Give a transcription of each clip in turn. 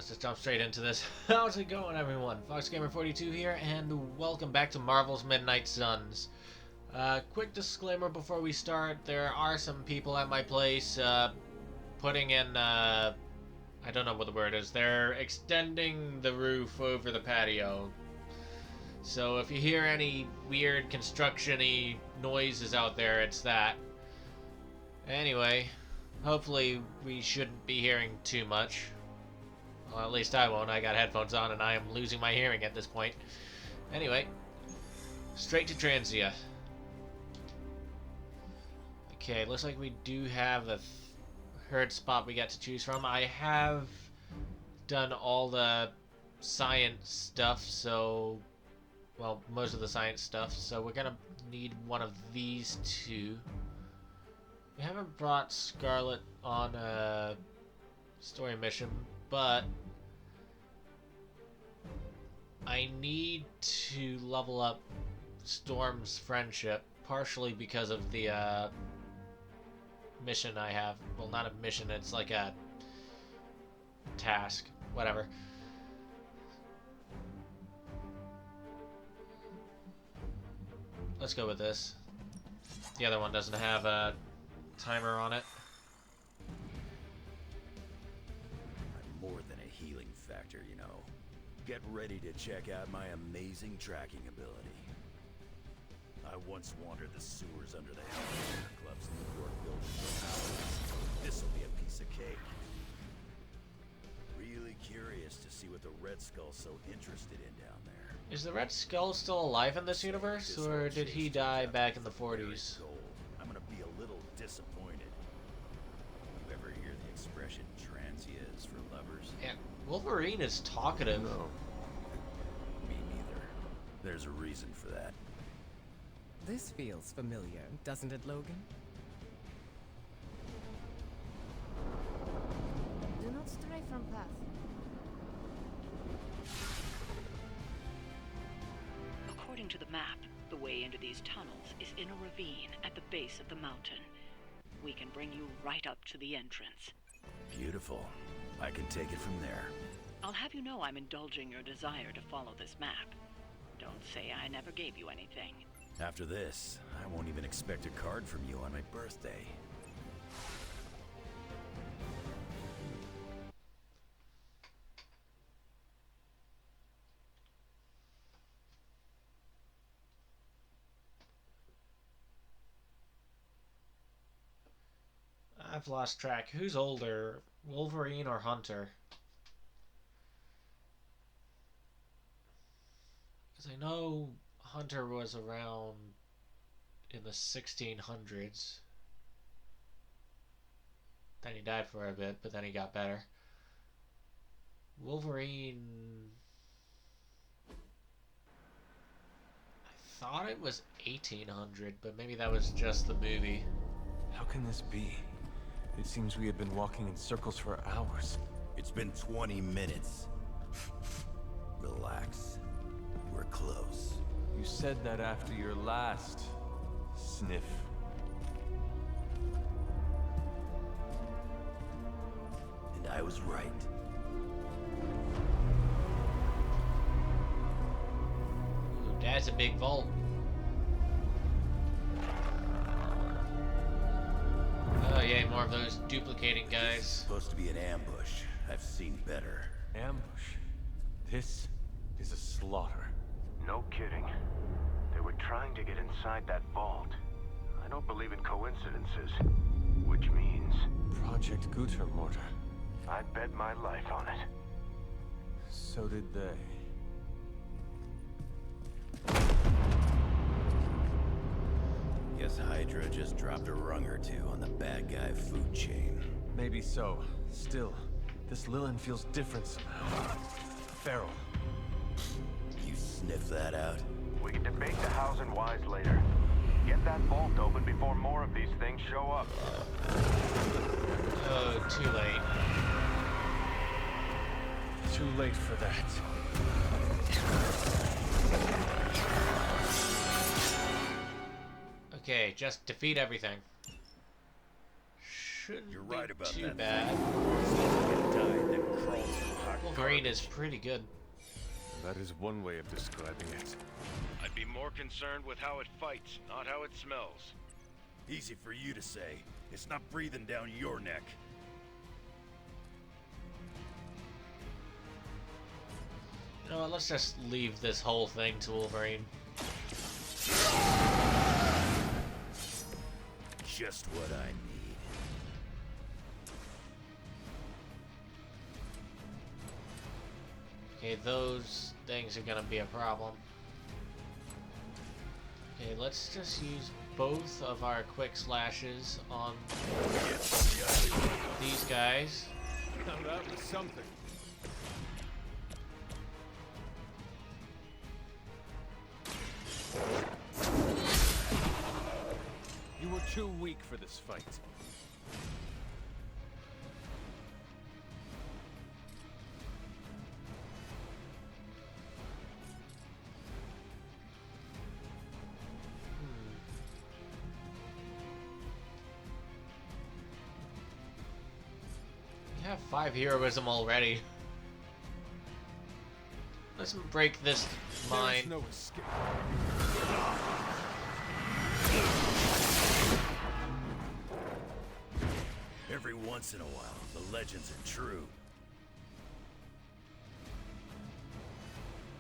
let's just jump straight into this. How's it going, everyone? FoxGamer42 here, and welcome back to Marvel's Midnight Suns. Quick disclaimer before we start, there are some people at my place, putting in, I don't know what the word is. They're extending the roof over the patio. So if you hear any weird construction-y noises out there, it's that. Anyway, hopefully we shouldn't be hearing too much. Well, at least I won't. I got headphones on and I am losing my hearing at this point. Anyway, straight to Transia. Okay, looks like we do have a herd spot we got to choose from. I have done all the science stuff, so... well, most of the science stuff, so we're gonna need one of these two. We haven't brought Scarlet on a story mission, but I need to level up Storm's friendship, partially because of the mission I have. Well, not a mission, it's like a task, whatever. Let's go with this. The other one doesn't have a timer on it. I'm more than a healing factor, you know. Get ready to check out my amazing tracking ability. I once wandered the sewers under the healthcare clubs in New York building for hours. This'll be a piece of cake. Really curious to see what the Red Skull's so interested in down there. Is the Red Skull still alive in this universe, or did he die back in the 40s? I'm gonna be a little disappointed. You ever hear the expression "Transia is for lovers"? Yeah, Wolverine is talkative. No. Me neither. There's a reason for that. This feels familiar, doesn't it, Logan? Do not stray from path. According to the map, the way into these tunnels is in a ravine at the base of the mountain. We can bring you right up to the entrance. Beautiful. I can take it from there. I'll have you know I'm indulging your desire to follow this map. Don't say I never gave you anything. After this, I won't even expect a card from you on my birthday. I've lost track. Who's older, Wolverine or Hunter? Because I know Hunter was around in the 1600s. Then he died for a bit, but then he got better. Wolverine... I thought it was 1800, but maybe that was just the movie. How can this be? It seems we have been walking in circles for hours. It's been 20 minutes. Relax. We're close. You said that after your last sniff. And I was right. Ooh, that's a big vault. Oh yeah, more of those duplicating This is guys. supposed to be an ambush. I've seen better. Ambush. This is a slaughter. No kidding. They were trying to get inside that vault. I don't believe in coincidences. Which means... Project Gutermortar. I bet my life on it. So did they. Guess Hydra just dropped a rung or two on the bad guy food chain. Maybe so. Still, this Lilin feels different somehow. Feral. You sniff that out? We can debate the hows and whys later. Get that vault open before more of these things show up. Oh, too late. Too late for that. Okay, just defeat everything. Shouldn't You're be right about too that. bad. Died, then crawled through hot Wolverine is pretty good. That is one way of describing it. I'd be more concerned with how it fights, not how it smells. Easy for you to say. It's not breathing down your neck. You know what, let's just leave this whole thing to Wolverine. Just what I need. Okay, those things are gonna be a problem. Okay, let's just use both of our quick slashes on these guys. Now that was something. You were too weak for this fight. We have 5 heroism already. Let's break this mine. There's no escape. Every once in a while, the legends are true.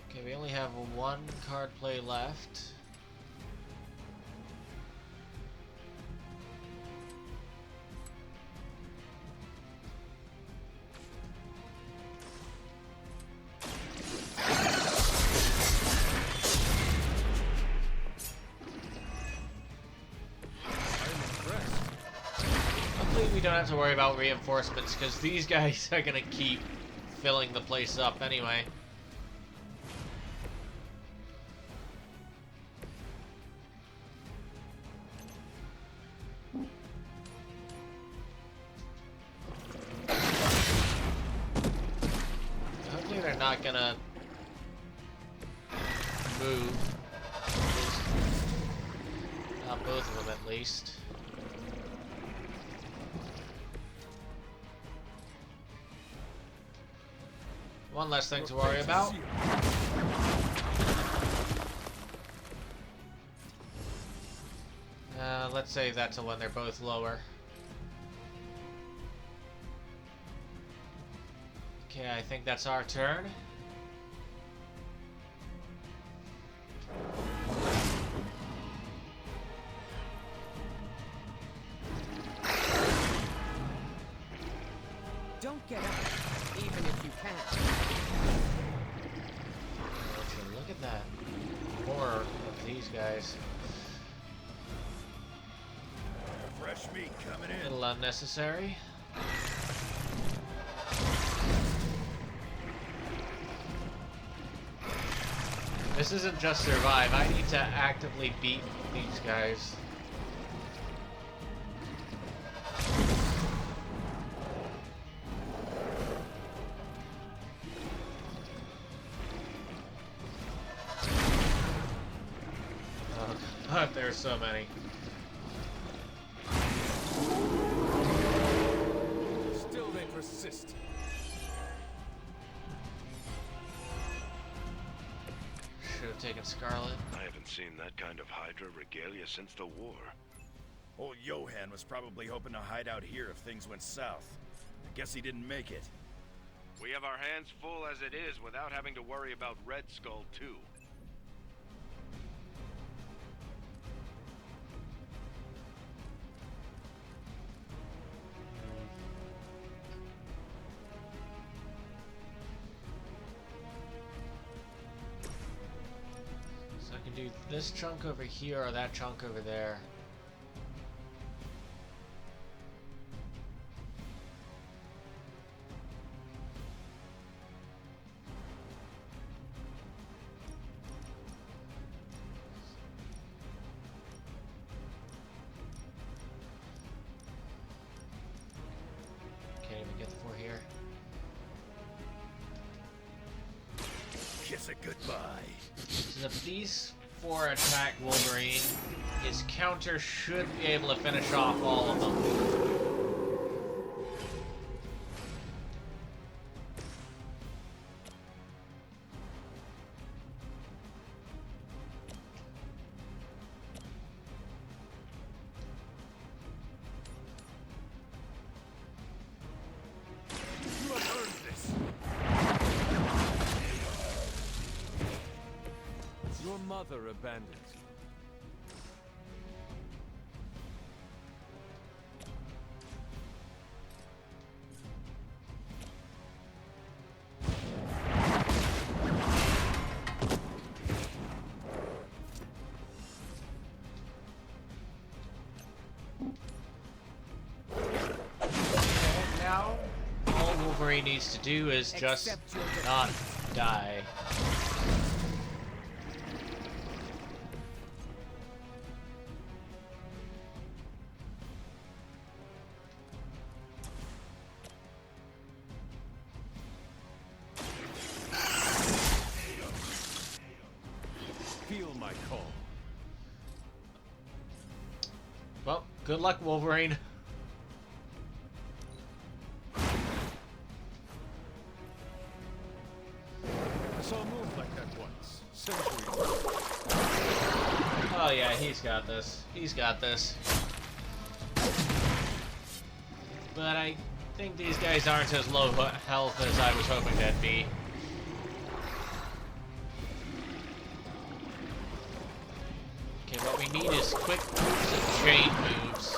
Okay, we only have 1 card play left. Hopefully we don't have to worry about reinforcements, because these guys are gonna keep filling the place up anyway. Hopefully they're not gonna move. Not both of them, at least. One less thing to worry about. Let's save that till when they're both lower. Okay, I think that's our turn. Don't get up, even if you can. Okay, look at that. More of these guys. Fresh meat coming A in. little unnecessary. This isn't just survive. I need to actively beat these guys. Oh god, there's so many. Still they persist. Should have taken Scarlet. I haven't seen that kind of Hydra regalia since the war. Old Johan was probably hoping to hide out here if things went south. I guess he didn't make it. We have our hands full as it is without having to worry about Red Skull too. So I can do this chunk over here or that chunk over there. Can't even get the 4 here. Kiss it goodbye. So if these 4 attack Wolverine, his counter should be able to finish off all of them. mother abandons you. And now, all Wolverine needs to do is just Accept your defeat. not die. Feel my call. Well, good luck, Wolverine. I saw a move like that once. Centuries. Oh yeah, he's got this. He's got this. But I think these guys aren't as low health as I was hoping they'd be. Okay, what we need is quick moves and chain moves.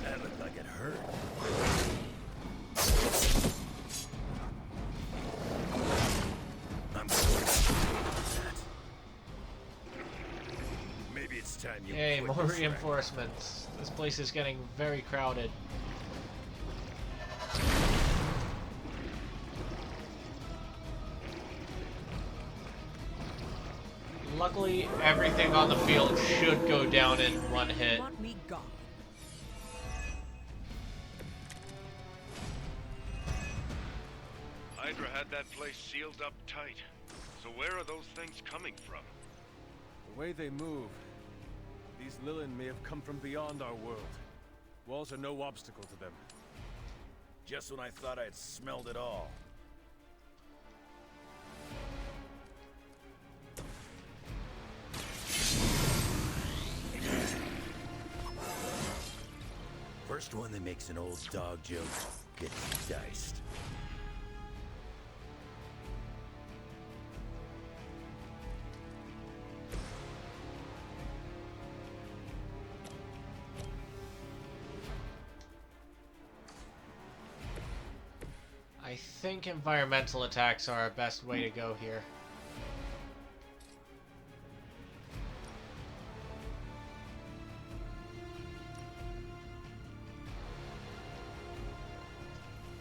That looked like it hurt. I'm sorry about that. Maybe it's time you Yay, quit more this racket. reinforcements. This place is getting very crowded. Luckily, everything on the field should go down in one hit. Want me gone? Hydra had that place sealed up tight. So where are those things coming from? The way they move, these Lilin may have come from beyond our world. Walls are no obstacle to them. Just when I thought I'd smelled it all. First one that makes an old dog joke gets diced. I think environmental attacks are our best way to go here.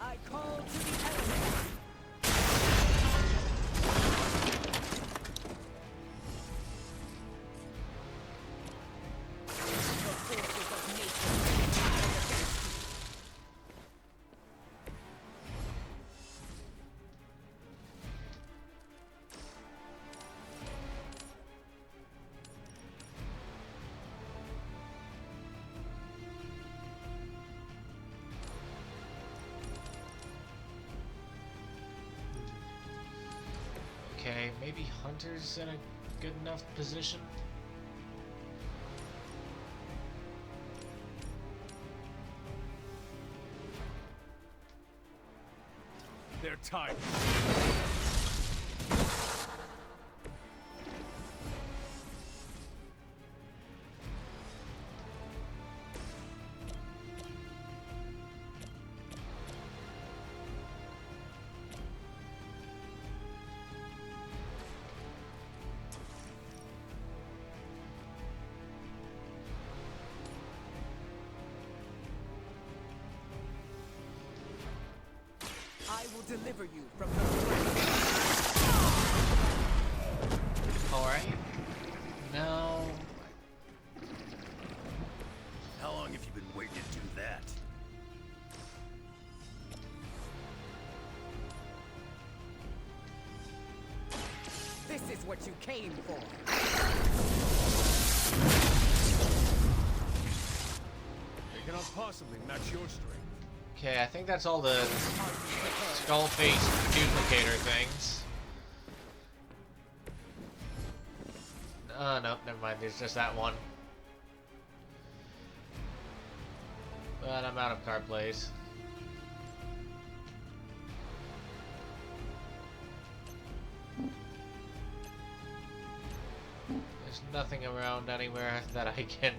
I call to the elements. The forces of nature battle against you. Okay, maybe Hunter's in a good enough position. They're tired. I will deliver you from the threat. Alright. Now... How long have you been waiting to do that? This is what you came for. They cannot possibly match your strength. Okay, I think that's all the skull-faced duplicator things. No, never mind. There's just that one. But I'm out of card plays. There's nothing around anywhere that I can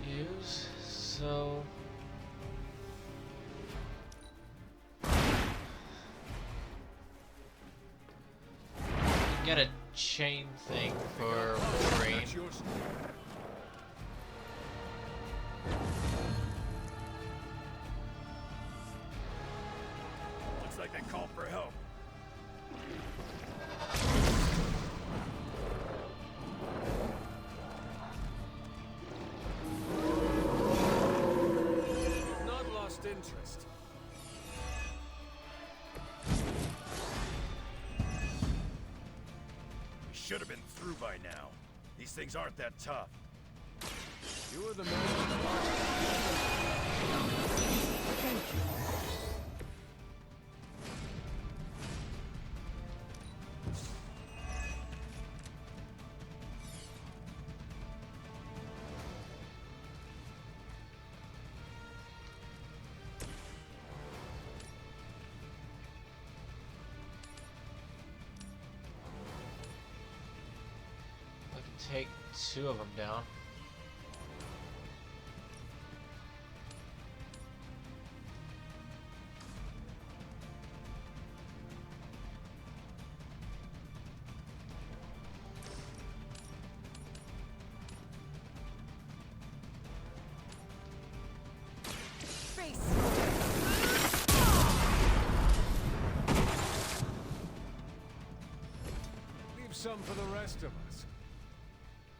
use, so... Get a chain thing for Wolverine. Match your strength. Looks like they called for help. Not lost interest. We should have been through by now. These things aren't that tough. You are the man. I can take 2 of them down. Leave some for the rest of us.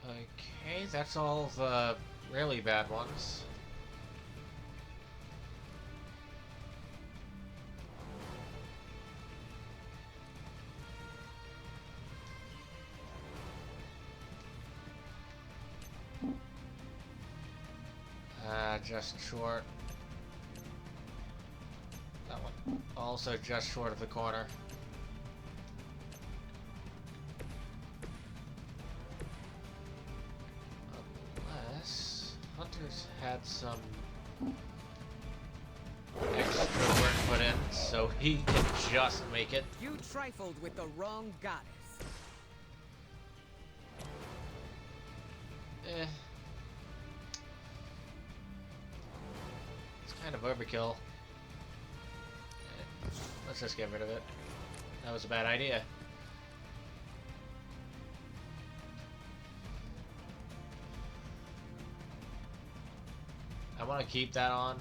Okay, that's all the really bad ones. Just short. That one. Also just short of the corner. Unless Hunter's had some extra work put in, so he can just make it. You trifled with the wrong goddess. Eh. It's kind of overkill. Let's just get rid of it. That was a bad idea. I want to keep that on.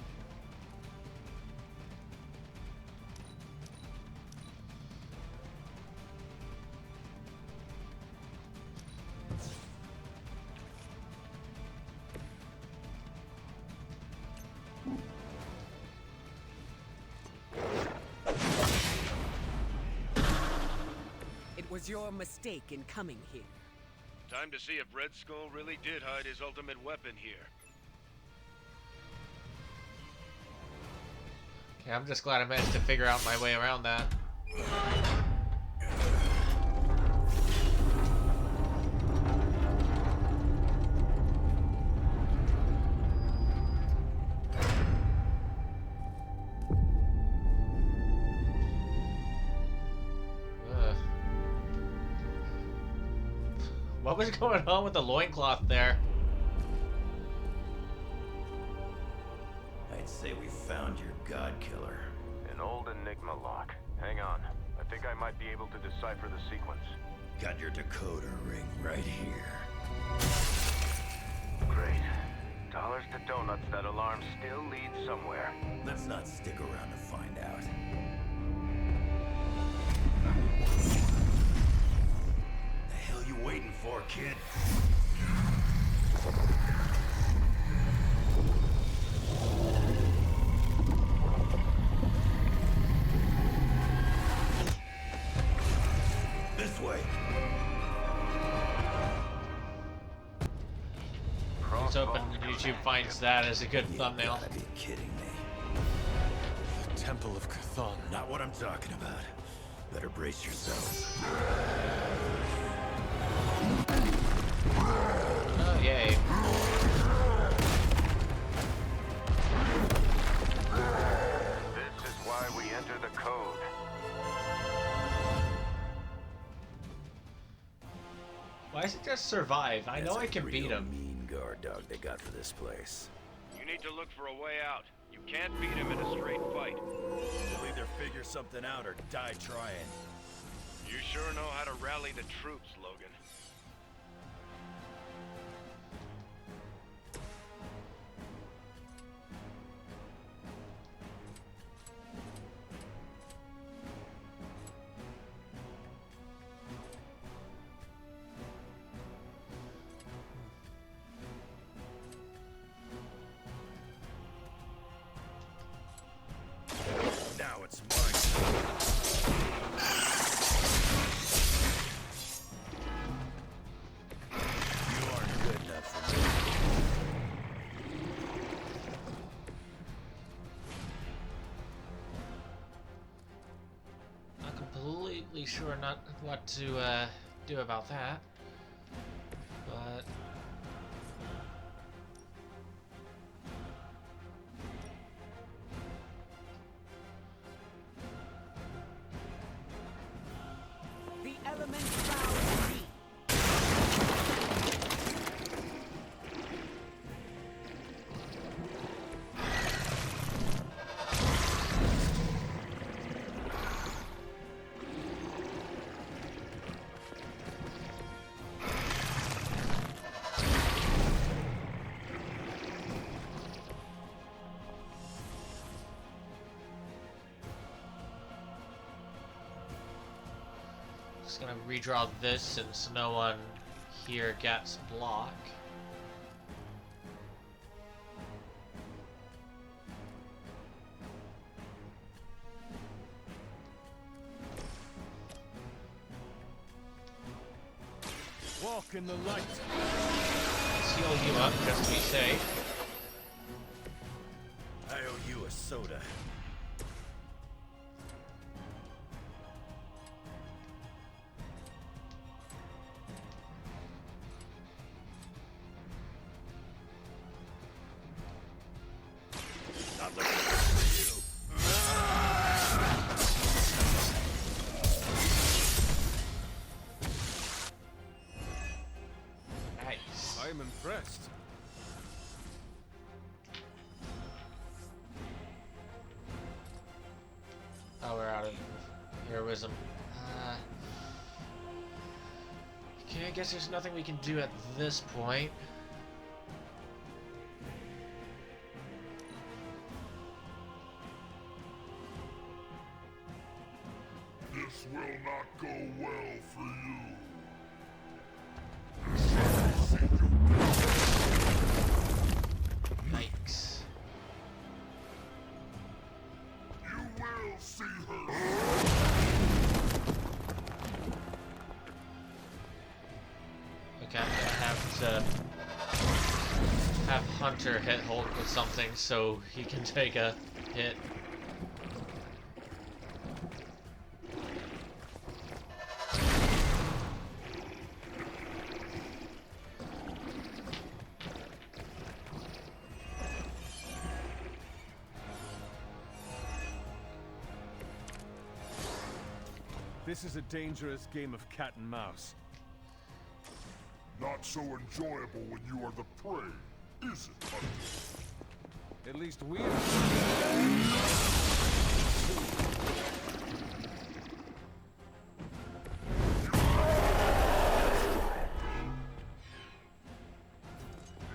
It was your mistake in coming here. Time to see if Red Skull really did hide his ultimate weapon here. Okay, I'm just glad I managed to figure out my way around that. Ugh. What was going on with the loincloth there? I'd say we found your god killer. An old Enigma lock. Hang on. I think I might be able to decipher the sequence. Got your decoder ring right here. Great. Dollars to donuts, that alarm still leads somewhere. Let's not stick around to find out. you waiting for, kid? This way. Let's hoping YouTube finds that as a good thumbnail. You gotta be kidding me. Temple of Cthon. Not what I'm talking about. Better brace yourselves. Oh, yay. This is why we enter the code. Why is it just survive? I know That's I a can beat real him. mean guard dog they got for this place. You need to look for a way out. You can't beat him in a straight fight. We'll either figure something out or die trying. You sure know how to rally the troops, Logan. Now it's mine. You aren't good enough for me. Not completely sure not what to do about that, but The elements bow to me. just gonna redraw this since no one here gets block. Walk in the light. Let's heal you up just to be safe. I owe you a soda. Not looking for you. Nice. I am impressed. Oh, we're out of heroism. Okay, I guess there's nothing we can do at this point. This will not go well for you. Yikes. You will see her. Okay, I'm gonna have to have Hunter hit Hulk with something so he can take a hit. This is a dangerous game of cat and mouse. Not so enjoyable when you are the prey, is it, Hunter? At least we are.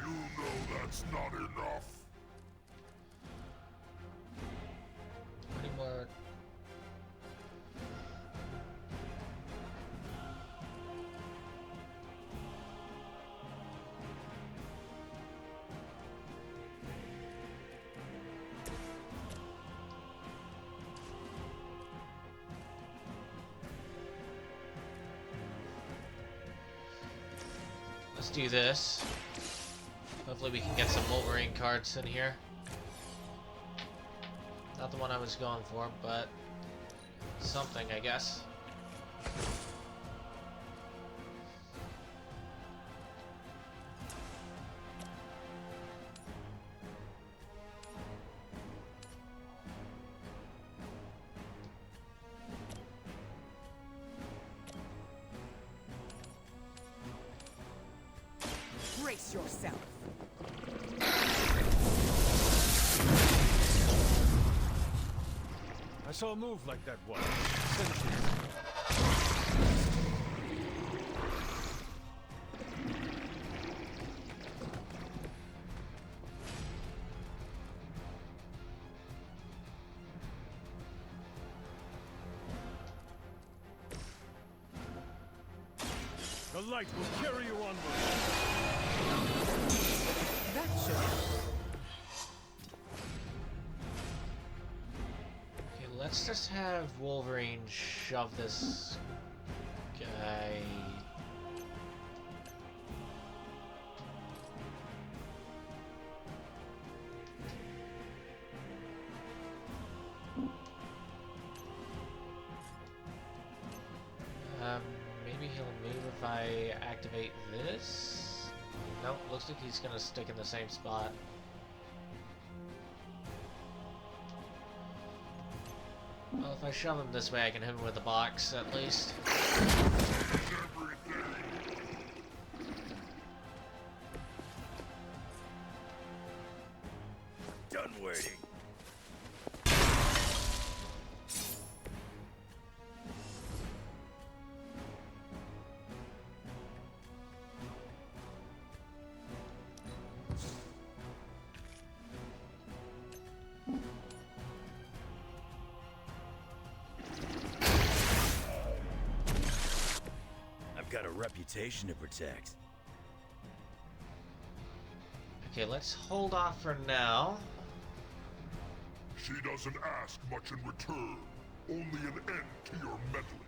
You know that's not enough. Any more? let's do this. Hopefully we can get some Wolverine cards in here. Not the one I was going for, but something, I guess. Brace yourself. I saw a move like that once. Centuries ago. The light will carry you onward. That should help. Okay, let's just have Wolverine shove this guy. Maybe he'll move if I activate this? Nope, looks like he's gonna stick in the same spot. Well, if I shove him this way, I can hit him with the box, at least. Done waiting. I've got a reputation to protect. Okay, let's hold off for now. She doesn't ask much in return, only an end to your meddling.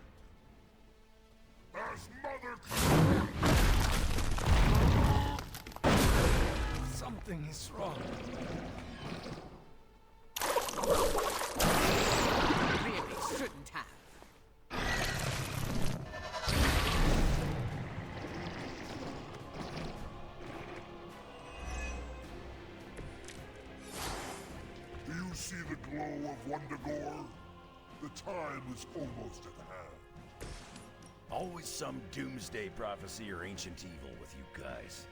As Mother Something is wrong. Really shouldn't have. Do you see the glow of Wundagore? The time is almost at hand. Always some doomsday prophecy or ancient evil with you guys.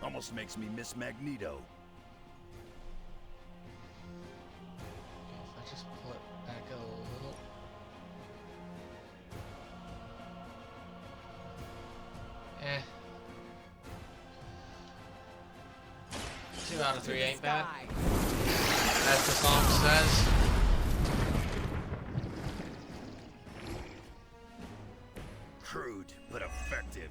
Almost makes me miss Magneto. If I just pull it back a little. Eh. 2 out of 3 ain't bad, as the song says. Crude, but effective.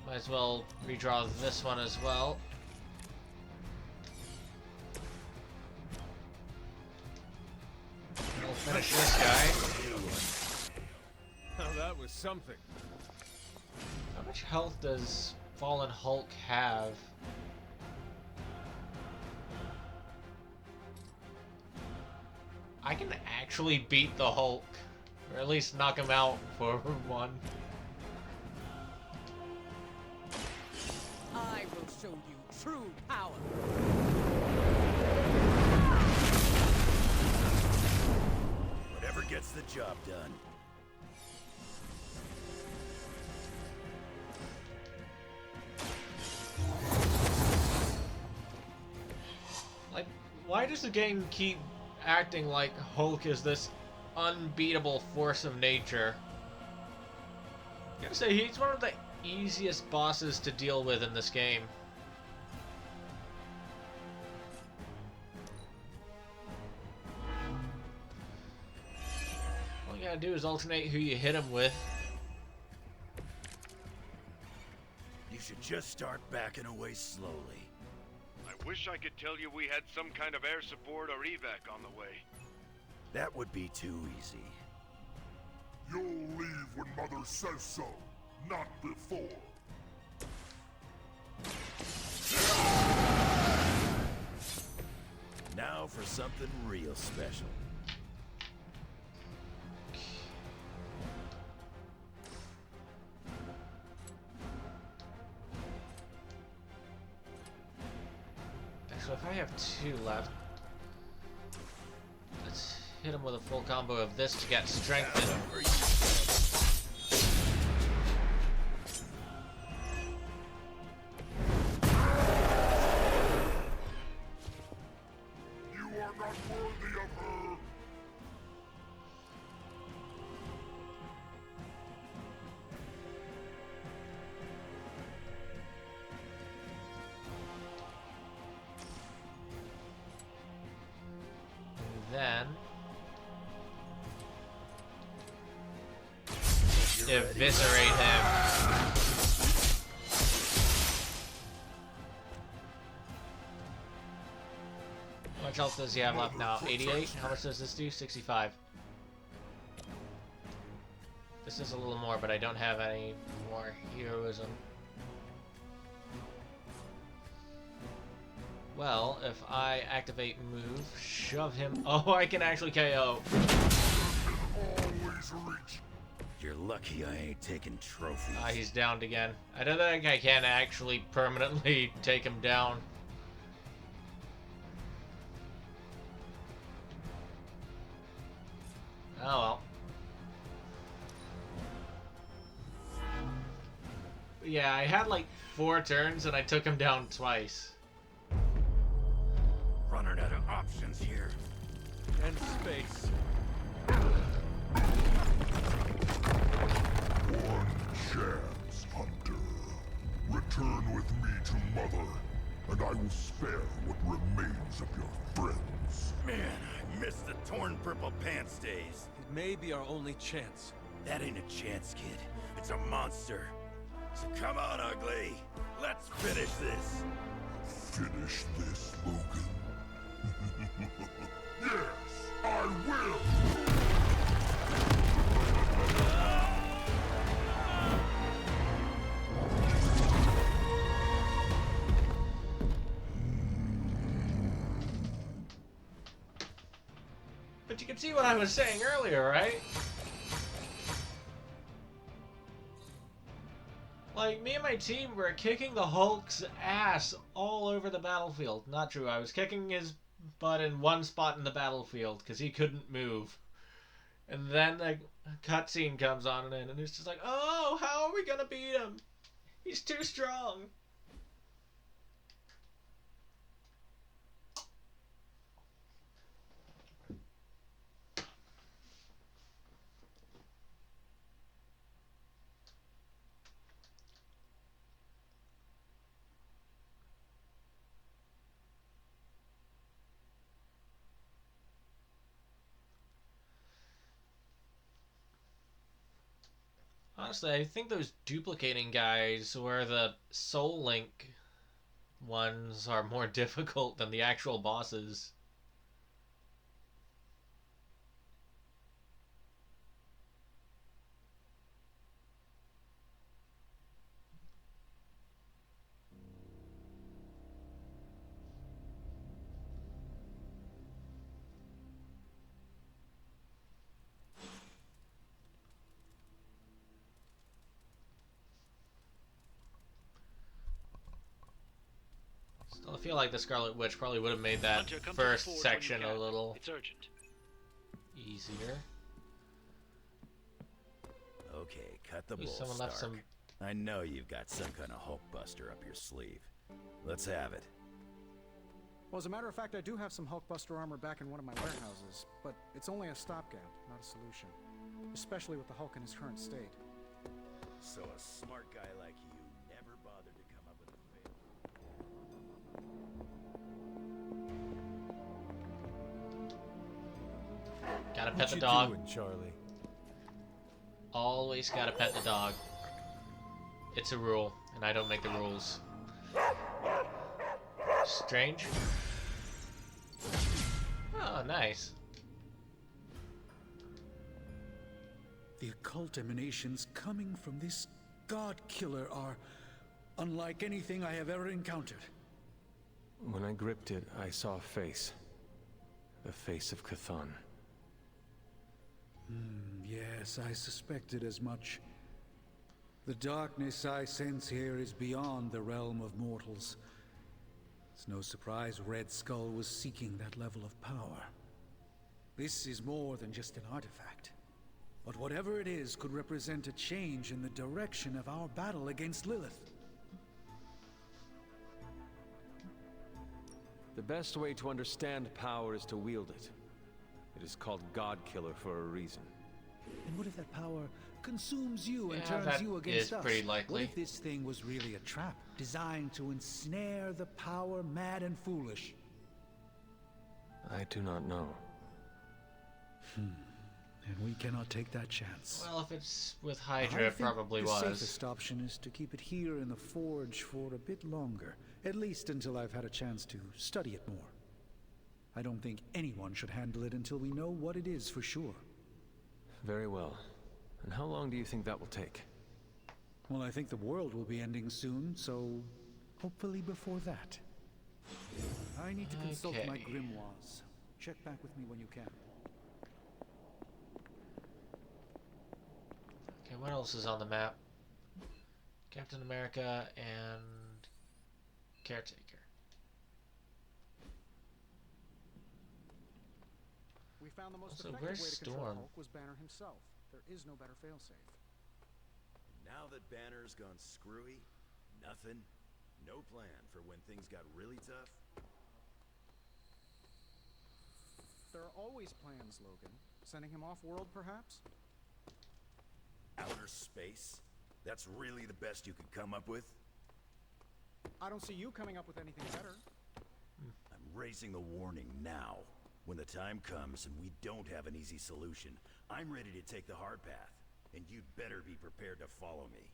Might as well redraw this one as well. We'll finish this guy. Now that was something. How much health does Fallen Hulk have? I can actually beat the Hulk. Or at least knock him out for one. I will show you true power. Whatever gets the job done. Like, why does the game keep acting like Hulk is this unbeatable force of nature? I gotta say, he's one of the easiest bosses to deal with in this game. All you gotta do is alternate who you hit him with. just start backing away slowly. I wish I could tell you we had some kind of air support or evac on the way. That would be too easy. You'll leave when Mother says so, not before. Now for something real special. So if I have 2 left, let's hit him with a full combo of this to get strengthened. You are not worthy of her. Then eviscerate him. How much health does he have left now? 88? How much does this do? 65. This is a little more, but I don't have any more heroism. Well, if I activate move, shove him. Oh, I can actually KO. Always reach. You're lucky I ain't taking trophies. Ah, he's downed again. I don't think I can actually permanently take him down. Oh well. Yeah, I had like 4 turns and I took him down twice. Running out of options here. And space. One chance, Hunter. Return with me to Mother, and I will spare what remains of your friends. Man, I miss the torn purple pants days. It may be our only chance. That ain't a chance, kid. It's a monster. So come on, Ugly. Let's finish this. Finish this, Logan. Yes, I will! But you can see what I was saying earlier, right? Like, me and my team were kicking the Hulk's ass all over the battlefield. Not true, I was kicking his butt in one spot in the battlefield because he couldn't move. And then a cutscene comes on and it's just like, oh, how are we gonna beat him? He's too strong. Honestly, I think those duplicating guys where the Soul Link ones are more difficult than the actual bosses. Still, I feel like the Scarlet Witch probably would have made that Hunter, come to the first forge section when a you can. little It's urgent. easier. Okay, cut the Ooh, bull, someone left Stark. some- I know you've got some kind of Hulkbuster up your sleeve. Let's have it. Well, as a matter of fact, I do have some Hulkbuster armor back in one of my warehouses, but it's only a stopgap, not a solution. Especially with the Hulk in his current state. So a smart guy like you never bothered to come up with a fail. Gotta What pet the you dog. doing, Charlie? Always gotta pet the dog. It's a rule. and I don't make the rules. Strange. Oh, nice. The occult emanations coming from this god killer are unlike anything I have ever encountered. When I gripped it, I saw a face. The face of Chthon. Yes, I suspected as much. The darkness I sense here is beyond the realm of mortals. It's no surprise Red Skull was seeking that level of power. This is more than just an artifact. But whatever it is could represent a change in the direction of our battle against Lilith. The best way to understand power is to wield it. It is called God Killer for a reason. And what if that power consumes you and Yeah, turns that you against is us? pretty likely. What if this thing was really a trap, designed to ensnare the power mad and foolish? I do not know. And we cannot take that chance. Well, if it's with I Hydra, it think probably the was. safest option is to keep it here in the forge for a bit longer. At least until I've had a chance to study it more. I don't think anyone should handle it until we know what it is for sure. Very well. And how long do you think that will take? Well, I think the world will be ending soon, so hopefully before that. I need to consult my Okay. grimoires. Check back with me when you can. Okay, what else is on the map? Captain America and Caretaker. We found the most Also, effective way where's to control Storm? Hulk was Banner himself. There is no better failsafe. Now that Banner's gone screwy, nothing, no plan for when things got really tough. There are always plans, Logan. Sending him off-world, perhaps? Outer space? That's really the best you could come up with? I don't see you coming up with anything better. I'm raising the warning now. When the time comes and we don't have an easy solution, I'm ready to take the hard path. And you'd better be prepared to follow me.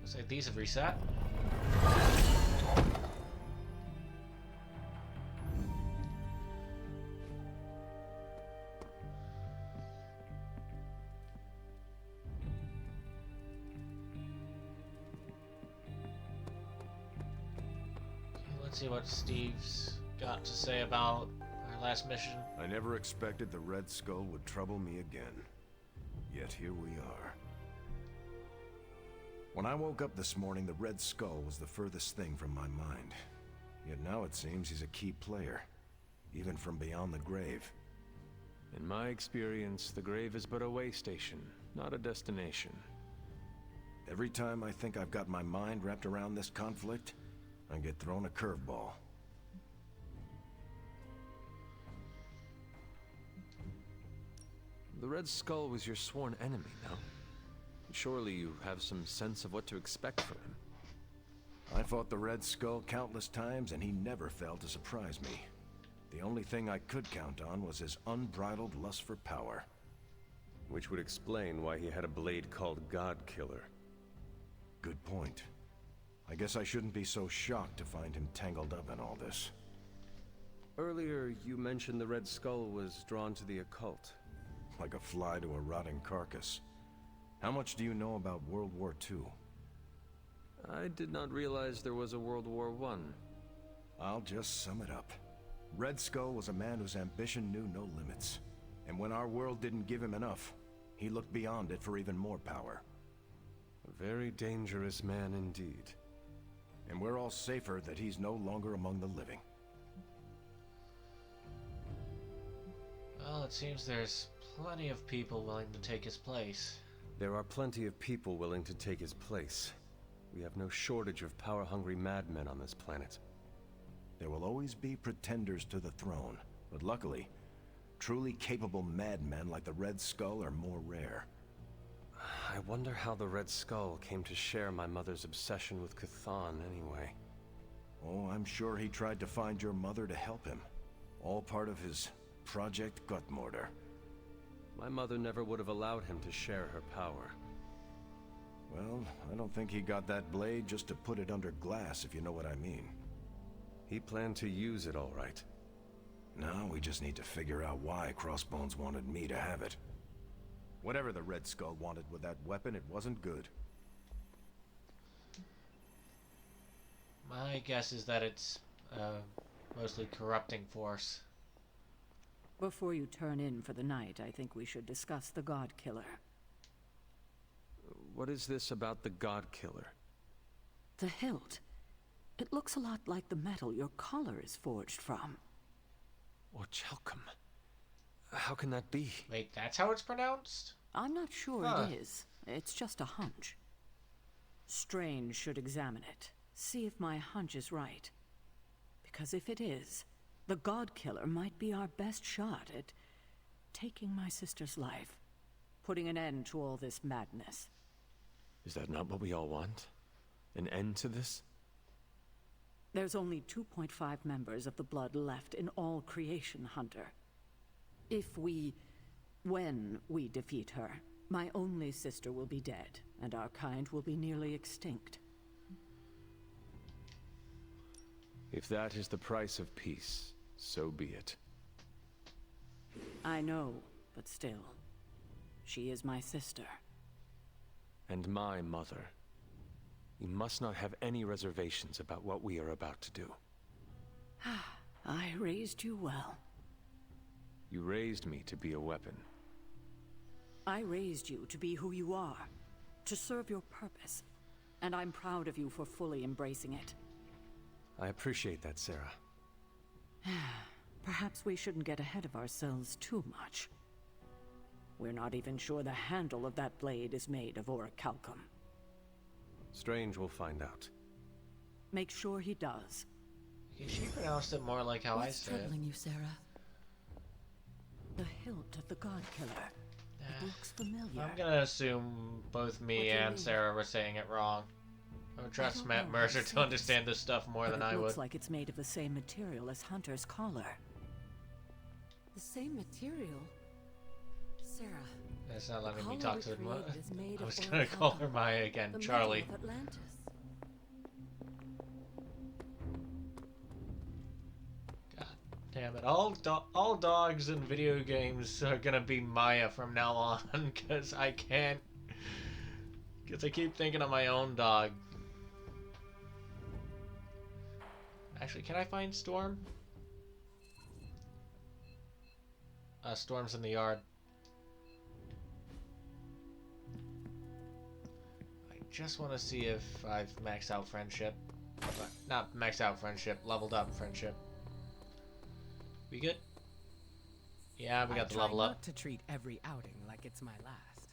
Looks like these have reset. Okay, let's see what Steve's got to say about our last mission. I never expected the Red Skull would trouble me again. Yet here we are. When I woke up this morning, the Red Skull was the furthest thing from my mind. Yet now it seems he's a key player, even from beyond the grave. In my experience, the grave is but a way station, not a destination. Every time I think I've got my mind wrapped around this conflict, I get thrown a curveball. The Red Skull was your sworn enemy, no? Surely you have some sense of what to expect from him. I fought the Red Skull countless times, and he never failed to surprise me. The only thing I could count on was his unbridled lust for power. Which would explain why he had a blade called God Killer. Good point. I guess I shouldn't be so shocked to find him tangled up in all this. Earlier, you mentioned the Red Skull was drawn to the occult. Like a fly to a rotting carcass. How much do you know about World War II? I did not realize there was a World War I. I'll just sum it up. Red Skull was a man whose ambition knew no limits. And when our world didn't give him enough, he looked beyond it for even more power. A very dangerous man indeed. And we're all safer that he's no longer among the living. Well, it seems there's plenty of people willing to take his place. There are plenty of people willing to take his place. We have no shortage of power-hungry madmen on this planet. There will always be pretenders to the throne, but luckily, truly capable madmen like the Red Skull are more rare. I wonder how the Red Skull came to share my mother's obsession with Chthon anyway. Oh, I'm sure he tried to find your mother to help him. All part of his Project Gutmortar. My mother never would have allowed him to share her power. Well, I don't think he got that blade just to put it under glass, if you know what I mean. He planned to use it all right. Now we just need to figure out why Crossbones wanted me to have it. Whatever the Red Skull wanted with that weapon, it wasn't good. My guess is that it's mostly corrupting force. Before you turn in for the night, I think we should discuss the God Killer. What is this about the God Killer? The hilt. It looks a lot like the metal your collar is forged from. Orichalcum. How can that be? Wait, that's how it's pronounced? I'm not sure it is. It's just a hunch. Strange should examine it. See if my hunch is right. Because if it is, the God Killer might be our best shot at taking my sister's life. Putting an end to all this madness. Is that not what we all want? An end to this? There's only 2.5 members of the Blood left in all creation, Hunter. When we defeat her, my only sister will be dead, and our kind will be nearly extinct. If that is the price of peace, so be it. I know, but still. She is my sister. And my mother. You must not have any reservations about what we are about to do. I raised you well. You raised me to be a weapon. I raised you to be who you are, to serve your purpose, and I'm proud of you for fully embracing it. I appreciate that, Sarah. Perhaps we shouldn't get ahead of ourselves too much. We're not even sure the handle of that blade is made of orichalcum. Strange will find out. Make sure he does. She pronounced it more like how I said it. What's troubling you, Sarah? The hilt of the God Killer. It looks familiar. I'm gonna assume both me and Sarah were saying it wrong. I would trust Matt Mercer to understand this stuff more than I would. It looks like it's made of the same material as Hunter's collar. The same material? Sarah. That's not letting the me collar talk to her. we created is made I of was gonna call her Maya again, the Charlie. metal of Atlantis. God damn it! All dogs in video games are gonna be Maya from now on, because I can't. Because I keep thinking of my own dog. Actually, can I find Storm? Storm's in the yard. I just want to see if I've maxed out friendship. Not maxed out friendship, leveled up friendship. We good? Yeah, we got the level up. I try not to treat every outing like it's my last.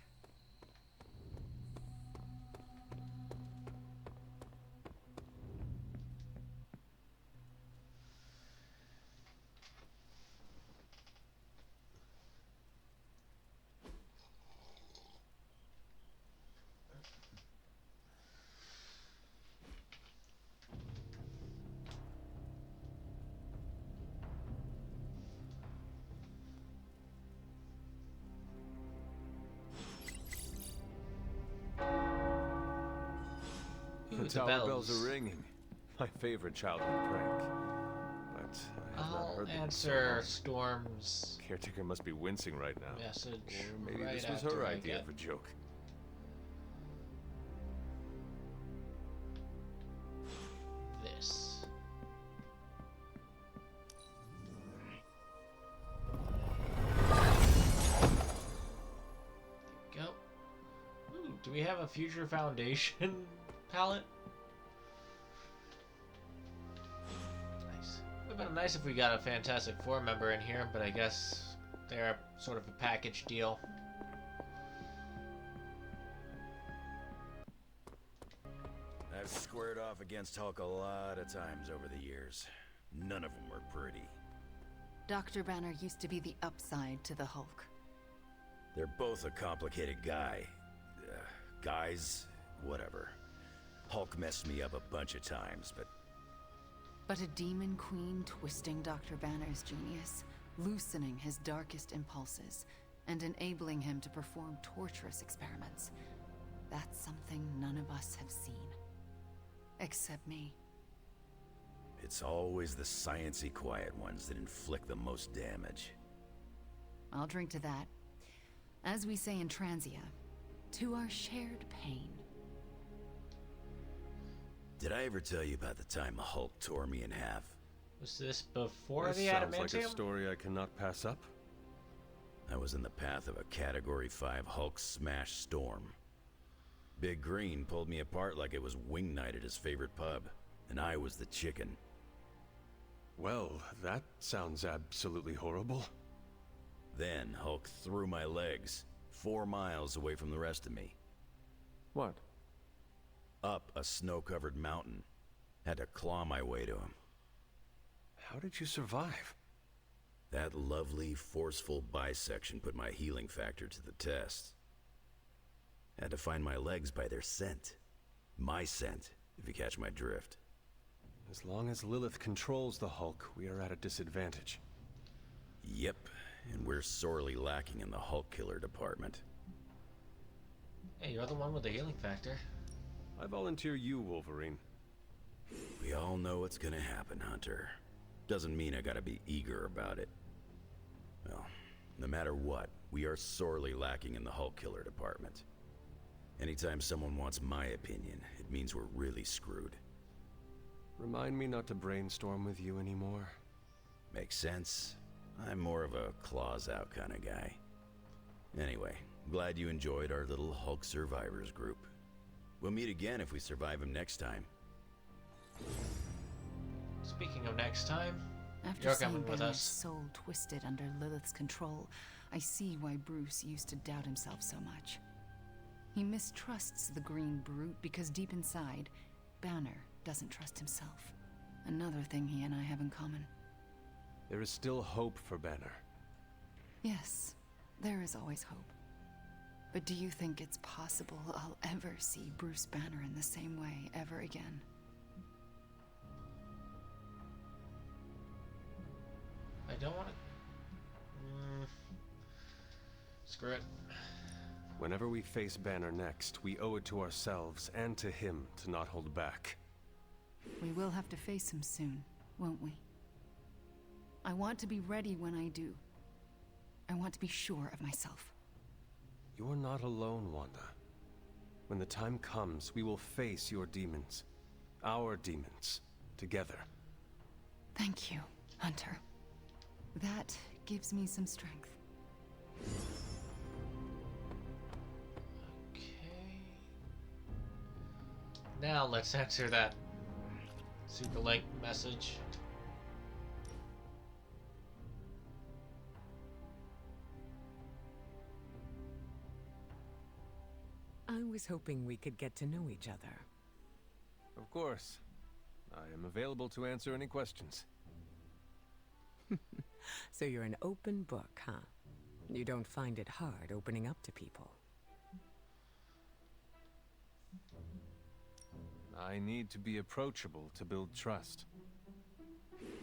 The tower bells are ringing. My favorite childhood prank. But I have not heard them answer so Storm's caretaker must be wincing right now. message. Or maybe right this was after her I idea get- of a joke. This. There you go. Ooh, do we have a Future Foundation palette? Nice. Would have been nice if we got a Fantastic Four member in here, but I guess they're sort of a package deal. I've squared off against Hulk a lot of times over the years. None of them were pretty. Dr. Banner used to be the upside to the Hulk. They're both a complicated guy. Guys, whatever. Hulk messed me up a bunch of times, But a demon queen twisting Dr. Banner's genius, loosening his darkest impulses, and enabling him to perform torturous experiments. That's something none of us have seen. Except me. It's always the sciencey quiet ones that inflict the most damage. I'll drink to that. As we say in Transia, to our shared pain. Did I ever tell you about the time the Hulk tore me in half? Was this before This the sounds like a adamantium? story I cannot pass up. I was in the path of a Category 5 Hulk smash storm. Big Green pulled me apart like it was wing night at his favorite pub, and I was the chicken. Well, that sounds absolutely horrible. Then Hulk threw my legs 4 miles away from the rest of me. What? Up a snow-covered mountain. Had to claw my way to him. How did you survive? That lovely, forceful bisection put my healing factor to the test. Had to find my legs by their scent. My scent, if you catch my drift. As long as Lilith controls the Hulk, we are at a disadvantage. Yep, and we're sorely lacking in the Hulk killer department. Hey, you're the one with the healing factor. I volunteer you, Wolverine. We all know what's gonna happen, Hunter. Doesn't mean I gotta be eager about it. Well, no matter what, we are sorely lacking in the Hulk killer department. Anytime someone wants my opinion, it means we're really screwed. Remind me not to brainstorm with you anymore. Makes sense. I'm more of a claws out kind of guy. Anyway, glad you enjoyed our little Hulk survivors group. We'll meet again if we survive him next time. Speaking of next time, After you're seeing coming with Banner's us. soul twisted under Lilith's control, I see why Bruce used to doubt himself so much. He mistrusts the green brute because deep inside, Banner doesn't trust himself. Another thing he and I have in common. There is still hope for Banner. Yes, there is always hope. But do you think it's possible I'll ever see Bruce Banner in the same way ever again? I don't want to... Screw it. Whenever we face Banner next, we owe it to ourselves and to him to not hold back. We will have to face him soon, won't we? I want to be ready when I do. I want to be sure of myself. You're not alone, Wanda. When the time comes, we will face your demons. Our demons. Together. Thank you, Hunter. That gives me some strength. Okay. Now let's answer that Super Link message. I was hoping we could get to know each other. Of course. I am available to answer any questions. So you're an open book, huh? You don't find it hard opening up to people. I need to be approachable to build trust.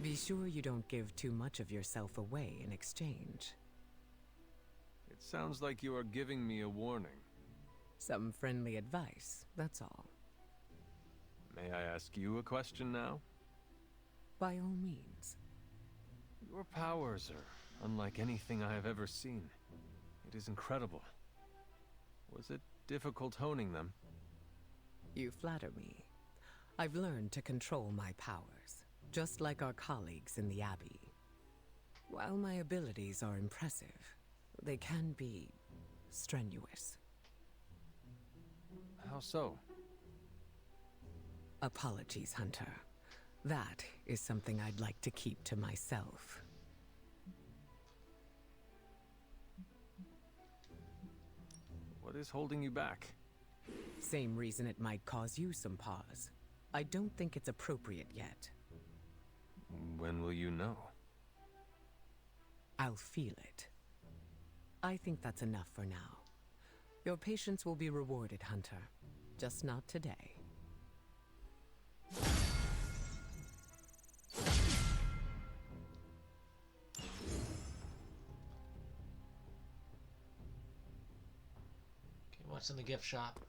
Be sure you don't give too much of yourself away in exchange. It sounds like you are giving me a warning. Some friendly advice, that's all. May I ask you a question now? By all means. Your powers are unlike anything I have ever seen. It is incredible. Was it difficult honing them? You flatter me. I've learned to control my powers, just like our colleagues in the Abbey. While my abilities are impressive, they can be strenuous. How so? Apologies, Hunter. That is something I'd like to keep to myself. What is holding you back? Same reason it might cause you some pause. I don't think it's appropriate yet. When will you know? I'll feel it. I think that's enough for now. Your patience will be rewarded, Hunter. Just not today. Okay, what's in the gift shop?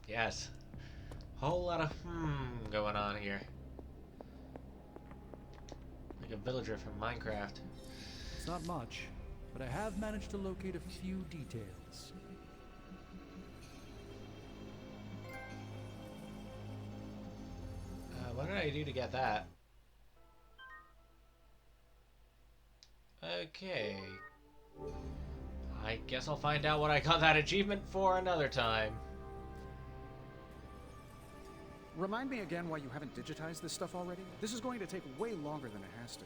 Yes. Whole lot of going on here. Like a villager from Minecraft. It's not much, but I have managed to locate a few details. What did I do to get that? Okay. I guess I'll find out what I got that achievement for another time. Remind me again why you haven't digitized this stuff already? This is going to take way longer than it has to.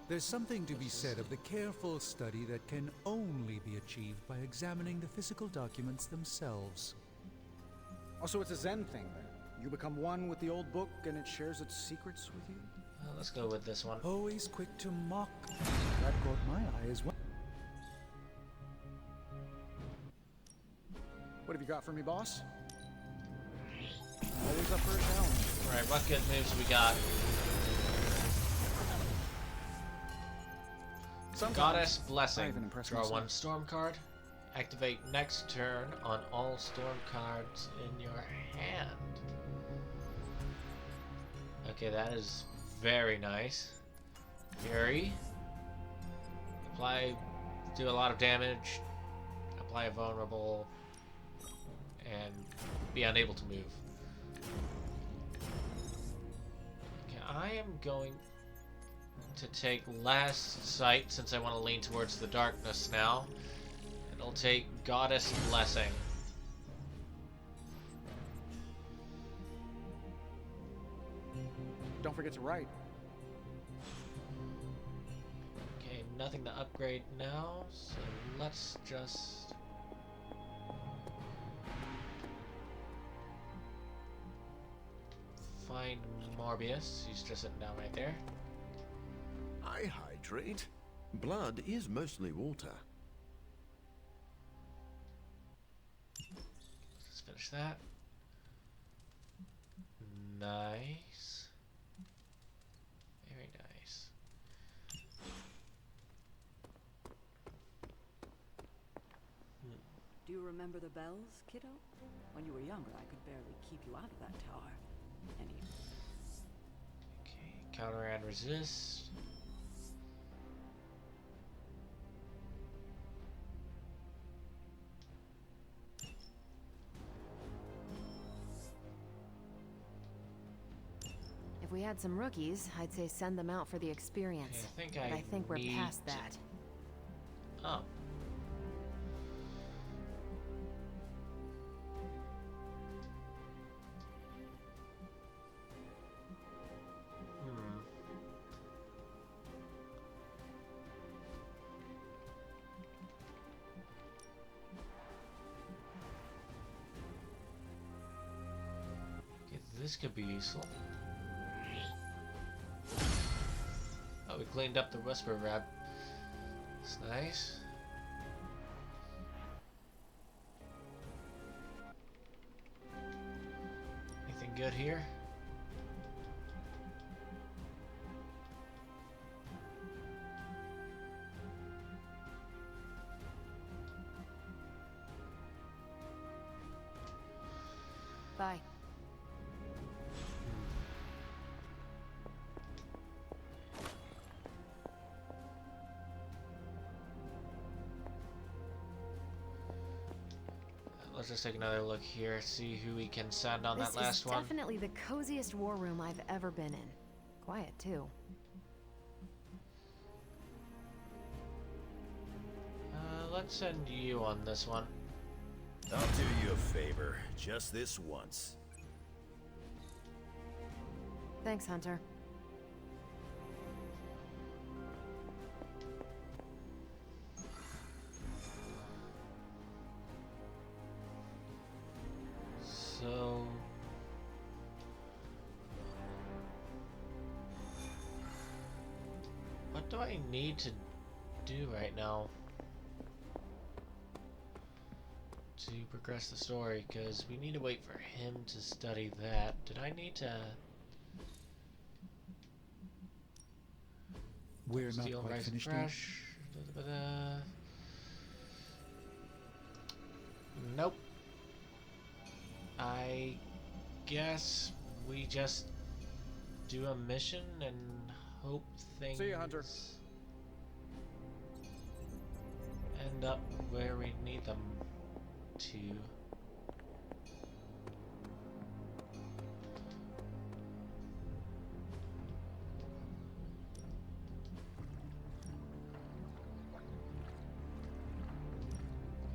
There's something to be said of the careful study that can only be achieved by examining the physical documents themselves. Also, it's a Zen thing then. You become one with the old book and it shares its secrets with you? Well, let's go with this one. Always quick to mock. That caught my eye as well. What have you got for me, boss? Always up for a challenge. Alright, what good moves we got? Sometimes Goddess Blessing. I even impress Draw myself. one storm card. Activate next turn on all storm cards in your hand. Okay, that is very nice. Fury. Do a lot of damage. Apply a vulnerable. And be unable to move. Okay, I am going to take Last Sight since I want to lean towards the darkness now. And I'll take Goddess Blessing. Don't forget to write. Okay, nothing to upgrade now, so let's just... find Morbius. He's just sitting down right there. I hydrate. Blood is mostly water. Let's finish that. Nice. Very nice. Do you remember the bells, kiddo? When you were younger, I could barely keep you out of that tower. Okay, counter and resist. If we had some rookies, I'd say send them out for the experience. Okay, I think we're need past to- that. Oh. Okay, this could be useful. Oh, we cleaned up the Whisper Rab. That's nice. Anything good here? Bye. Let's just take another look here, see who we can send on This that last is one. definitely the coziest war room I've ever been in. Quiet, too. Let's send you on this one. I'll do you a favor, just this once. Thanks, Hunter. So... what do I need to do right now to progress the story? Because we need to wait for him to study that. Did I need to... We're not Steel quite rice finished fresh. Nope. I guess we just do a mission and hope things See you, Hunter. end up where we need them to.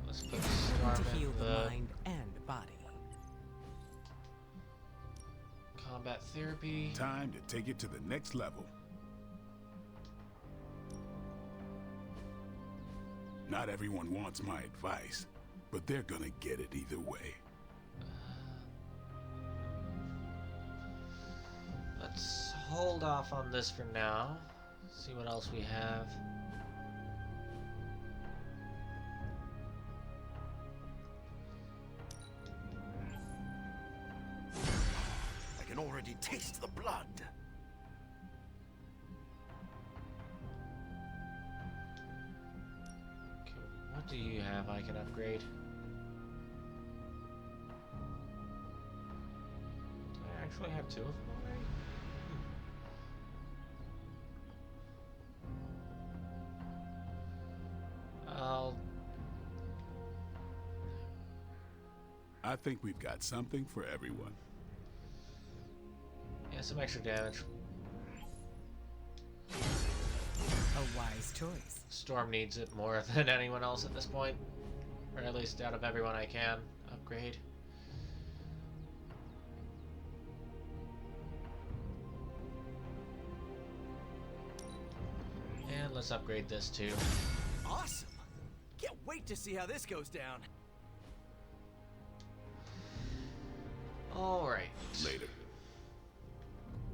Let's put Storm To heal in the the mind and body. combat therapy. Time to take it to the next level. Not everyone wants my advice, but they're gonna get it either way. Let's hold off on this for now. See what else we have. I can already taste the blood. Okay, what do you have I can upgrade? Do I actually have two of them already? I think we've got something for everyone. Yeah, some extra damage. A wise choice. Storm needs it more than anyone else at this point. Or at least out of everyone I can upgrade. And let's upgrade this too. Awesome! Can't wait to see how this goes down. Alright. Later.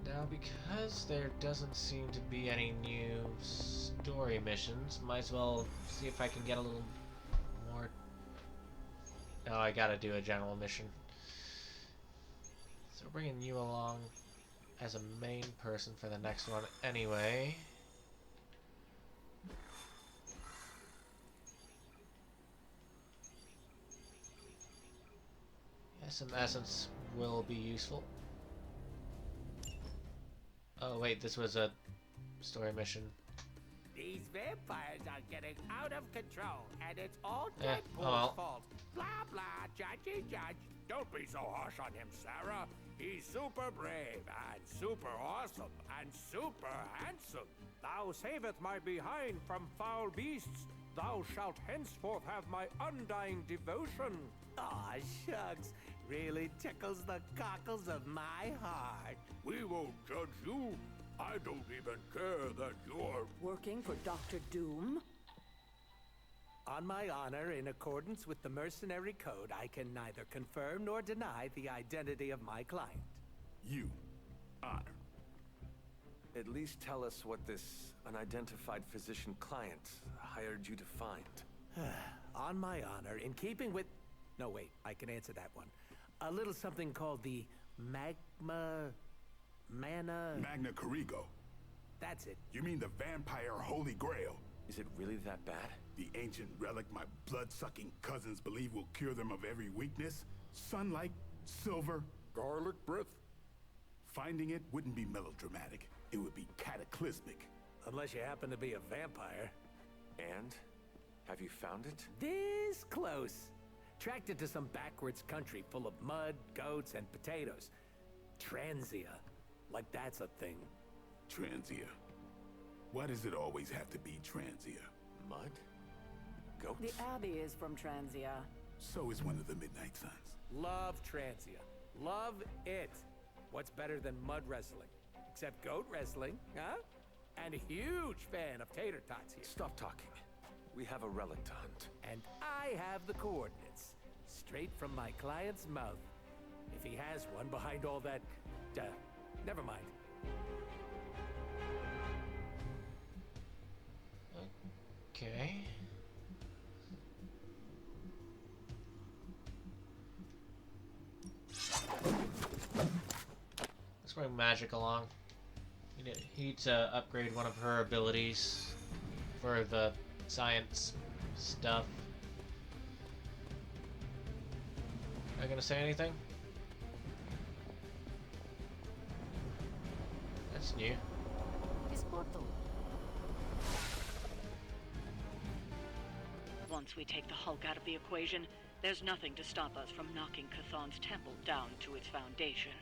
Now, because there doesn't seem to be any new story missions, might as well see if I can get a little more... No, I gotta do a general mission. So bringing you along as a main person for the next one anyway. Yeah, some essence will be useful. Oh wait, this was a story mission. These vampires are getting out of control, and it's all Yeah, Deadpool's oh well. fault. Blah blah, judgy judge. Don't be so harsh on him, Sarah. He's super brave, and super awesome, and super handsome. Thou saveth my behind from foul beasts. Thou shalt henceforth have my undying devotion. Aw, shucks. Really tickles the cockles of my heart. We won't judge you. I don't even care that you're... Working for Dr. Doom? On my honor, in accordance with the Mercenary Code, I can neither confirm nor deny the identity of my client. You. Honor. At least tell us what this unidentified physician client hired you to find. On my honor, in keeping with... No, wait, I can answer that one. A little something called the Magna Corrigo. That's it. You mean the vampire Holy Grail? Is it really that bad? The ancient relic my blood-sucking cousins believe will cure them of every weakness? Sunlight, silver, garlic breath? Finding it wouldn't be melodramatic. It would be cataclysmic. Unless you happen to be a vampire. And? Have you found it? This close. Tracked it to some backwards country full of mud, goats, and potatoes. Transia. Like that's a thing. Transia. Why does it always have to be Transia? Mud? Goats? The Abbey is from Transia. So is one of the Midnight Suns. Love Transia. Love it. What's better than mud wrestling? Except goat wrestling, huh? And a huge fan of tater tots here. Stop talking. We have a relic to hunt. And I have the coordinates. Straight from my client's mouth. If he has one behind all that... never mind. Okay. Let's bring magic along. You need to upgrade one of her abilities for the science stuff. Am I gonna say anything? That's new. This portal. Once we take the Hulk out of the equation, there's nothing to stop us from knocking Chthon's temple down to its foundation.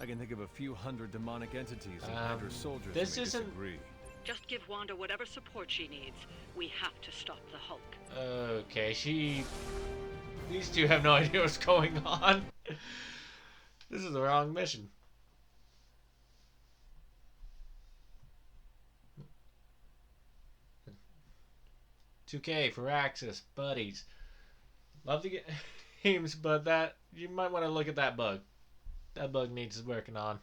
I can think of a few hundred demonic entities and Hydra soldiers this who may isn't- disagree. Just give Wanda whatever support she needs. We have to stop the Hulk. Okay, these two have no idea what's going on. This is the wrong mission. $2K for Axis, buddies. Love the games, but that you might want to look at that bug. That bug needs working on.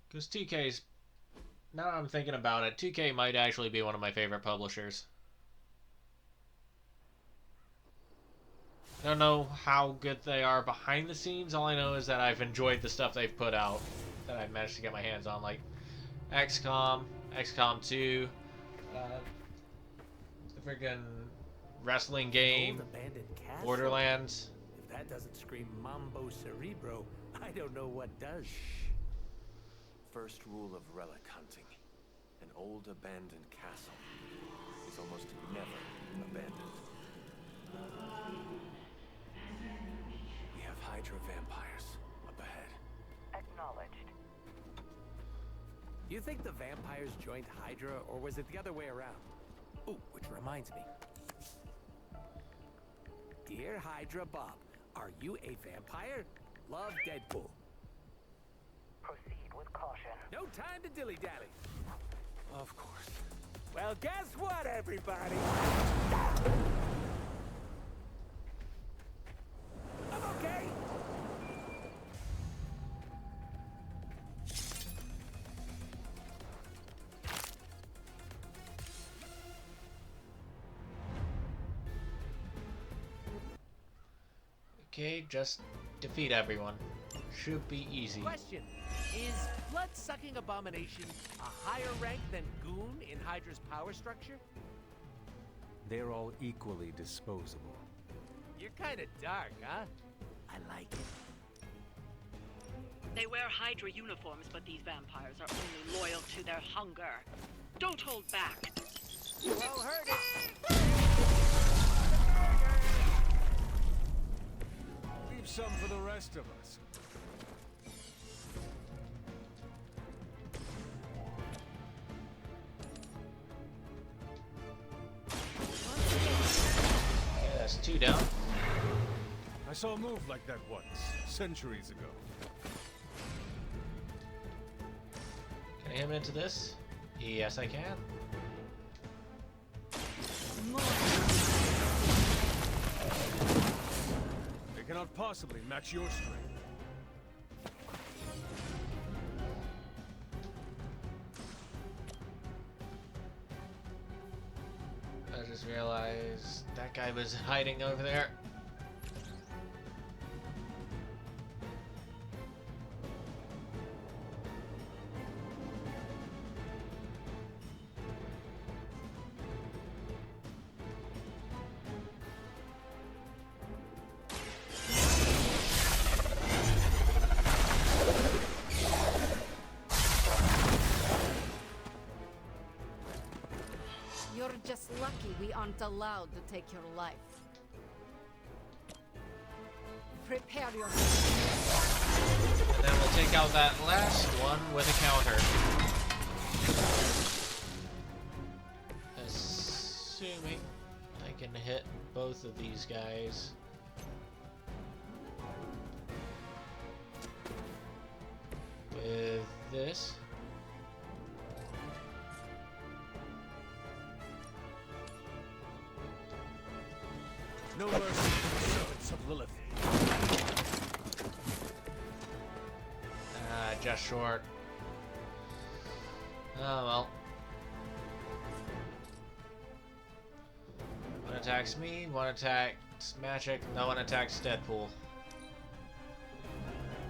Because 2K's, now I'm thinking about it, 2K might actually be one of my favorite publishers. I don't know how good they are behind the scenes. All I know is that I've enjoyed the stuff they've put out that I've managed to get my hands on, like XCOM, XCOM 2, the freaking wrestling game, Borderlands. If that doesn't scream Mambo Cerebro, I don't know what does. First rule of relic hunting. An old abandoned castle is almost never abandoned. We have Hydra vampires up ahead. Acknowledged. You think the vampires joined Hydra, or was it the other way around? Ooh, which reminds me. Dear Hydra Bob, are you a vampire? Love, Deadpool. Proceed with caution. No time to dilly-dally. Of course. Well, guess what, everybody? I'm okay. Okay, just defeat everyone. Should be easy. Question. Is blood-sucking abomination a higher rank than Goon in Hydra's power structure? They're all equally disposable. You're kind of dark, huh? I like it. They wear Hydra uniforms, but these vampires are only loyal to their hunger. Don't hold back. You all heard it. Leave some for the rest of us. Yeah, that's 2 down. I saw a move like that once, centuries ago. Can I hit him into this? Yes, I can. They cannot possibly match your strength. I just realized that guy was hiding over there. You're just lucky we aren't allowed to take your life. Prepare yourself. Then we'll take out that last one with a counter. Assuming I can hit both of these guys. With this. No mercy for the servants of Lilith. just short. Oh well. One attacks me, one attacks Magic, no one attacks Deadpool.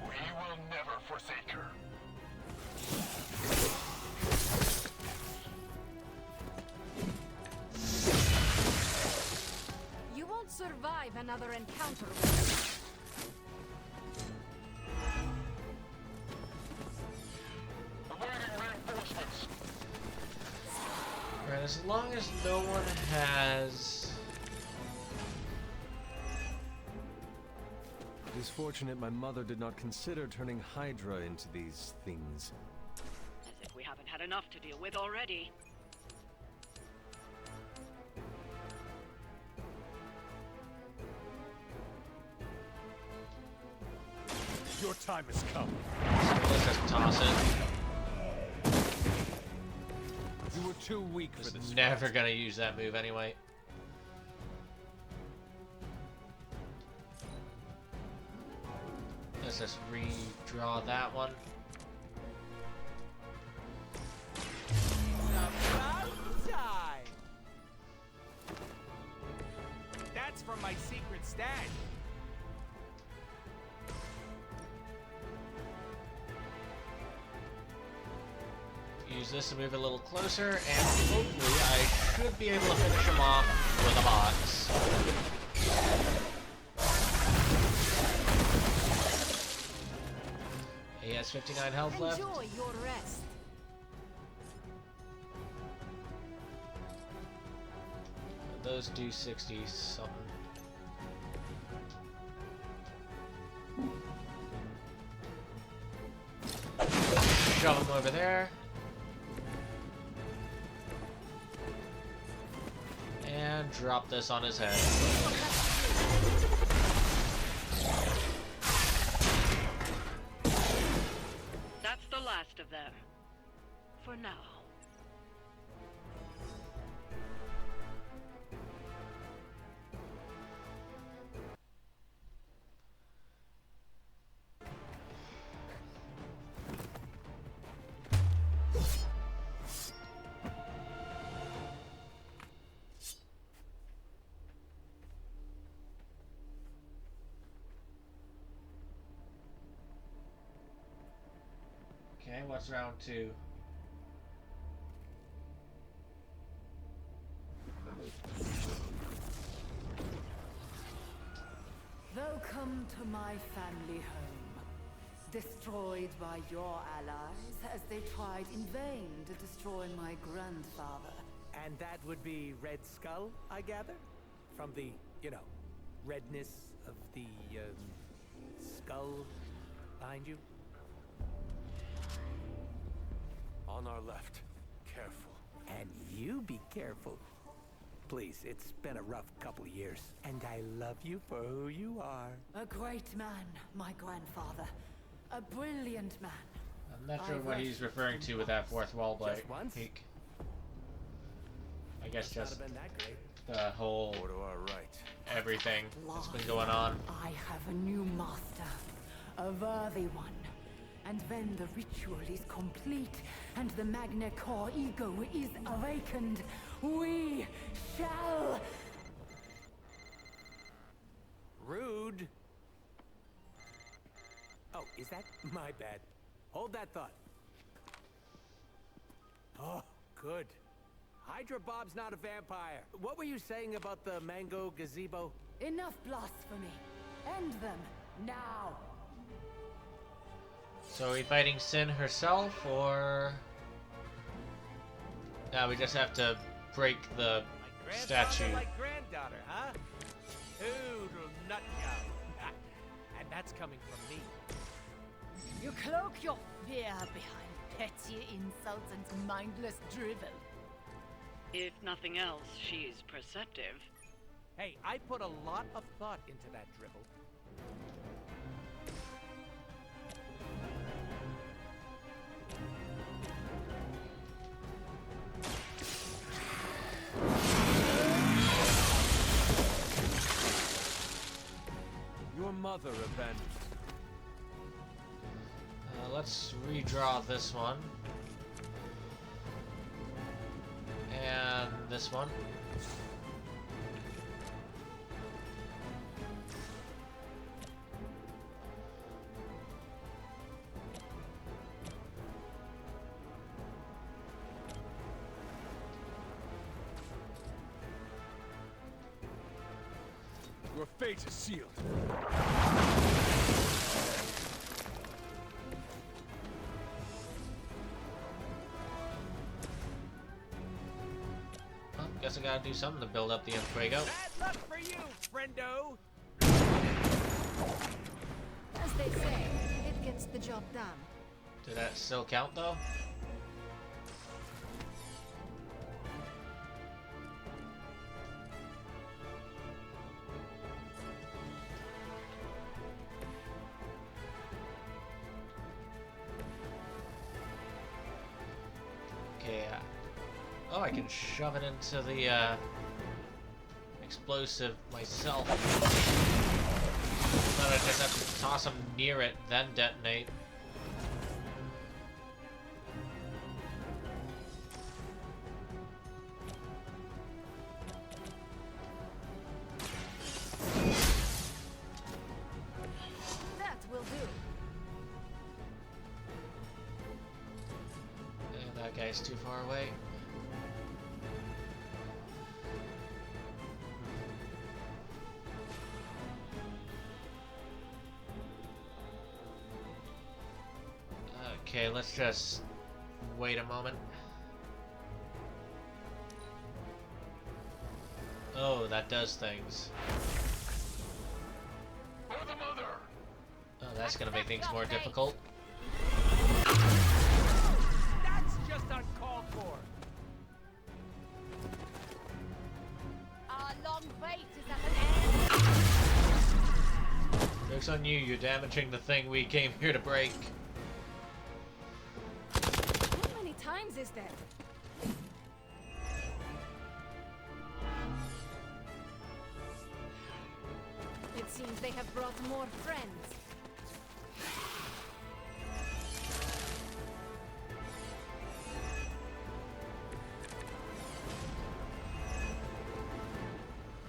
We will never forsake her. You won't survive another encounter with Right, as long as no one has... It is fortunate my mother did not consider turning Hydra into these things. As if we haven't had enough to deal with already. Your time has come. Let's just toss it. You were too weak for this. Never gonna use that move anyway. Let's just redraw that one. Time. That's from my secret stash. Use this to move a little closer, and hopefully I should be able to finish him off with a box. He has 59 health left. Enjoy your rest. Those do 60 something. Shove him over there. And drop this on his head. That's the last of them. For now. Okay, what's round 2? Welcome to my family home. Destroyed by your allies as they tried in vain to destroy my grandfather. And that would be Red Skull, I gather? From the, you know, redness of the, skull behind you? On our left. Careful. And you be careful. Please, it's been a rough couple of years. And I love you for who you are. A great man, my grandfather. A brilliant man. I'm not sure what he's referring to with that fourth wall break. I guess just the whole everything that's been going on. I have a new master. A worthy one. And when the ritual is complete and the Magna Core ego is awakened, we shall... Rude. Oh, is that my bad? Hold that thought. Oh, good. Hydra Bob's not a vampire. What were you saying about the mango gazebo? Enough blasphemy. End them, now. So are we fighting Sin herself, or... No, we just have to break the statue. Like granddaughter, huh? Toodle nut job. And that's coming from me. You cloak your fear behind petty insults and mindless drivel. If nothing else, she's perceptive. Hey, I put a lot of thought into that dribble. Your mother abandoned. let's redraw this one. And this one. Your fate is sealed. Well, guess I gotta do something to build up the Fuego. Bad luck for you, friendo! As they say, it gets the job done. Did that still count though? Okay, oh, I can shove it into the explosive myself. But I just have to toss them near it, then detonate. That will do. And that guy's too far away. Okay, let's just wait a moment. Oh, that does things. For the mother! Oh, that's gonna make things more difficult. That's just uncalled for! Our long wait is at an end. Joke's on you, you're damaging the thing we came here to break. How many times is there? It seems they have brought more friends.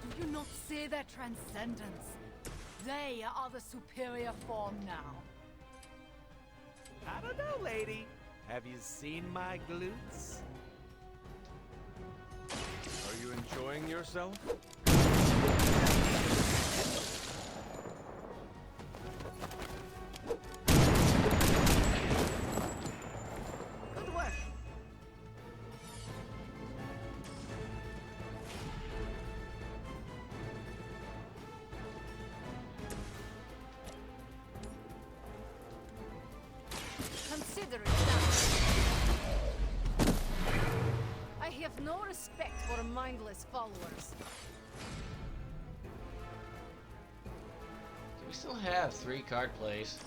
Do you not see their transcendence? They are the superior form now. I don't know, lady. Have you seen my glutes? Are you enjoying yourself? Good work. Consider it done. I have no respect for mindless followers. Do we still have 3 card plays?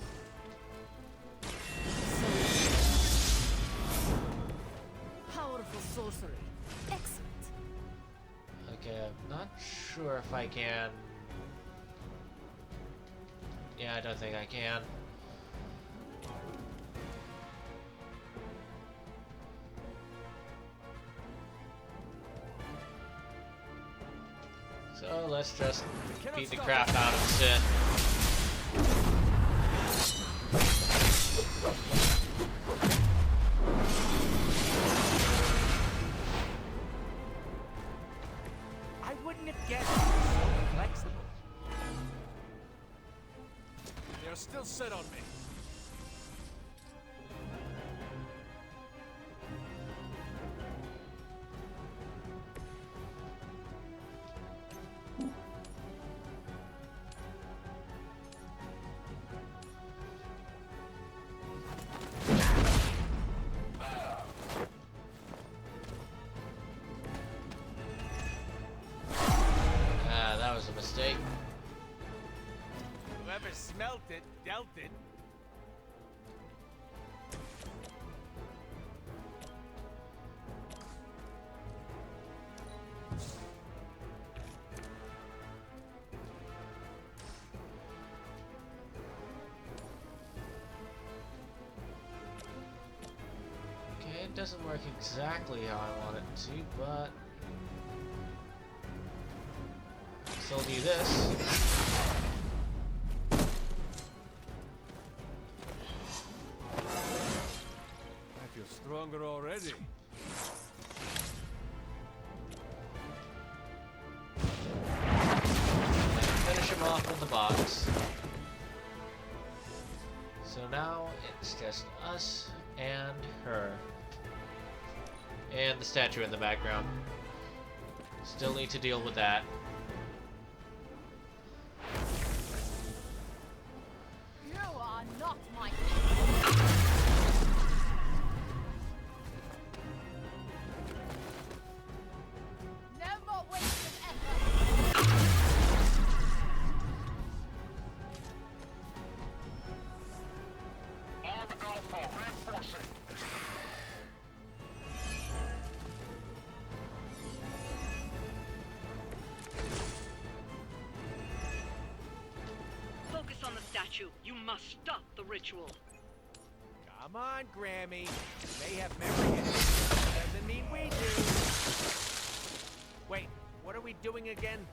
Powerful sorcery. Excellent. Okay, I'm not sure if I can. Yeah, I don't think I can. So let's just beat the crap out of Sin. I wouldn't have guessed you were so flexible. They're still set on me. Ah, that was a mistake. Whoever smelt it, dealt it. doesn't work exactly how I want it to, but I'll still do this. I feel stronger already. Finish him off with the box. So now it's just us and her. And the statue in the background. Still need to deal with that. You are not my never waste an effort. Arm Alpha reinforcing. Focus on the statue. You must stop the ritual. Come on, Grammy. You may have memory issues. Doesn't mean we do. Wait, what are we doing again?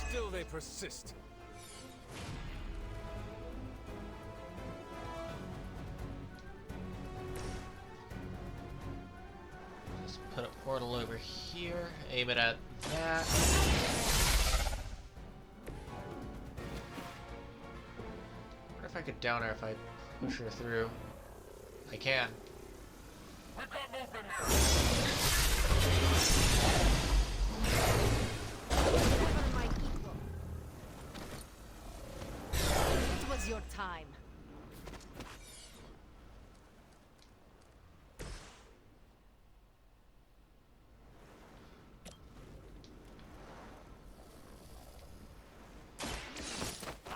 Still they persist. Just put a portal over here, aim it at that. Wonder if I could down her if I push her through. I can. We've got movement here. Never my equal. It was your time.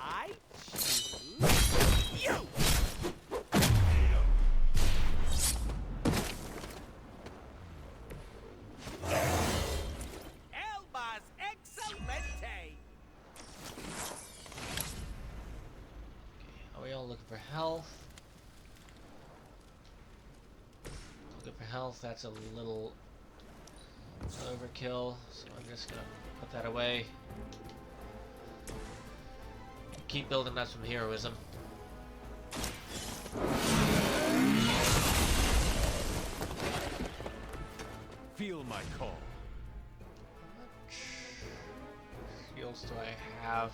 I choose you! Elbas excelente! Are we all looking for health? Looking for health, that's a little overkill, so I'm just gonna put that away. Keep building up some heroism. Feel my call. How much shields do I have?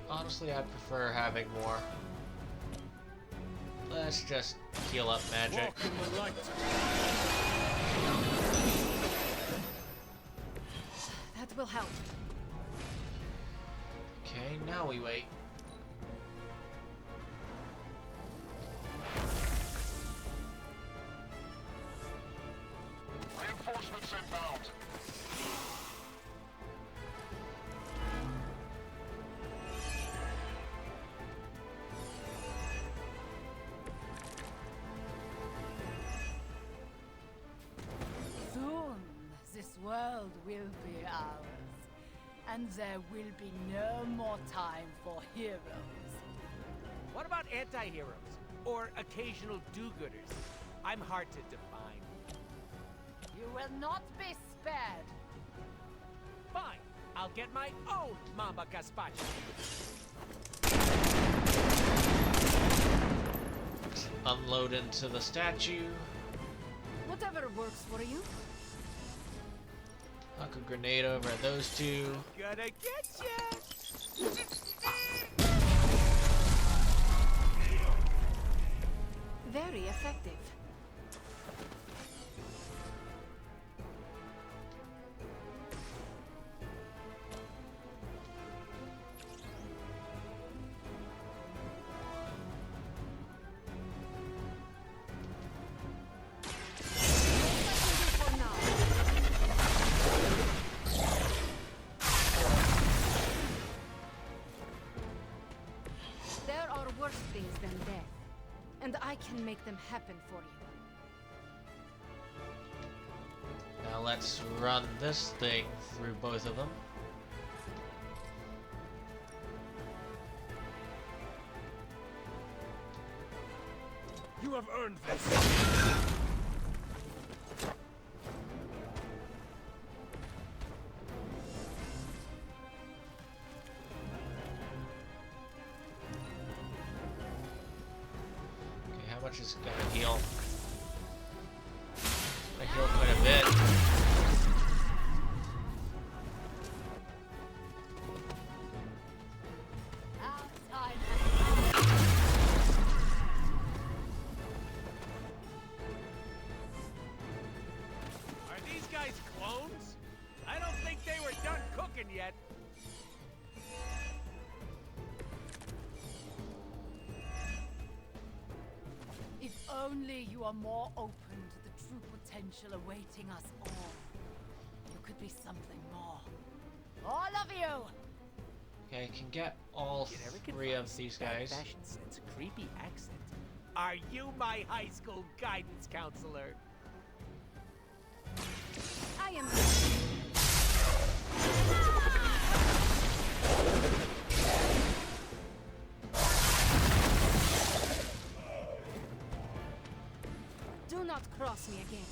Honestly, I prefer having more. Let's just heal up magic. Walk in the light. That will help. Okay, now we wait. Reinforcements inbound. Soon, this world will be ours. And there will be no more time for heroes. What about anti-heroes? Or occasional do-gooders? I'm hard to define. You will not be spared. Fine, I'll get my own Mamba Gazpacho. Unload into the statue. Whatever works for you. Huck a grenade over at those two. Gonna get ya! Very effective. There are worse things than death, and I can make them happen for you. Now let's run this thing through both of them. You have earned this. Okay, how much is gonna heal? I heal quite a bit. Are these guys clones? I don't think they were done cooking yet. If only you are more open to the true potential awaiting us all. You could be something more. All of you! Okay, I can get all three of these guys. Fashion sense, creepy accent. Are you my high school guidance counselor? I am. Do not cross me again.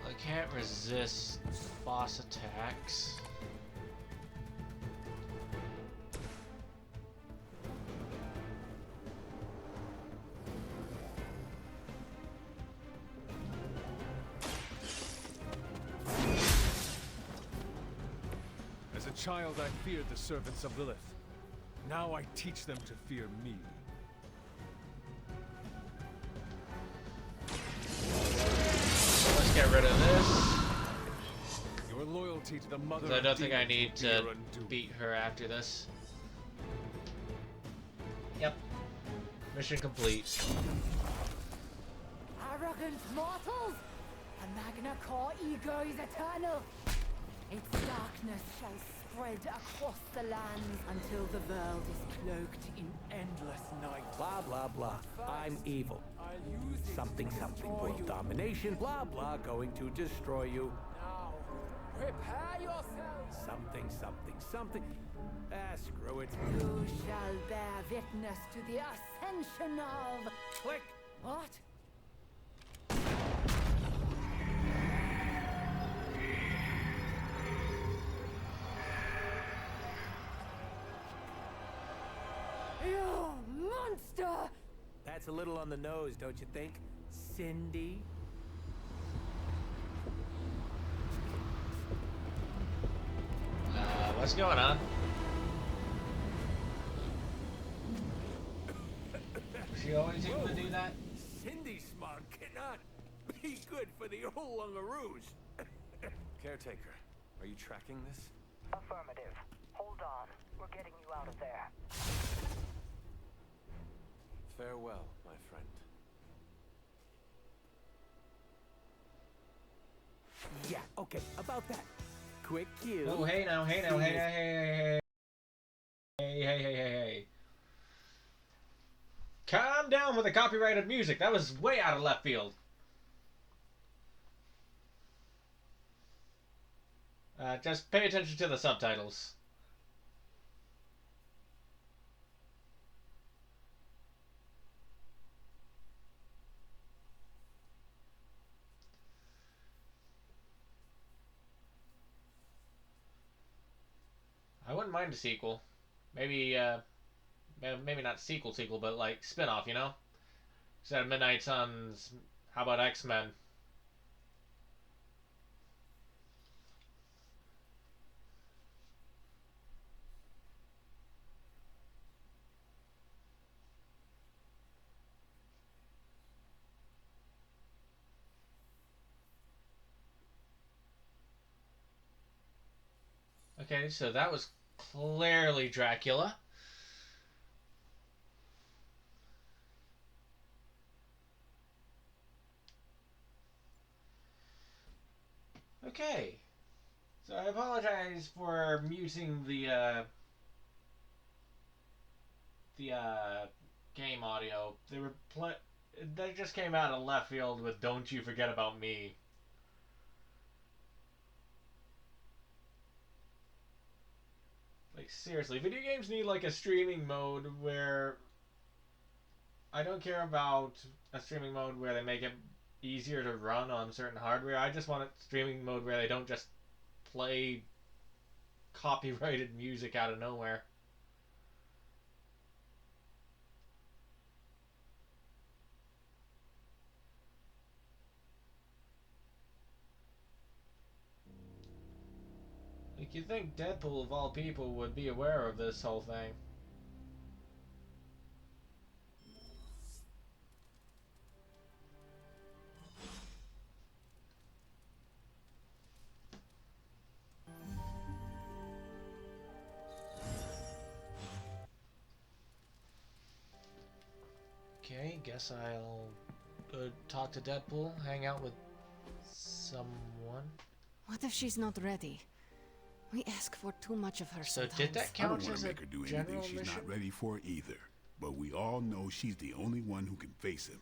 I can't resist boss attacks. As a child, I feared the servants of Lilith. Now I teach them to fear me. Let's get rid of this. Your loyalty to the mother. I don't think I demons need will be to your undoing. beat her after this. Yep. Mission complete. Arrogant mortals! The Magna Core ego is eternal. Its darkness shall spread across the lands until the world is cloaked in endless night. Blah, blah, blah. I'm evil. Something, something, world domination, blah, blah, going to destroy you. Now, prepare yourselves! Something, something, something. Screw it. You shall bear witness to the ascension of... Click! What? You monster! That's a little on the nose, don't you think? Cindy? What's going on? Is she always able to do that? Cindy smart cannot be good for the old Lungaroos. Caretaker, are you tracking this? Affirmative. Hold on. We're getting you out of there. Farewell, my friend. Yeah, okay, about that. Quick cue. Oh, hey now, hey now, hey. Calm down with the copyrighted music. That was way out of left field. Just pay attention to the subtitles. I wouldn't mind a sequel. Maybe, maybe not sequel, but like spin-off, you know? Instead of Midnight Suns, how about X-Men? Okay, so that was clearly Dracula. Okay. So I apologize for muting the game audio. They just came out of left field with "Don't You Forget About Me." Like, seriously, video games need like a streaming mode where I don't care about a streaming mode where they make it easier to run on certain hardware. I just want a streaming mode where they don't just play copyrighted music out of nowhere. Like, you'd think Deadpool, of all people, would be aware of this whole thing. Okay, guess I'll talk to Deadpool, hang out with someone. What if she's not ready? We ask for too much of her So sometimes. did that I don't count want as to a make her do anything general she's mission? not ready for either. But we all know she's the only one who can face him.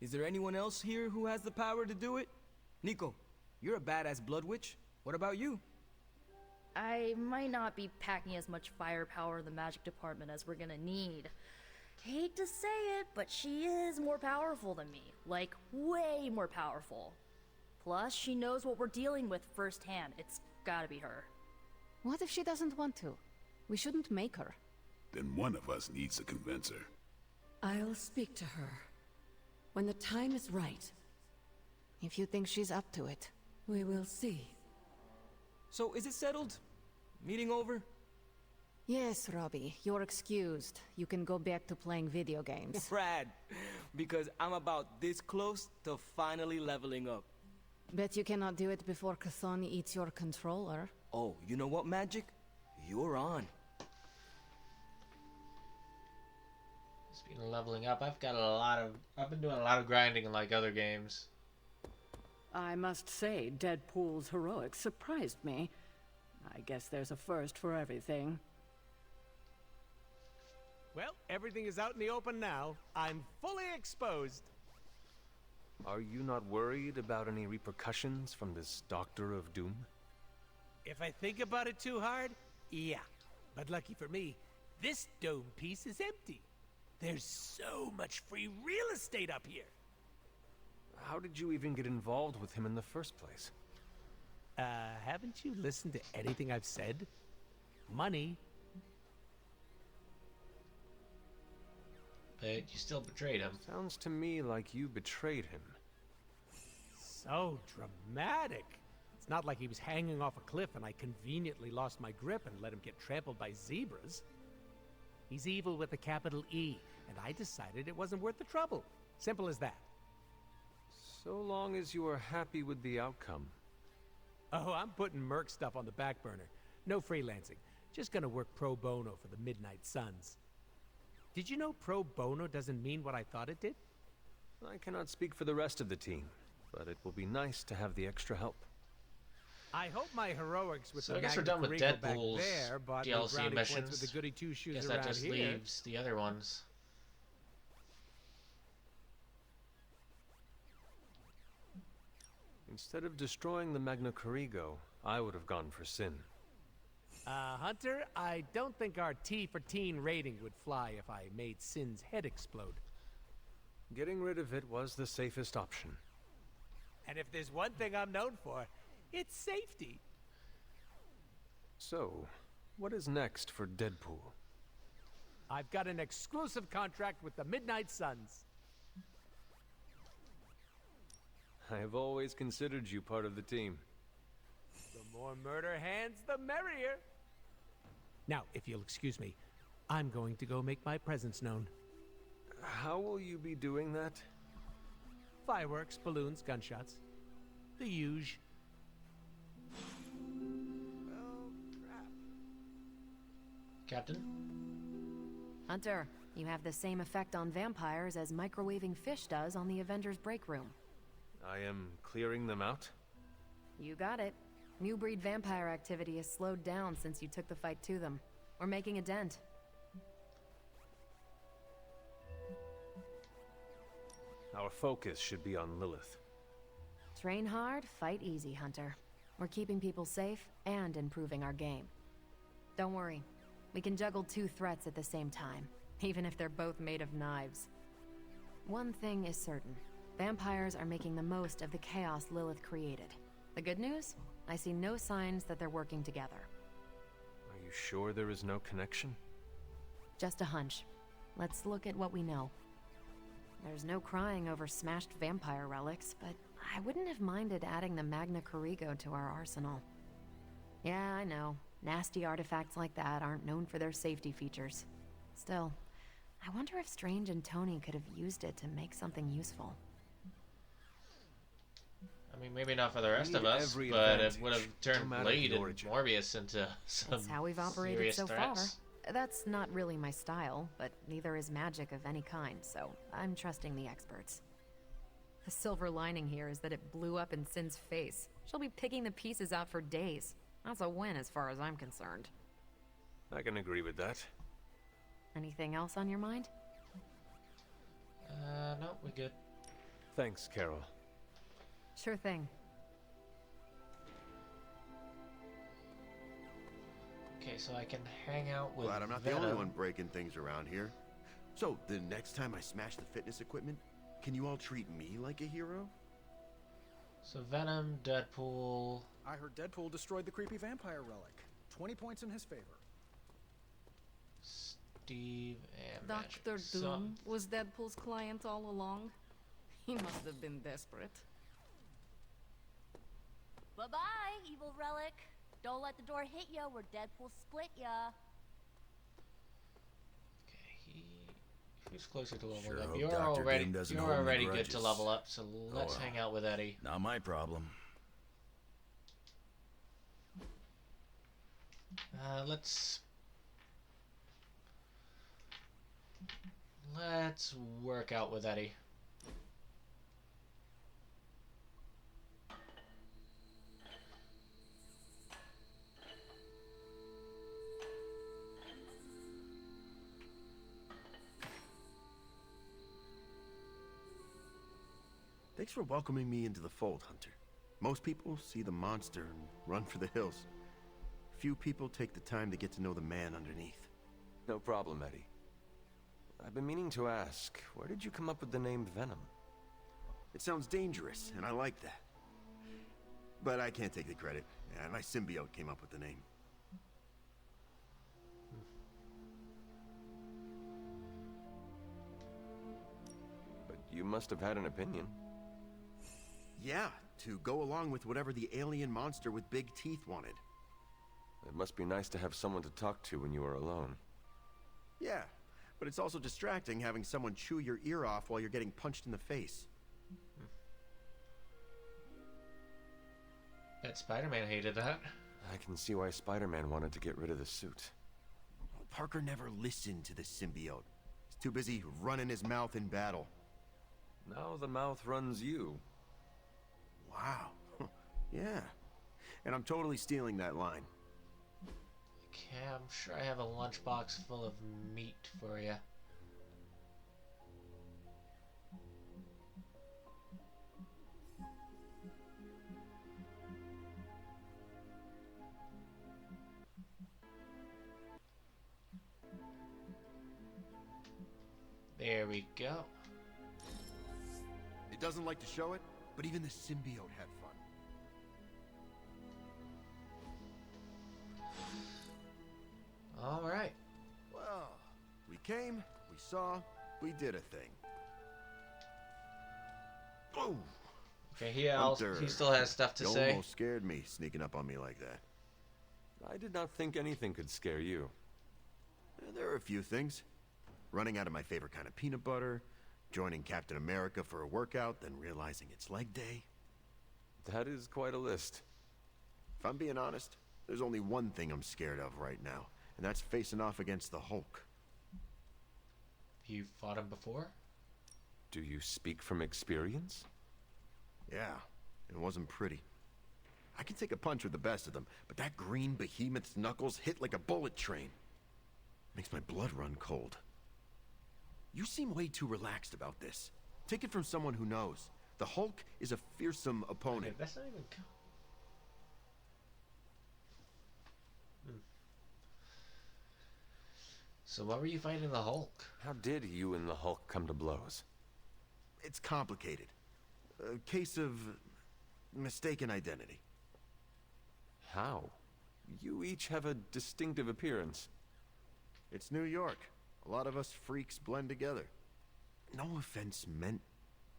Is there anyone else here who has the power to do it? Nico, you're a badass blood witch. What about you? I might not be packing as much firepower in the magic department as we're gonna need. Hate to say it, but she is more powerful than me. Like, way more powerful. Plus, she knows what we're dealing with firsthand. It's gotta be her. What if she doesn't want to? We shouldn't make her. Then one of us needs to convince her. I'll speak to her. When the time is right. If you think she's up to it. We will see. So, is it settled? Meeting over? Yes, Robbie, you're excused. You can go back to playing video games. Rad. Because I'm about this close to finally leveling up. Bet you cannot do it before Chthon eats your controller. Oh, you know what, Magic? You're on. Speaking of leveling up, I've been doing a lot of grinding in like other games. I must say, Deadpool's heroics surprised me. I guess there's a first for everything. Well, everything is out in the open now. I'm fully exposed. Are you not worried about any repercussions from this Doctor of Doom? If I think about it too hard, yeah. But lucky for me, this dome piece is empty. There's so much free real estate up here. How did you even get involved with him in the first place? Haven't you listened to anything I've said? Money. But you still betrayed him. Sounds to me like you betrayed him. So dramatic. It's not like he was hanging off a cliff and I conveniently lost my grip and let him get trampled by zebras. He's evil with a capital E, and I decided it wasn't worth the trouble. Simple as that. So long as you are happy with the outcome. Oh, I'm putting Merc stuff on the back burner. No freelancing. Just gonna work pro bono for the Midnight Suns. Did you know pro bono doesn't mean what I thought it did? I cannot speak for the rest of the team, but it will be nice to have the extra help. I hope my heroics with So the I guess we're Magna done with Corrigo back Deadpool's there bought me DLC brownie points missions. with the goody two-shoes Guess around that just here. leaves the other ones. Instead of destroying the Magna Corrigo, I would have gone for Sin. Hunter, I don't think our T for teen rating would fly if I made Sin's head explode. Getting rid of it was the safest option. And if there's one thing I'm known for, it's safety. So, what is next for Deadpool? I've got an exclusive contract with the Midnight Suns. I have always considered you part of the team. The more murder hands, the merrier. Now, if you'll excuse me, I'm going to go make my presence known. How will you be doing that? Fireworks, balloons, gunshots. The huge. Oh, crap. Captain? Hunter, you have the same effect on vampires as microwaving fish does on the Avengers break room. I am clearing them out? You got it. New breed vampire activity has slowed down since you took the fight to them. We're making a dent. Our focus should be on Lilith. Train hard, fight easy, Hunter. We're keeping people safe and improving our game. Don't worry. We can juggle 2 threats at the same time, even if they're both made of knives. One thing is certain. Vampires are making the most of the chaos Lilith created. The good news? I see no signs that they're working together. Are you sure there is no connection? Just a hunch. Let's look at what we know. There's no crying over smashed vampire relics, but I wouldn't have minded adding the Magna Corrigo to our arsenal. Yeah, I know. Nasty artifacts like that aren't known for their safety features. Still, I wonder if Strange and Tony could have used it to make something useful. I mean, maybe not for the rest of us, but it would have turned Blade and Morbius into some That's how we've operated serious so threats. far. That's not really my style, but neither is magic of any kind, so I'm trusting the experts. The silver lining here is that it blew up in Sin's face. She'll be picking the pieces out for days. That's a win as far as I'm concerned. I can agree with that. Anything else on your mind? No, we good. Thanks, Carol. Sure thing. Okay, so I can hang out with Glad I'm not Venom. the only one breaking things around here. So, the next time I smash the fitness equipment, can you all treat me like a hero? So Venom, Deadpool... I heard Deadpool destroyed the creepy vampire relic. 20 points in his favor. Steve and Dr. Magic. Doom was Deadpool's client all along. He must have been desperate. Bye-bye, evil relic. Don't let the door hit ya where Deadpool split ya. Who's closer to level Sure up? hope You're Dr. already, Doom doesn't you're hold any already good to grudges. level up, so let's well. hang out with Eddie. Not my problem. Let's work out with Eddie. Thanks for welcoming me into the fold, Hunter. Most people see the monster and run for the hills. Few people take the time to get to know the man underneath. No problem, Eddie. I've been meaning to ask, where did you come up with the name Venom? It sounds dangerous, and I like that. But I can't take the credit. Yeah, my symbiote came up with the name. But you must have had an opinion. Yeah, to go along with whatever the alien monster with big teeth wanted. It must be nice to have someone to talk to when you are alone. Yeah, but it's also distracting having someone chew your ear off while you're getting punched in the face. Bet Spider-Man hated that. I can see why Spider-Man wanted to get rid of the suit. Parker never listened to the symbiote. He's too busy running his mouth in battle. Now the mouth runs you. Wow. Yeah. And I'm totally stealing that line. Okay, I'm sure I have a lunchbox full of meat for you. There we go. It doesn't like to show it, but even the symbiote had fun. Alright. Well, we came, we saw, we did a thing. Oh! Okay, he still has stuff to you say. almost scared me, sneaking up on me like that. I did not think anything could scare you. There are a few things. Running out of my favorite kind of peanut butter, joining Captain America for a workout, then realizing it's leg day. That is quite a list. If I'm being honest, there's only one thing I'm scared of right now, and that's facing off against the Hulk. You fought him before? Do you speak from experience? Yeah, it wasn't pretty. I can take a punch with the best of them, but that green behemoth's knuckles hit like a bullet train. Makes my blood run cold. You seem way too relaxed about this. Take it from someone who knows. The Hulk is a fearsome opponent. Okay, that's not even... So why were you fighting the Hulk? How did you and the Hulk come to blows? It's complicated. A case of mistaken identity. How? You each have a distinctive appearance. It's New York. A lot of us freaks blend together. No offense meant,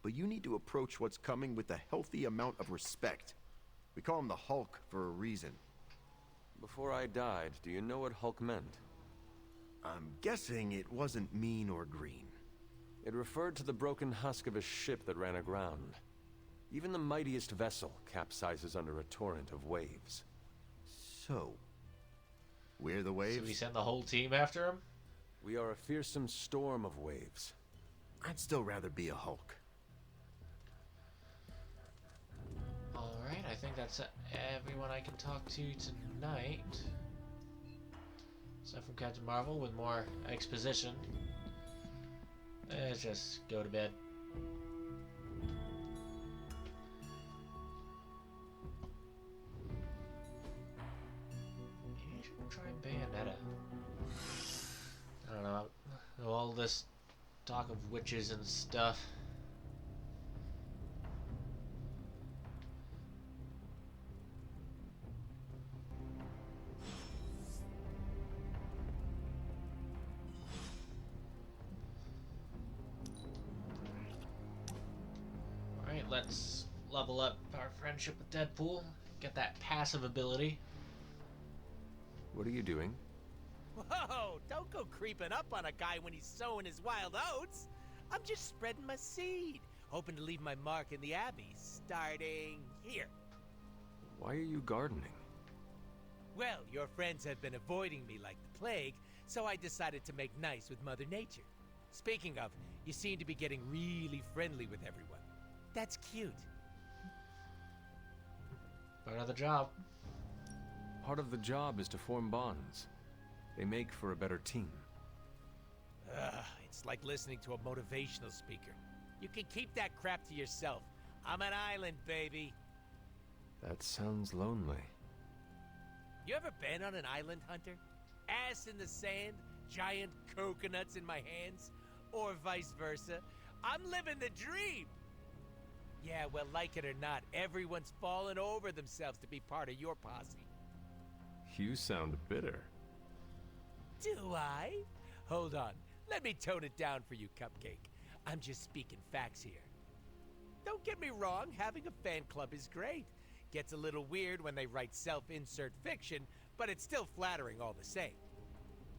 but you need to approach what's coming with a healthy amount of respect. We call him the Hulk for a reason. Before I died, do you know what Hulk meant? I'm guessing it wasn't mean or green. It referred to the broken husk of a ship that ran aground. Even the mightiest vessel capsizes under a torrent of waves. So, we're the waves? So we send the whole team after him? We are a fearsome storm of waves. I'd still rather be a Hulk. Alright, I think that's everyone I can talk to tonight. Aside from Captain Marvel with more exposition. Let's just go to bed. Maybe I should try Bayonetta. I don't know. All this talk of witches and stuff. Alright, let's level up our friendship with Deadpool. Get that passive ability. What are you doing? Whoa! Don't go creeping up on a guy when he's sowing his wild oats. I'm just spreading my seed, hoping to leave my mark in the Abbey, starting here. Why are you gardening? Well, your friends have been avoiding me like the plague, so I decided to make nice with Mother Nature. Speaking of, you seem to be getting really friendly with everyone. That's cute. Part of the job. Part of the job is to form bonds. They make for a better team. It's like listening to a motivational speaker. You can keep that crap to yourself. I'm an island, baby. That sounds lonely. You ever been on an island, Hunter? Ass in the sand, giant coconuts in my hands, or vice versa. I'm living the dream! Yeah, well, like it or not, everyone's falling over themselves to be part of your posse. You sound bitter. Do I? Hold on. Let me tone it down for you, Cupcake. I'm just speaking facts here. Don't get me wrong, having a fan club is great. Gets a little weird when they write self-insert fiction, but it's still flattering all the same.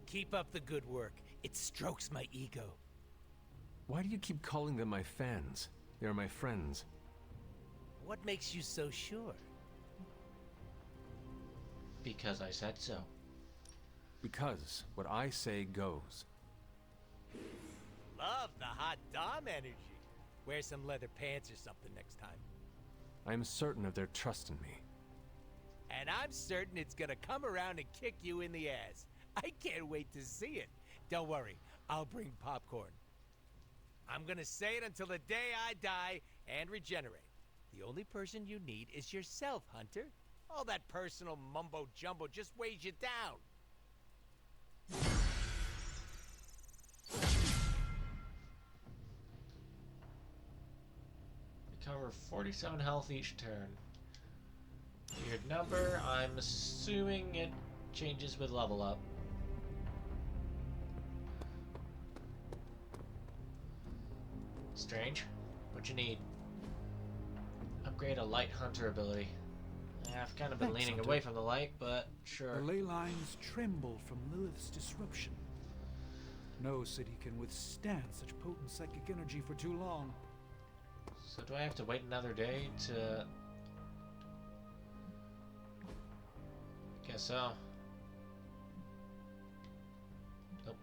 Keep up the good work. It strokes my ego. Why do you keep calling them my fans? They are my friends. What makes you so sure? Because I said so. Because what I say goes. Love the hot Dom energy. Wear some leather pants or something next time. I am certain of their trust in me. And I'm certain it's gonna come around and kick you in the ass. I can't wait to see it. Don't worry, I'll bring popcorn. I'm gonna say it until the day I die and regenerate. The only person you need is yourself, Hunter. All that personal mumbo-jumbo just weighs you down. Recover 47 health each turn. Weird number. I'm assuming it changes with level up. Strange. What you need? Upgrade a light hunter ability. I've kind of been Thanks, leaning Hunter. away from the light, but sure. The ley lines tremble from Lilith's disruption. No city can withstand such potent psychic energy for too long. So do I have to wait another day to... Guess so. Nope.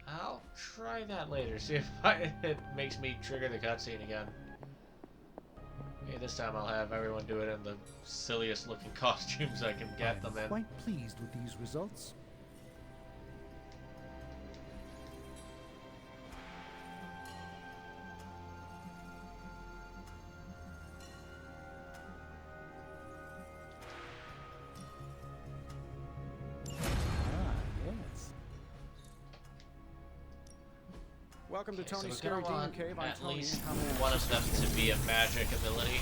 I'll try that later, see if it makes me trigger the cutscene again. Maybe this time I'll have everyone do it in the silliest looking costumes I can get them in. Quite pleased with these results. Welcome to So Tony's we're gonna Scary Demon want Cave. I'm at Tony. least How may I one of assist them you? to be a magic ability.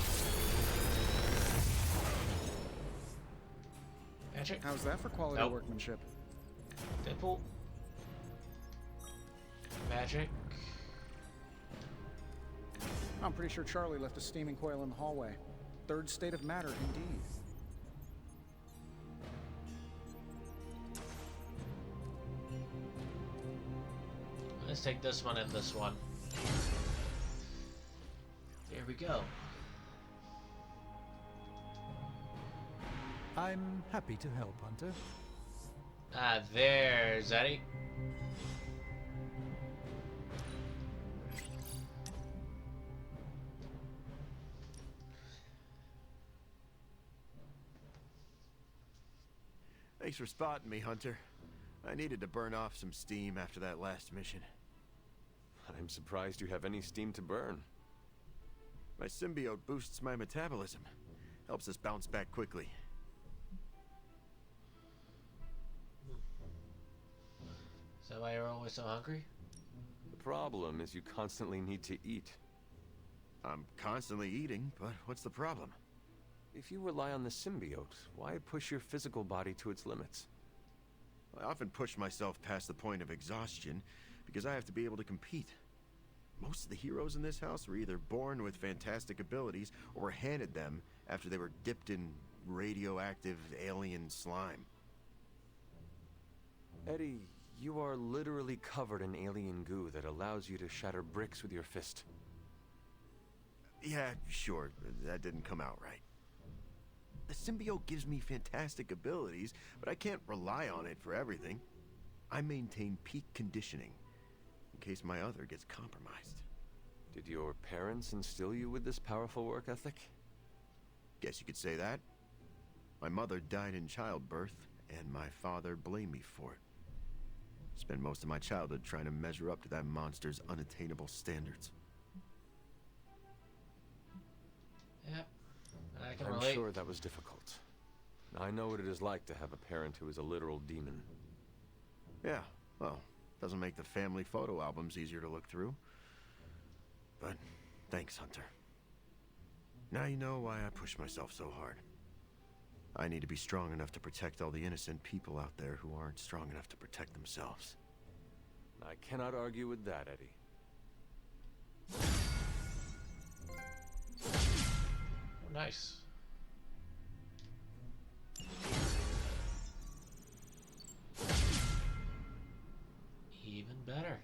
Magic? How's that for quality Nope. workmanship? Deadpool? Magic? I'm pretty sure Charlie left a steaming coil in the hallway. Third state of matter, indeed. Let's take this one and this one. There we go. I'm happy to help, Hunter. Ah, there's Eddie. Thanks for spotting me, Hunter. I needed to burn off some steam after that last mission. I'm surprised you have any steam to burn. My symbiote boosts my metabolism. Helps us bounce back quickly. Is that why you're always so hungry? The problem is you constantly need to eat. I'm constantly eating, but what's the problem? If you rely on the symbiote, why push your physical body to its limits? I often push myself past the point of exhaustion because I have to be able to compete. Most of the heroes in this house were either born with fantastic abilities or were handed them after they were dipped in radioactive alien slime. Eddie, you are literally covered in alien goo that allows you to shatter bricks with your fist. Yeah, sure, that didn't come out right. The symbiote gives me fantastic abilities, but I can't rely on it for everything. I maintain peak conditioning, in case my other gets compromised. Did your parents instill you with this powerful work ethic? Guess you could say that. My mother died in childbirth, and my father blamed me for it. Spent most of my childhood trying to measure up to that monster's unattainable standards. Yep. I can I'm relate. sure that was difficult. I know what it is like to have a parent who is a literal demon. Yeah, well, doesn't make the family photo albums easier to look through. But thanks, Hunter. Now you know why I push myself so hard. I need to be strong enough to protect all the innocent people out there who aren't strong enough to protect themselves. I cannot argue with that, Eddie. Oh, nice. Even better.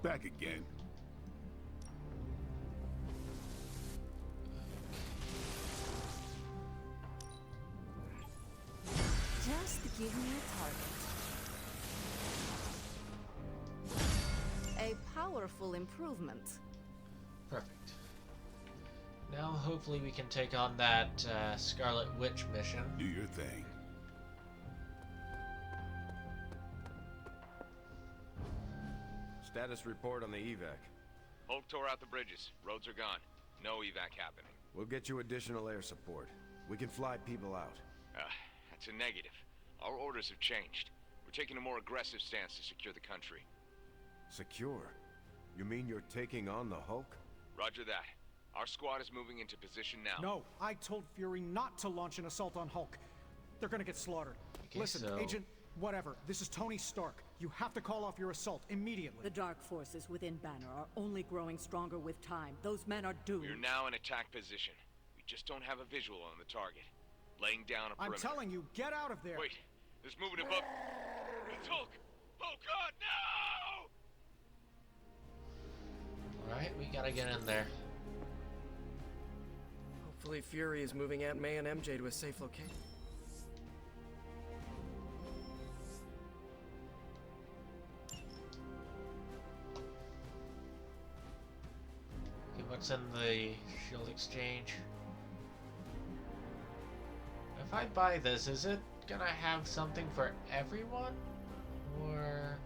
Back again. Just give me a target. A powerful improvement. Perfect. Now hopefully we can take on that Scarlet Witch mission. Do your thing. Status report on the evac. Hulk tore out the bridges. Roads are gone. No evac happening. We'll get you additional air support. We can fly people out. That's a negative. Our orders have changed. We're taking a more aggressive stance to secure the country. Secure? You mean you're taking on the Hulk? Roger that. Our squad is moving into position now. No, I told Fury not to launch an assault on Hulk. They're gonna get slaughtered. Okay, Listen, so- Agent, whatever. This is Tony Stark. You have to call off your assault immediately. The dark forces within Banner are only growing stronger with time. Those men are doomed. We're now in attack position. We just don't have a visual on the target. Laying down a I'm perimeter. telling you, get out of there. Wait, there's movement above. It's Hulk! Oh God, no! Alright, we gotta get in there. Hopefully Fury is moving Aunt May and MJ to a safe location. What's in the shield exchange? If I buy this, is it gonna have something for everyone? Or...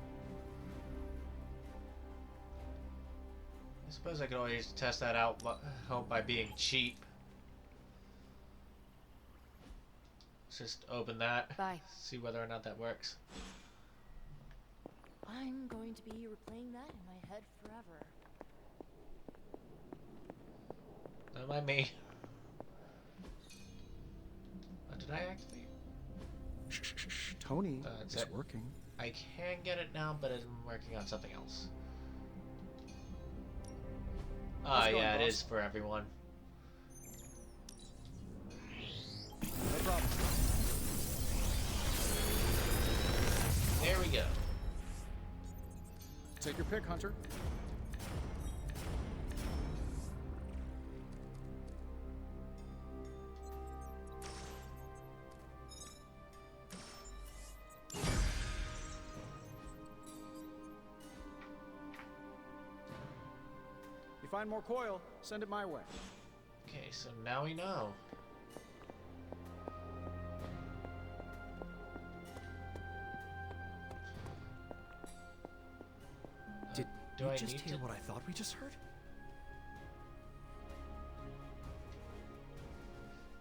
I suppose I could always test that out by being cheap. Let's just open that. Bye. See whether or not that works. I'm going to be replaying that in my head forever. Not by me. Did I activate? Shh, Tony, it's working. I can get it now, but I'm working on something else. Ah, yeah, it is for everyone. No problem. There we go. Take your pick, Hunter. Find more coil, send it my way. Okay, so now we know. Did do you I just need hear to... what I thought we just heard?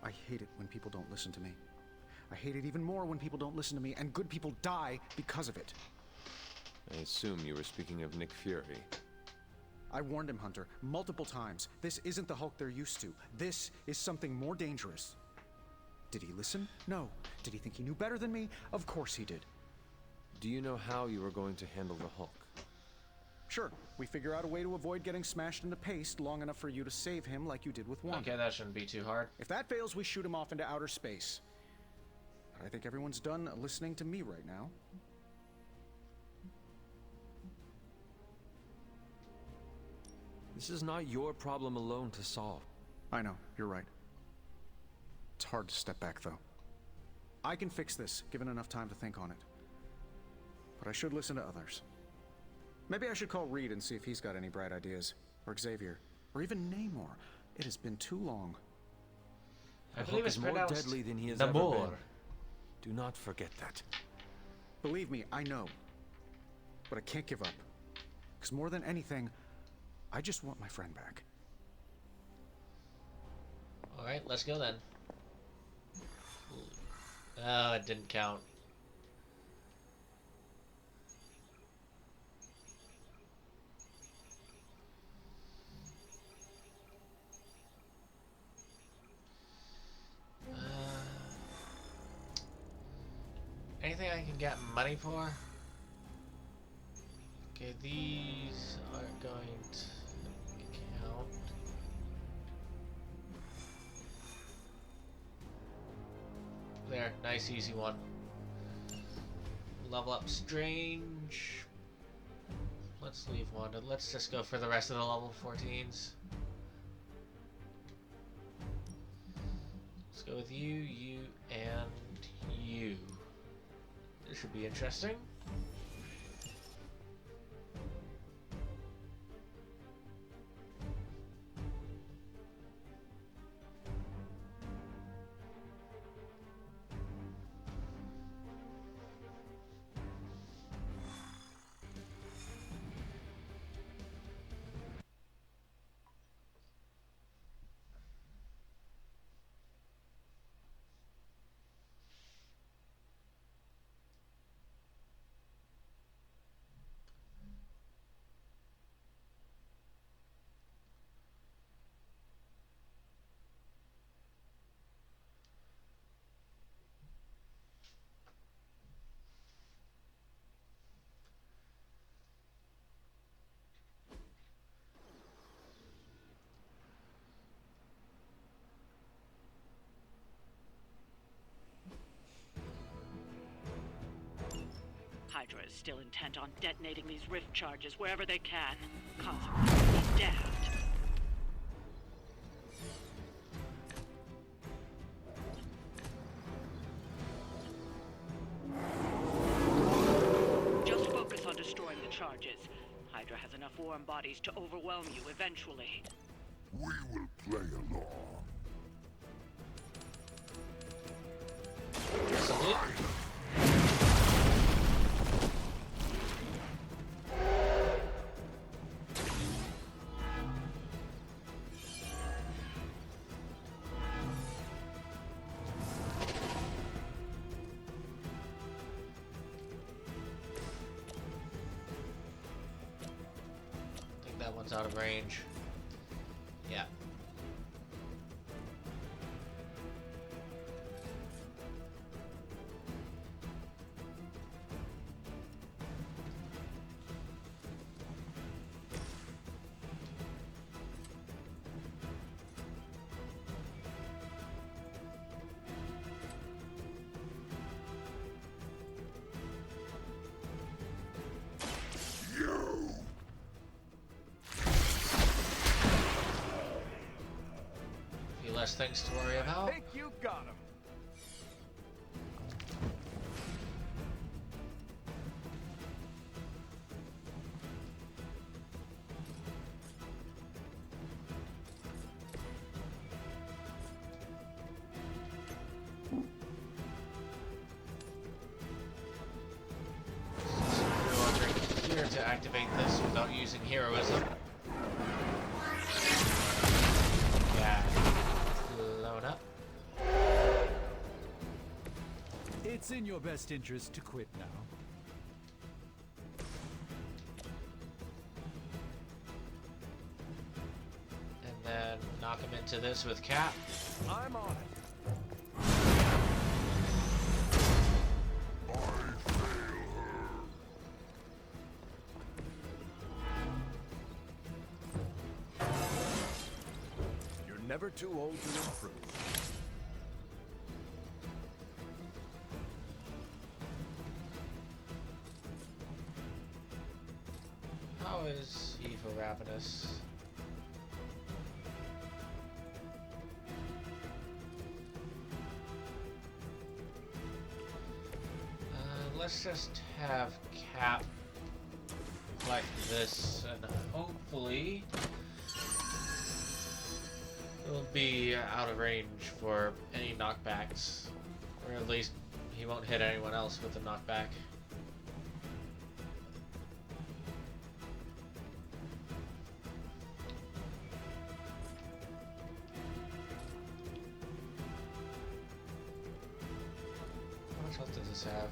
I hate it when people don't listen to me. I hate it even more when people don't listen to me, and good people die because of it. I assume you were speaking of Nick Fury. I warned him, Hunter, multiple times. This isn't the Hulk they're used to. This is something more dangerous. Did he listen? No. Did he think he knew better than me? Of course he did. Do you know how you are going to handle the Hulk? Sure. We figure out a way to avoid getting smashed into paste long enough for you to save him like you did with Wanda. Okay, that shouldn't be too hard. If that fails, we shoot him off into outer space. But I think everyone's done listening to me right now. This is not your problem alone to solve. I know, you're right. It's hard to step back, though. I can fix this, given enough time to think on it. But I should listen to others. Maybe I should call Reed and see if he's got any bright ideas. Or Xavier. Or even Namor. It has been too long. I The believe Hulk it's is more pronounced deadly than he has ever Namor. been. Do not forget that. Believe me, I know. But I can't give up. Because more than anything, I just want my friend back. Alright, let's go then. Oh, it didn't count. Anything I can get money for? Okay, these aren't going to count. There, nice easy one. Level up Strange. Let's leave Wanda. Let's just go for the rest of the level 14s. Let's go with you, you, and you. This should be interesting. Hydra is still intent on detonating these rift charges wherever they can. Consequently, be daft. Just focus on destroying the charges. Hydra has enough warm bodies to overwhelm you eventually. We will play along. Salute. I think that one's out of range. Yeah. Few less things to worry about. I think you got him. Go over here to activate this without using heroism. Yeah. Load up. It's in your best interest to quit now. And then knock him into this with Cap. I'm on it. You're never too old to improve. How is Eva Ravenous? Let's just have Cap collect this, and hopefully it'll be out of range for any knockbacks, or at least he won't hit anyone else with a knockback. How much health does this have?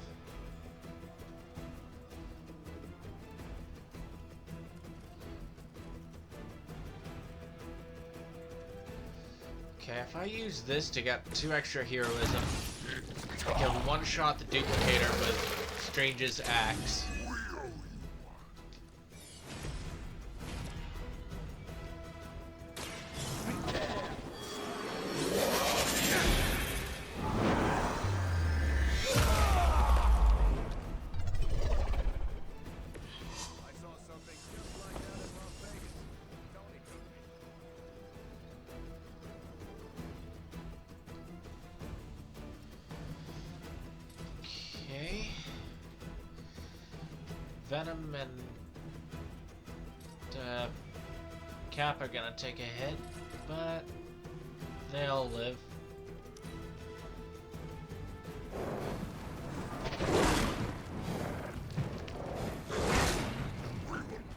Okay, if I use this to get 2 extra heroism, I can one-shot the duplicator with Strange's axe. Okay. Venom and Cap are gonna take a hit, but they'll live.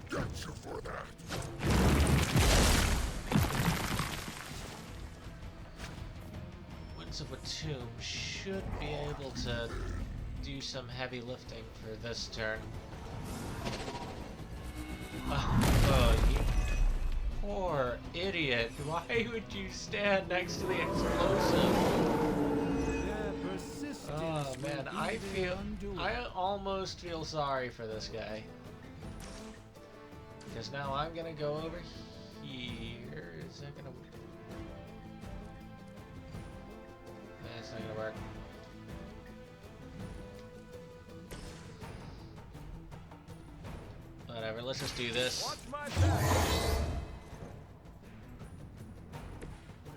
Get you for that. Winds of a Tomb should be able to do some heavy lifting for this turn. Oh, you poor idiot. Why would you stand next to the explosive? Oh man, I almost feel sorry for this guy. Because now I'm gonna go over here. Is that gonna work? It's not gonna work. Whatever, let's just do this. Watch my back.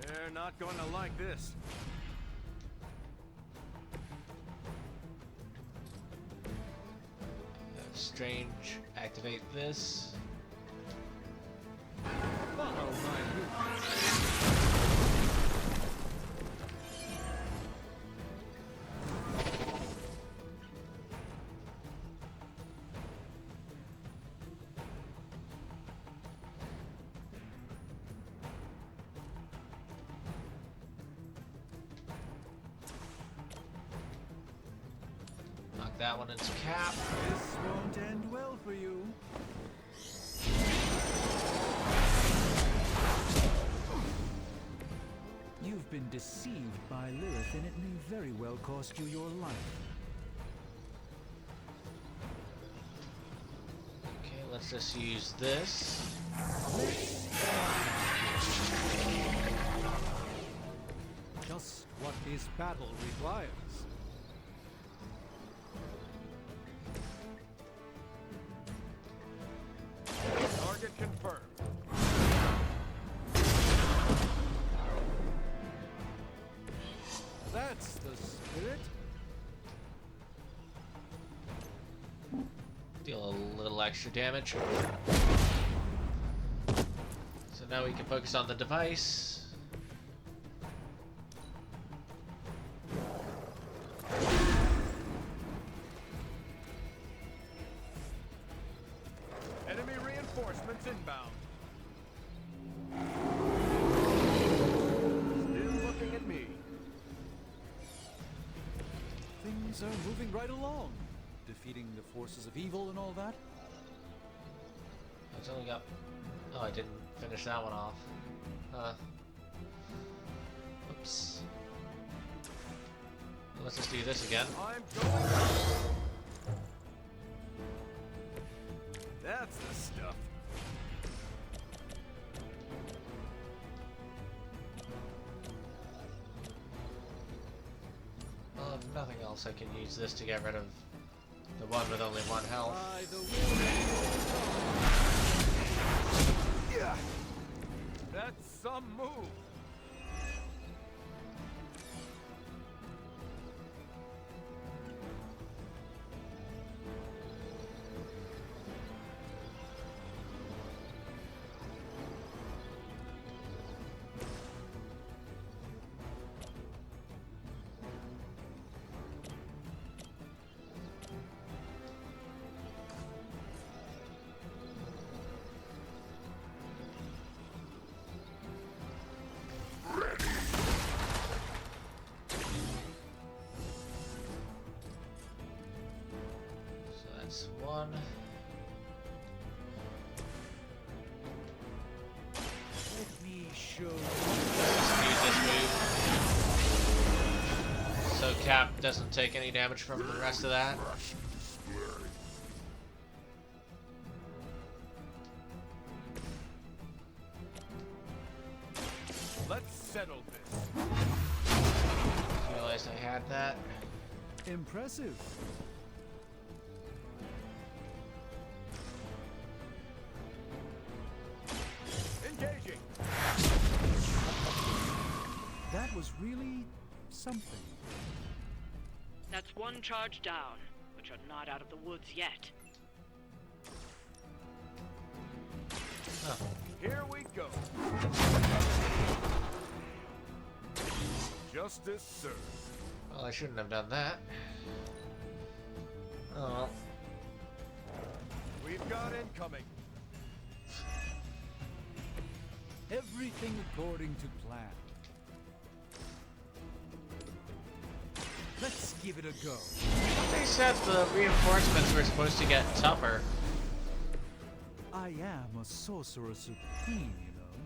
They're not going to like this. Strange, activate this. Follow my Knock that one into cap. This won't end well for you. You've been deceived by Lilith, and it may very well cost you your life. Okay, let's just use this. Just what this battle requires. Target confirmed. That's the spirit. Deal a little extra damage. So now we can focus on the device. Enemy reinforcements inbound. Still looking at me. Things are moving right along. Defeating the forces of evil and all that. It's only got... Oh, I didn't finish that one off. Oops. Let's just do this again. I'm going. That's the stuff. Well, if nothing else, I can use this to get rid of the one with only one health. Yeah. That's some move. That's one. Let me show Let's use this move. So Cap doesn't take any damage from the rest of that. Let's settle this. Realized I had that. Impressive. Engaging. That was really something. That's one charge down, but you're not out of the woods yet. Oh. Here we go. Justice served. Well, I shouldn't have done that. Oh well. We've got incoming. Everything according to plan. Let's give it a go. They said the reinforcements were supposed to get tougher. I am a sorcerer supreme, you know.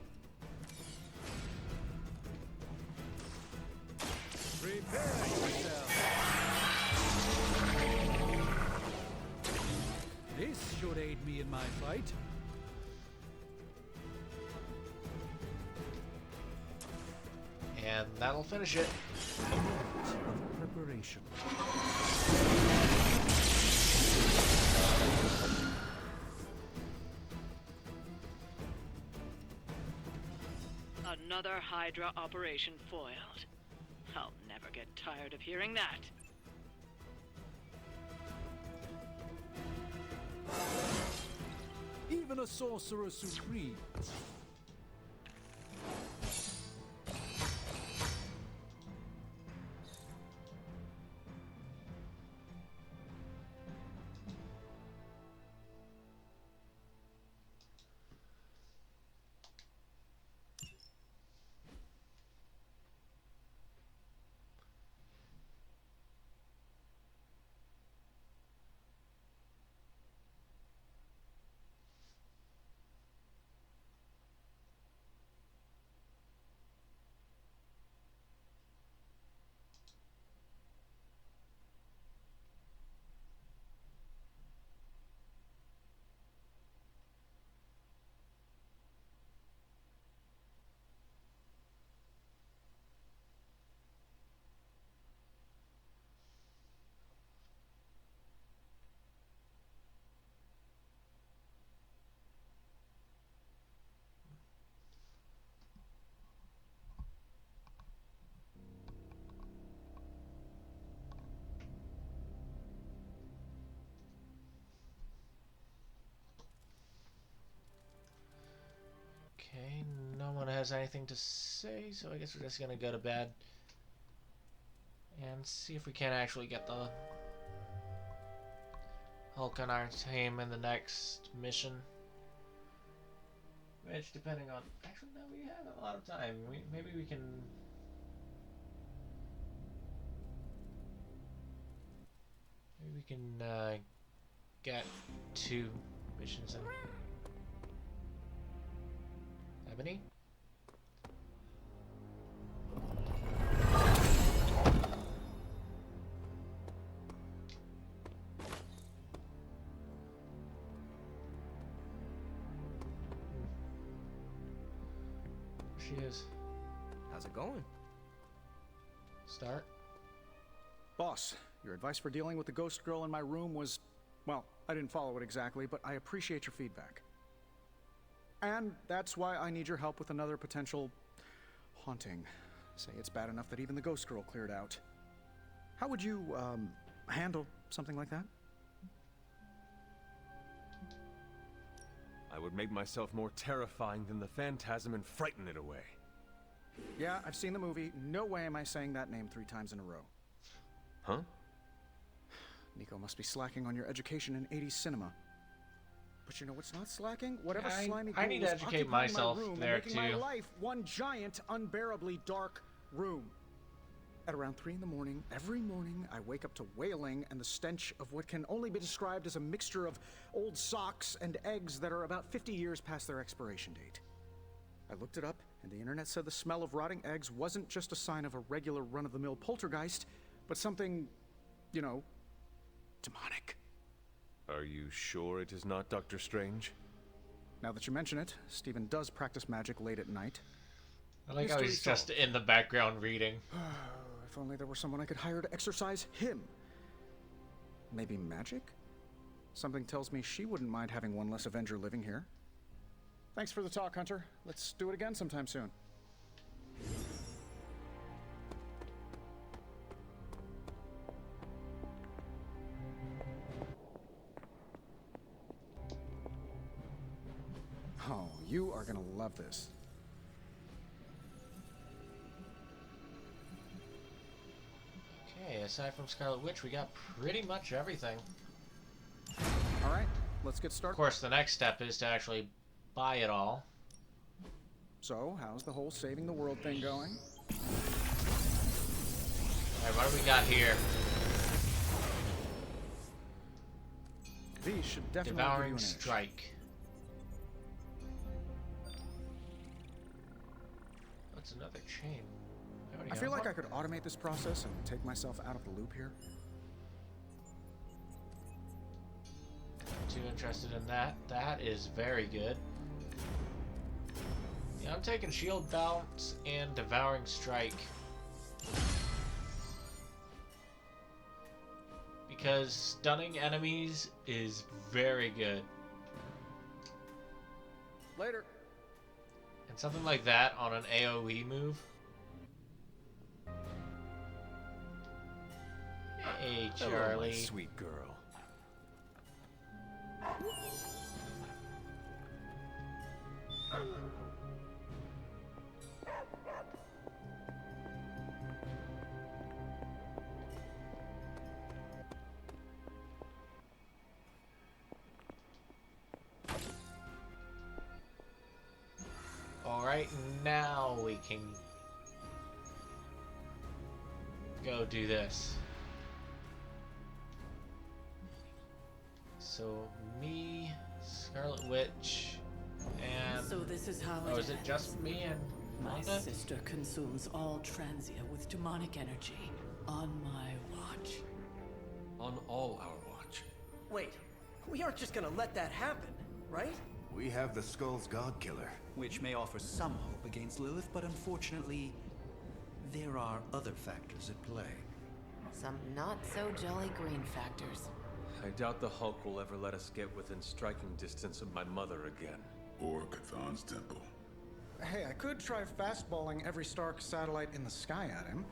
Prepare yourself. This should aid me in my fight. And that'll finish it. Preparation. Another Hydra operation foiled. I'll never get tired of hearing that. Even a sorcerer supreme. has anything to say, so I guess we're just gonna go to bed and see if we can actually get the Hulk on our team in the next mission. Which, depending on... Actually, no, we have a lot of time. Maybe we can... Maybe we can get 2 missions in. Ebony? She is. How's it going? Start. Boss, your advice for dealing with the ghost girl in my room was... Well, I didn't follow it exactly, but I appreciate your feedback. And that's why I need your help with another potential... haunting. Say it's bad enough that even the ghost girl cleared out. How would you, handle something like that? I would make myself more terrifying than the Phantasm and frighten it away. Yeah, I've seen the movie. No way am I saying that name 3 times in a row. Huh? Nico must be slacking on your education in 80s cinema. But you know what's not slacking? Whatever slimy I need to educate myself there too. Making my life one giant, unbearably dark room. At around 3 in the morning, every morning, I wake up to wailing and the stench of what can only be described as a mixture of old socks and eggs that are about 50 years past their expiration date. I looked it up, and the internet said the smell of rotting eggs wasn't just a sign of a regular run-of-the-mill poltergeist, but something, you know, demonic. Are you sure it is not Doctor Strange? Now that you mention it, Stephen does practice magic late at night. I like how he's just in the background reading. If only there were someone I could hire to exorcise him. Maybe magic? Something tells me she wouldn't mind having one less Avenger living here. Thanks for the talk, Hunter. Let's do it again sometime soon. Oh, you are gonna love this. Okay, aside from Scarlet Witch, we got pretty much everything. Alright, let's get started. Of course, the next step is to actually buy it all. So, how's the whole saving the world thing going? Alright, what do we got here? These should definitely Devouring give you an edge. Strike. What's another chain? I feel like I could automate this process and take myself out of the loop here. Too interested in that. That is very good. Yeah, I'm taking Shield Bounce and Devouring Strike. Because stunning enemies is very good. Later. And something like that on an AoE move. Hey, Charlie. Hello, my sweet girl. Alright, now we can go do this. So, me, Scarlet Witch, and... So this is how oh, is it just me and My Wanda? sister consumes all Transia with demonic energy on my watch. On all our watch. Wait, we aren't just gonna let that happen, right? We have the Skull's God Killer. Which may offer some hope against Lilith, but unfortunately, there are other factors at play. Some not so jolly green factors. I doubt the Hulk will ever let us get within striking distance of my mother again. Or Cathan's temple. Hey, I could try fastballing every Stark satellite in the sky at him.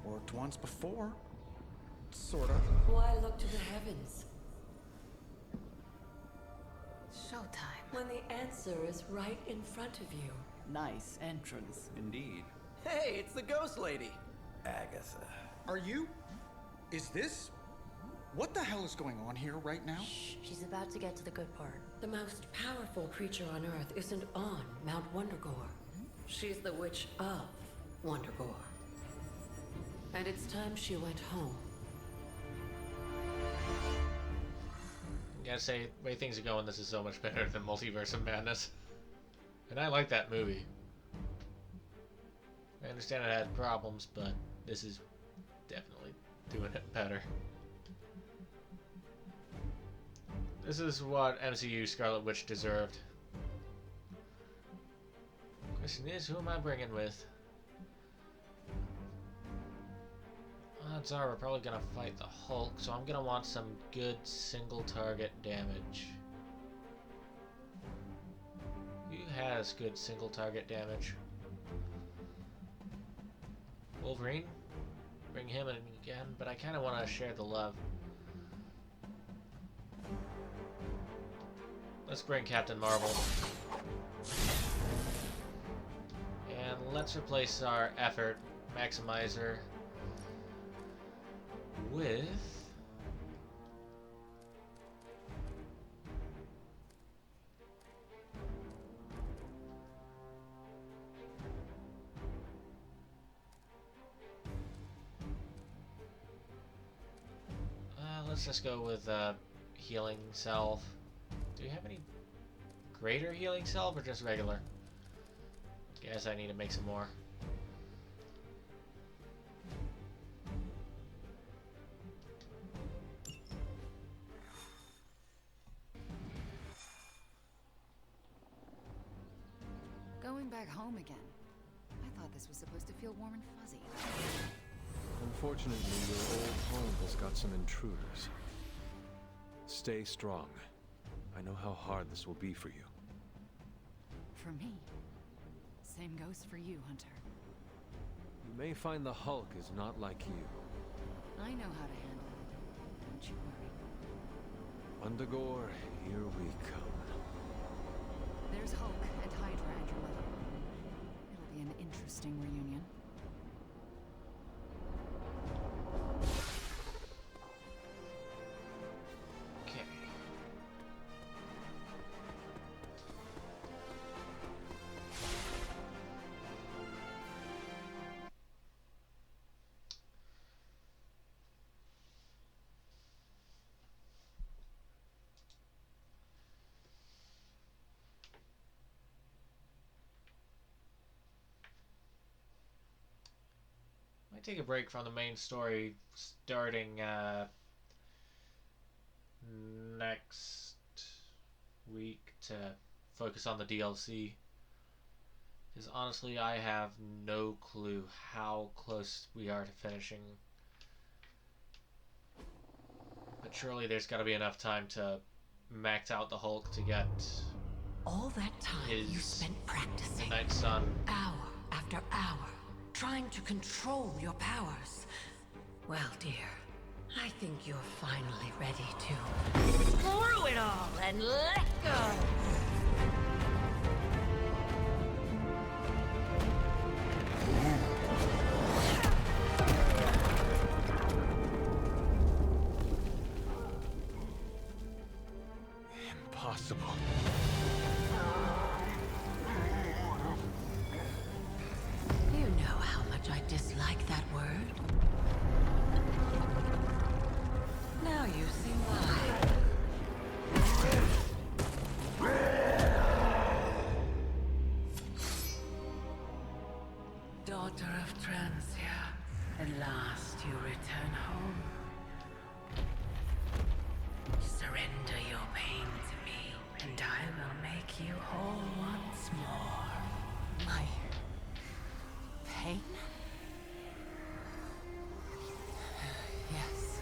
Worked once before. Sorta. Why look to the heavens? Showtime. When the answer is right in front of you. Nice entrance. Indeed. Hey, it's the ghost lady. Agatha. Are you? Is this? What the hell is going on here right now? Shh, she's about to get to the good part. The most powerful creature on Earth isn't on Mount Wondergore. She's the witch of Wondergore. And it's time she went home. Gotta say, the way things are going, this is so much better than Multiverse of Madness. And I like that movie. I understand it had problems, but this is definitely doing it better. This is what MCU Scarlet Witch deserved. Question is, who am I bringing with? Odds are we're probably gonna fight the Hulk, so I'm gonna want some good single target damage. Who has good single target damage? Wolverine? Bring him in again, but I kinda wanna share the love. Let's bring Captain Marvel. And let's replace our effort maximizer with let's just go with healing salve. Do you have any greater healing salve or just regular? Guess I need to make some more. Going back home again. I thought this was supposed to feel warm and fuzzy. Unfortunately, your old home has got some intruders. Stay strong. I know how hard this will be for you. For me. Same goes for you, Hunter. You may find the Hulk is not like you. I know how to handle it. Don't you worry. Wondergore, here we come. There's Hulk and Hydra and your mother. It'll be an interesting reunion. Okay. Might take a break from the main story starting next week to focus on the DLC. Because honestly, I have no clue how close we are to finishing. But surely there's got to be enough time to max out the Hulk to get All that time you spent practicing. Midnight Sun. Hour after hour. Trying to control your powers. Well, dear, I think you're finally ready to screw it all and let go. Impossible. You know how much I dislike that word. Now you see why. Daughter of Transia, at last you return home. Surrender your pain to me, and I will make you whole once more. My pain? Yes.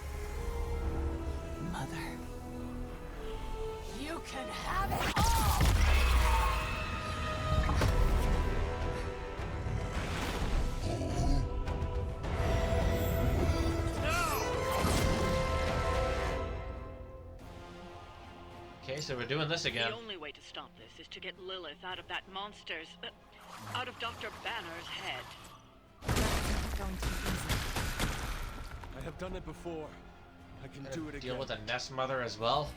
Mother. You can have it all! Okay, so we're doing this again. The only way to stop this is to get Lilith out of that monster's out of Dr. Banner's head. Not going to be easy. I have done it before. I can do it again. Deal with a nest mother as well?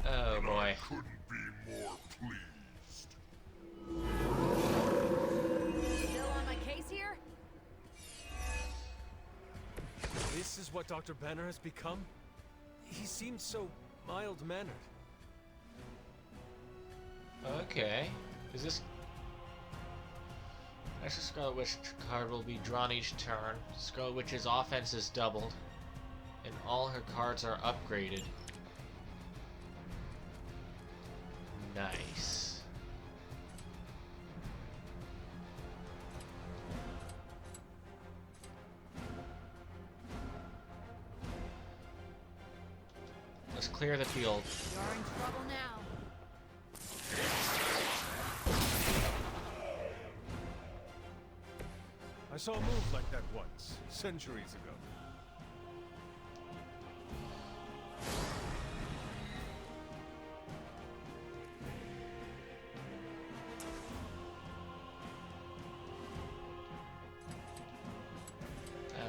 Oh boy. Couldn't be more pleased. Still on my case here? This is what Dr. Banner has become? He seems so mild-mannered. Okay. Is this... Extra Scarlet Witch card will be drawn each turn. Scarlet Witch's offense is doubled. And all her cards are upgraded. Nice. Let's clear the field. You're in trouble now. I saw a move like that once, centuries ago.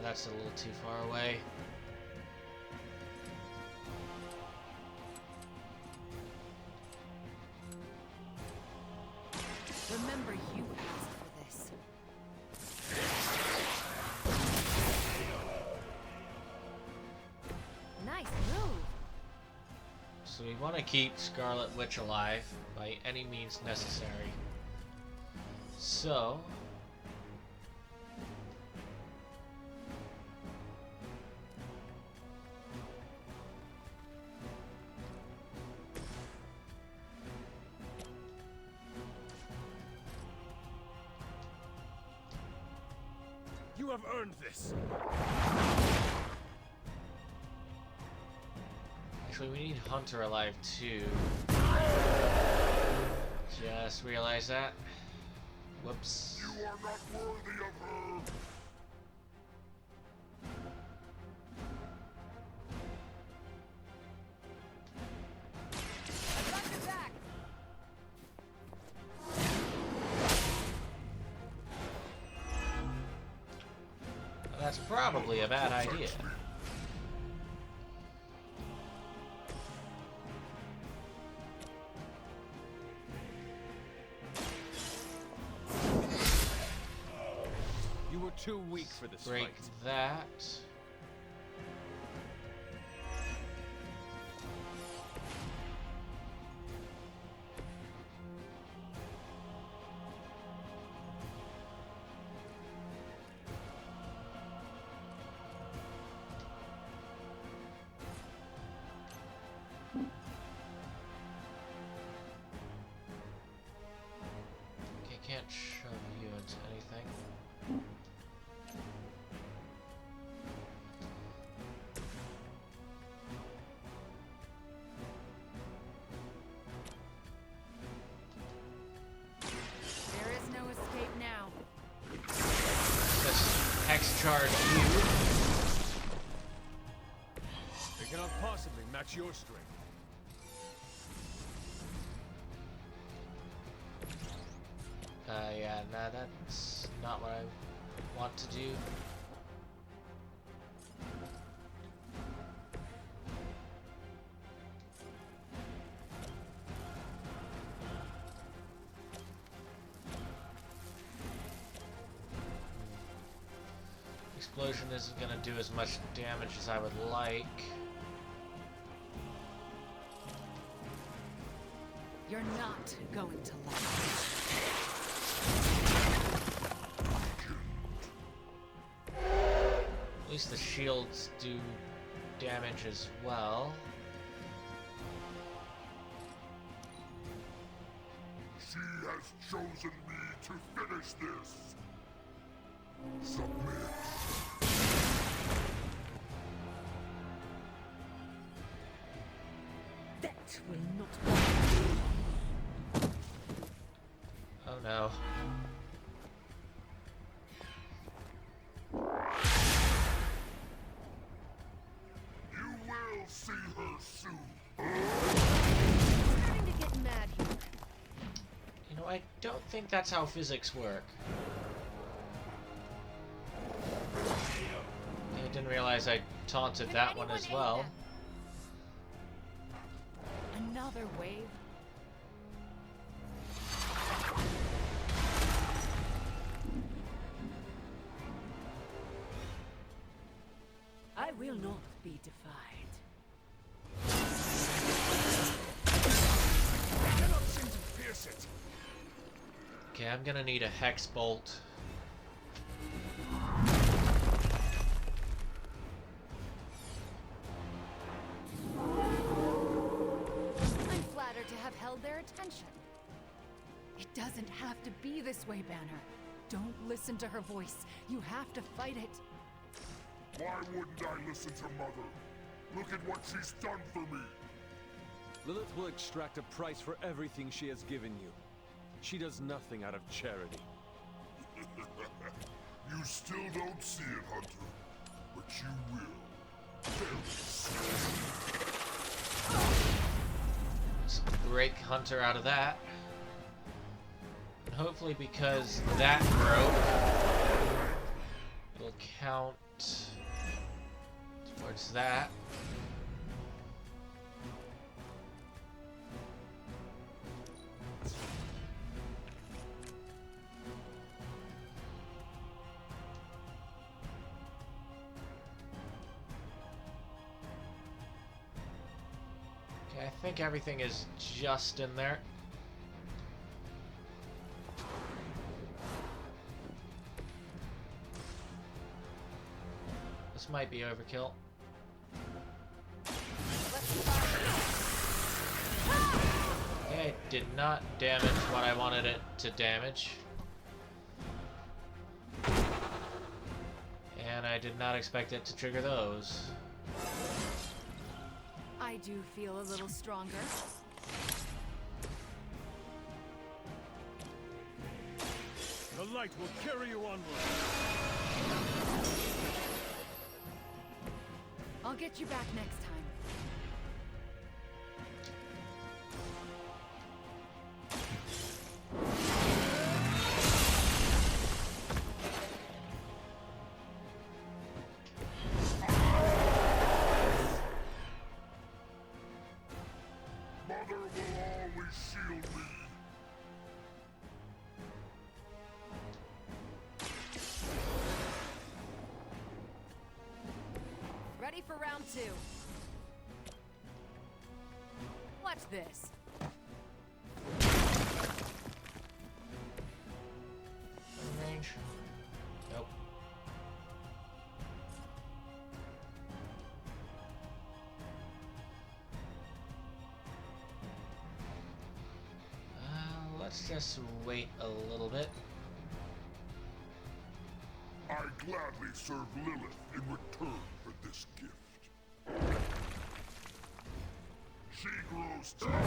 That's a little too far away. Remember, you asked for this. Nice move. So we want to keep Scarlet Witch alive by any means necessary. So... You have earned this. Actually, we need Hunter alive too. Just realized that. Whoops. You are not worthy of her. I've got your back. That's probably a bad idea. You were too weak for this Break fight. that. Okay, can't shove you into anything. There is no escape now. Let's hex charge you. They cannot possibly match your strength. Yeah, nah, that's not what I want to do. Explosion isn't gonna do as much damage as I would like. You're not going to last. At least the shields do damage as well. She has chosen me to finish this. Submit. That will not be. Oh no. You will see her soon. I'm starting to get mad here. You know I don't think that's how physics work. I didn't realize I taunted that one as well. Another wave. I will not be defied. Cannot seem to pierce it. Okay, I'm gonna need a hex bolt. I'm flattered to have held their attention. It doesn't have to be this way, Banner. Don't listen to her voice. You have to fight it. Why wouldn't I listen to Mother? Look at what she's done for me. Lilith will extract a price for everything she has given you. She does nothing out of charity. You still don't see it, Hunter. But you will. Very soon. Let's break Hunter out of that. And hopefully because that broke, it'll count towards that. Okay, I think everything is just in there. This might be overkill. Okay, did not damage what I wanted it to damage. And I did not expect it to trigger those. I do feel a little stronger. The light will carry you onward. I'll get you back next time. Mother will always shield me. Ready for round 2. Watch this. Range? Nope. Let's just wait a little bit. I gladly serve Lilith in return for this gift. She grows tired.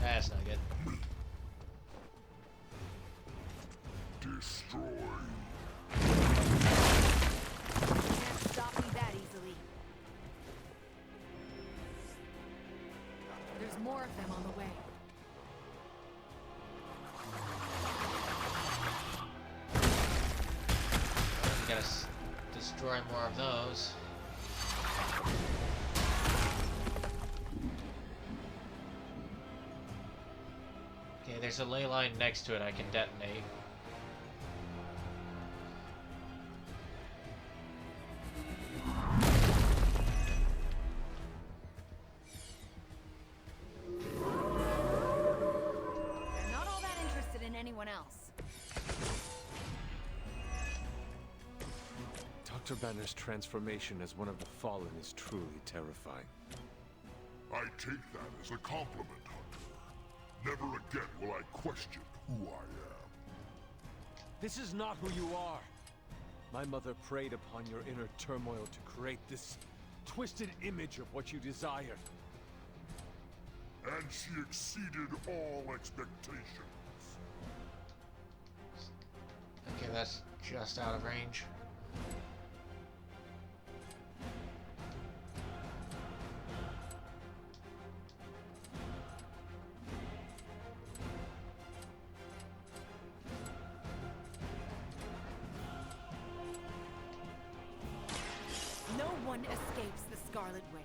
That's not good. Destroy. Can't stop me that easily. There's more of them on the way. Gotta destroy more of those. Okay, there's a ley line next to it I can detonate. They're not all that interested in anyone else. Dr. Banner's transformation as one of the Fallen is truly terrifying. I take that as a compliment, Hunter. Never again will I question who I am. This is not who you are. My mother preyed upon your inner turmoil to create this twisted image of what you desired. And she exceeded all expectations. Okay, that's just out of range.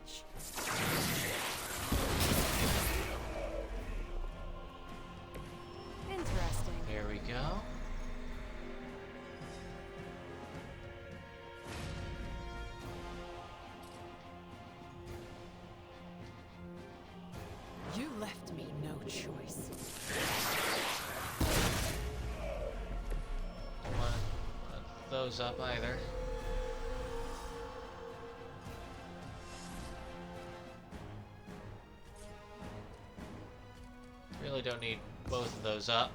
bitch. Interesting. There we go. You left me no choice. Don't want those up either. Really don't need both of those up.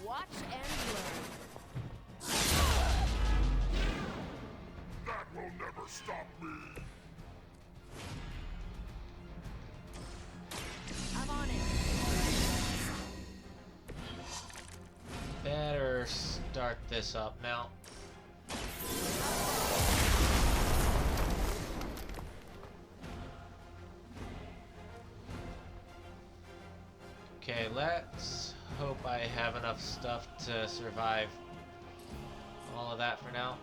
Watch and learn. That will never stop me. I'm on it. Better start this up now. Okay, let's hope I have enough stuff to survive all of that for now.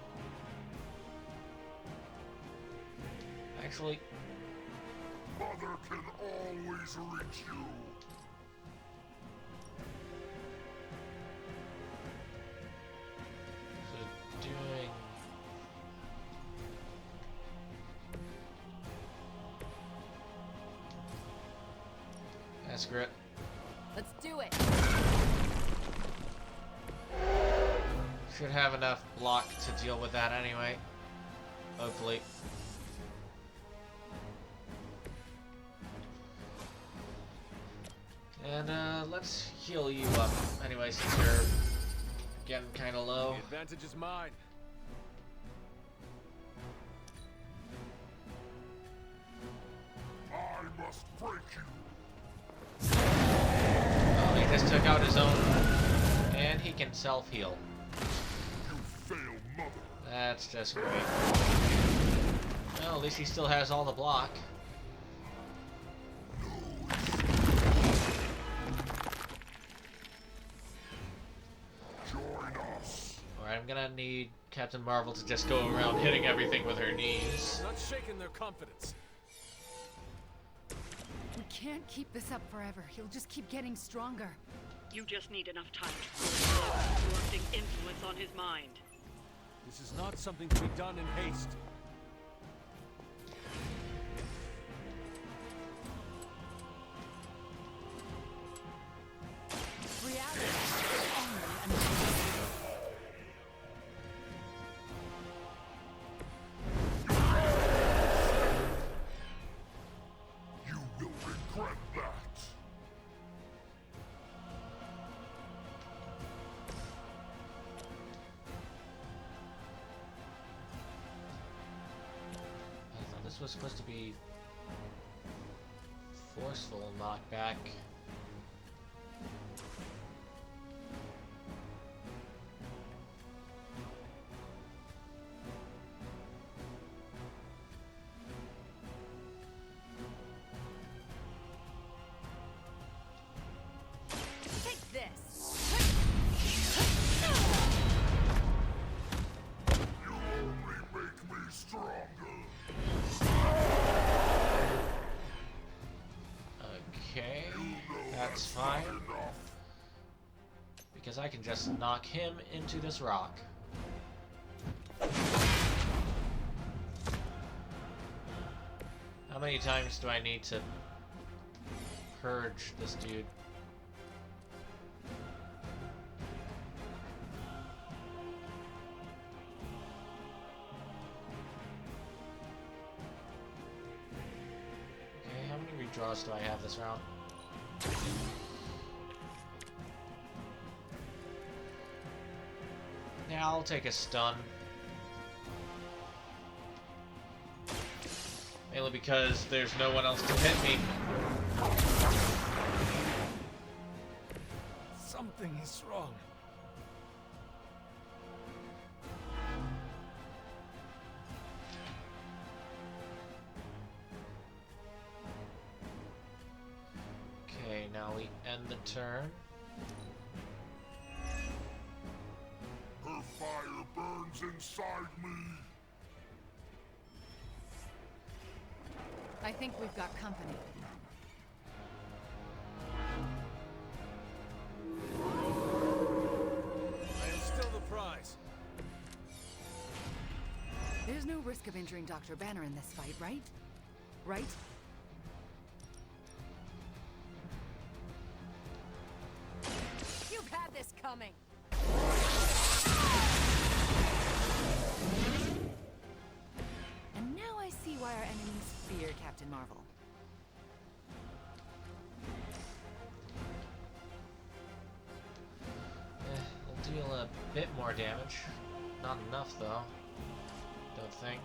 Actually, Mother can always reach you. so doing... That's great. Let's do it. Should have enough block to deal with that anyway. Hopefully. And let's heal you up anyway, since you're getting kind of low. The advantage is mine. I must break you. Oh, he just took out his own, and he can self-heal. You fail, Mother. That's just great. Well, at least he still has all the block. Join us. Alright, I'm gonna need Captain Marvel to just go around hitting everything with her knees. Not shaking their confidence. We can't keep this up forever. He'll just keep getting stronger. You just need enough time to exert working influence on his mind. This is not something to be done in haste. Reality is only an illusion. You will regret that. I thought this was supposed to be forceful knockback. Take this. You only make me stronger. Okay, that's fine. Because I can just knock him into this rock. How many times do I need to purge this dude? Okay, how many redraws do I have this round? Yeah, I'll take a stun. Mainly because there's no one else to hit me. Something is wrong. we end the turn. Her fire burns inside me. I think we've got company. I am still the prize. There's no risk of injuring Dr. Banner in this fight, right? Right? You've had this coming. And now I see why our enemies fear Captain Marvel. We'll deal a bit more damage. Not enough, though. Don't think.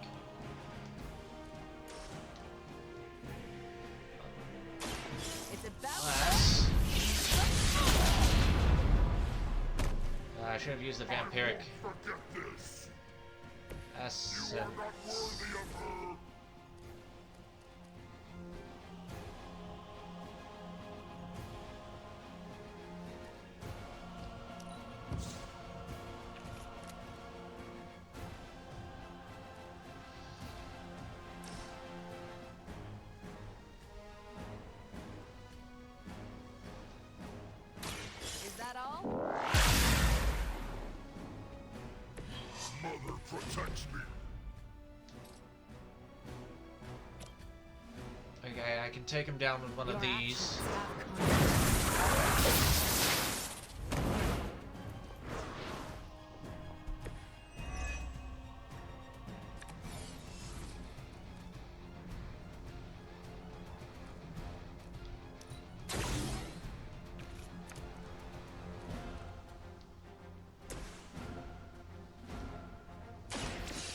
It's about Less. I should have used the vampiric essence. Is that all? Mother protects me. Okay, I can take him down with one of these.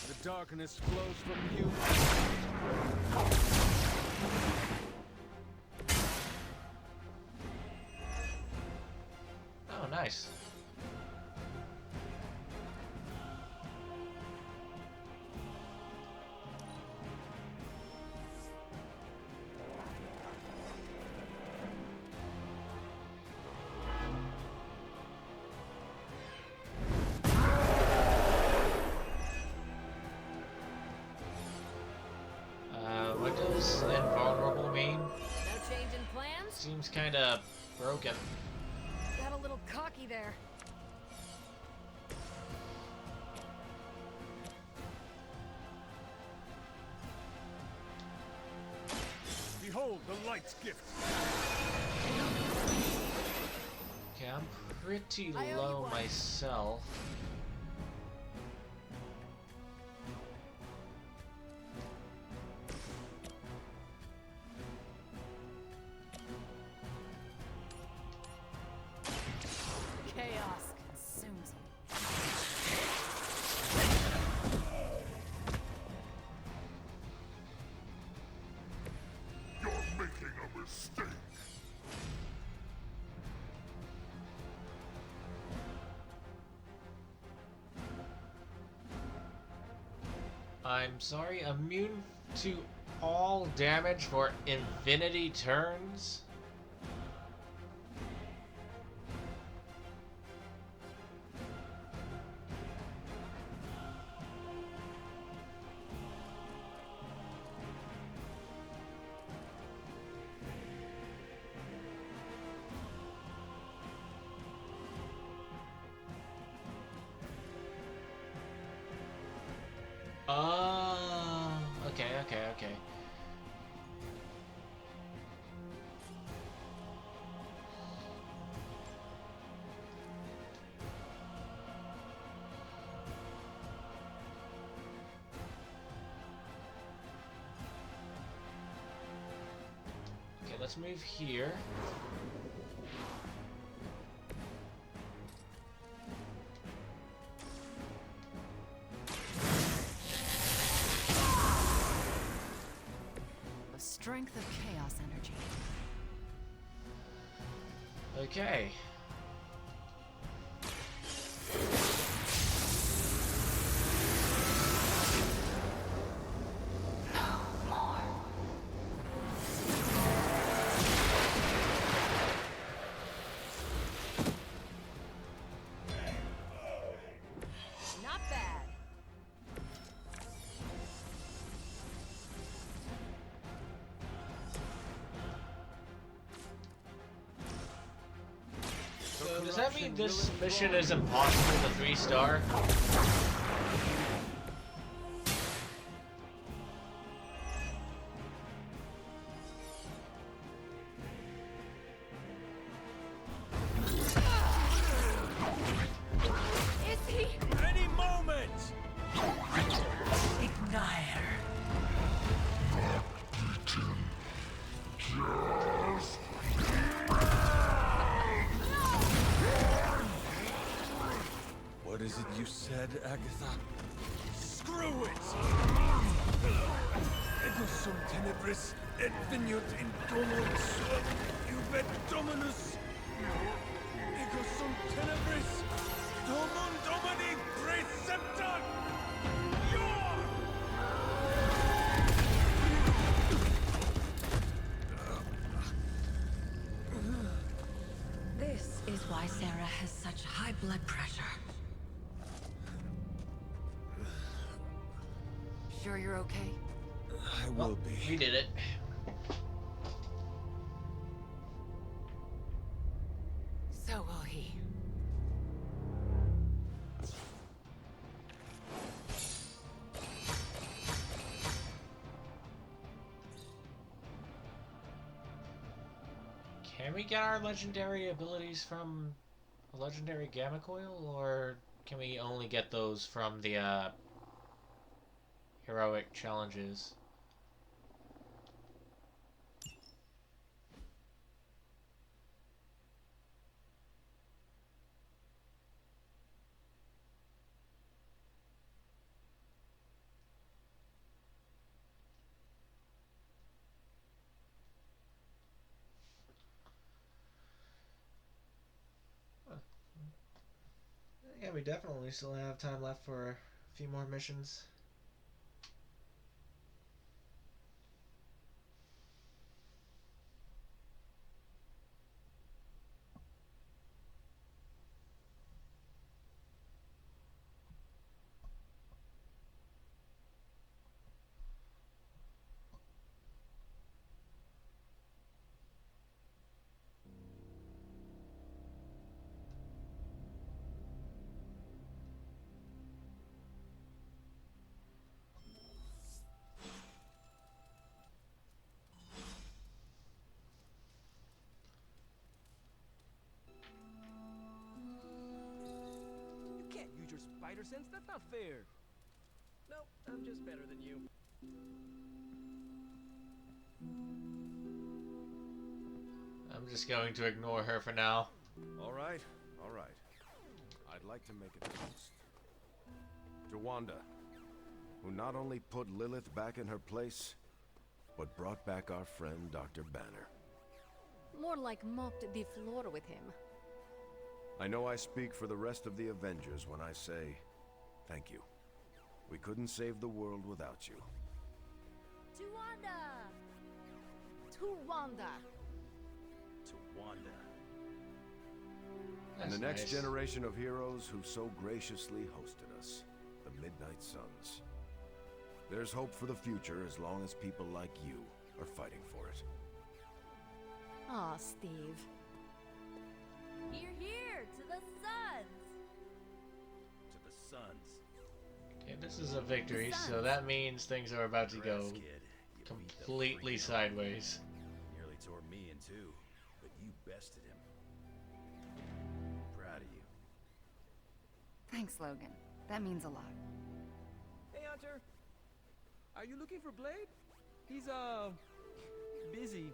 The darkness flows from you. Oh, nice. What does invulnerable mean? No change in plans? Seems kinda broken. Got a little cocky there. Behold the light's gift. Okay, I'm pretty I owe you low one. myself. Chaos consumes me. You're making a mistake. I'm sorry, immune to all damage for infinity turns? Okay. Okay, let's move here. The strength of chaos energy. Okay. Does that mean this mission is impossible to 3-star? Is he? Any moment! Ignite her. What is it you said, Agatha? Screw it! Ego sum tenebris et veniut in domo suum ubet dominus. Ego sum tenebris domum domini preceptor. This is why Sarah has such high blood pressure. Sure you're okay? I will be. We did it. So will he. Can we get our legendary abilities from a legendary Gamma Coil, or can we only get those from the heroic challenges? Yeah, we definitely still have time left for a few more missions. You can't use your spider sense. That's not fair. Nope, I'm just better than you. I'm just going to ignore her for now. All right, all right. I'd like to make a toast to Wanda, who not only put Lilith back in her place, but brought back our friend Dr. Banner. More like mopped the floor with him. I know I speak for the rest of the Avengers when I say thank you. We couldn't save the world without you. To Wanda! To Wanda! To Wanda. And the That's next nice. generation of heroes who so graciously hosted us, the Midnight Suns. There's hope for the future as long as people like you are fighting for it. Aw, Steve. Here, here! To the Suns! To the Suns. Okay, this is a victory, so that means things are about to go Congrats, kid. You beat the completely freaking sideways. Nearly tore me in two, but you bested him. Proud of you. Thanks, Logan. That means a lot. Hey, Hunter. Are you looking for Blade? He's, busy.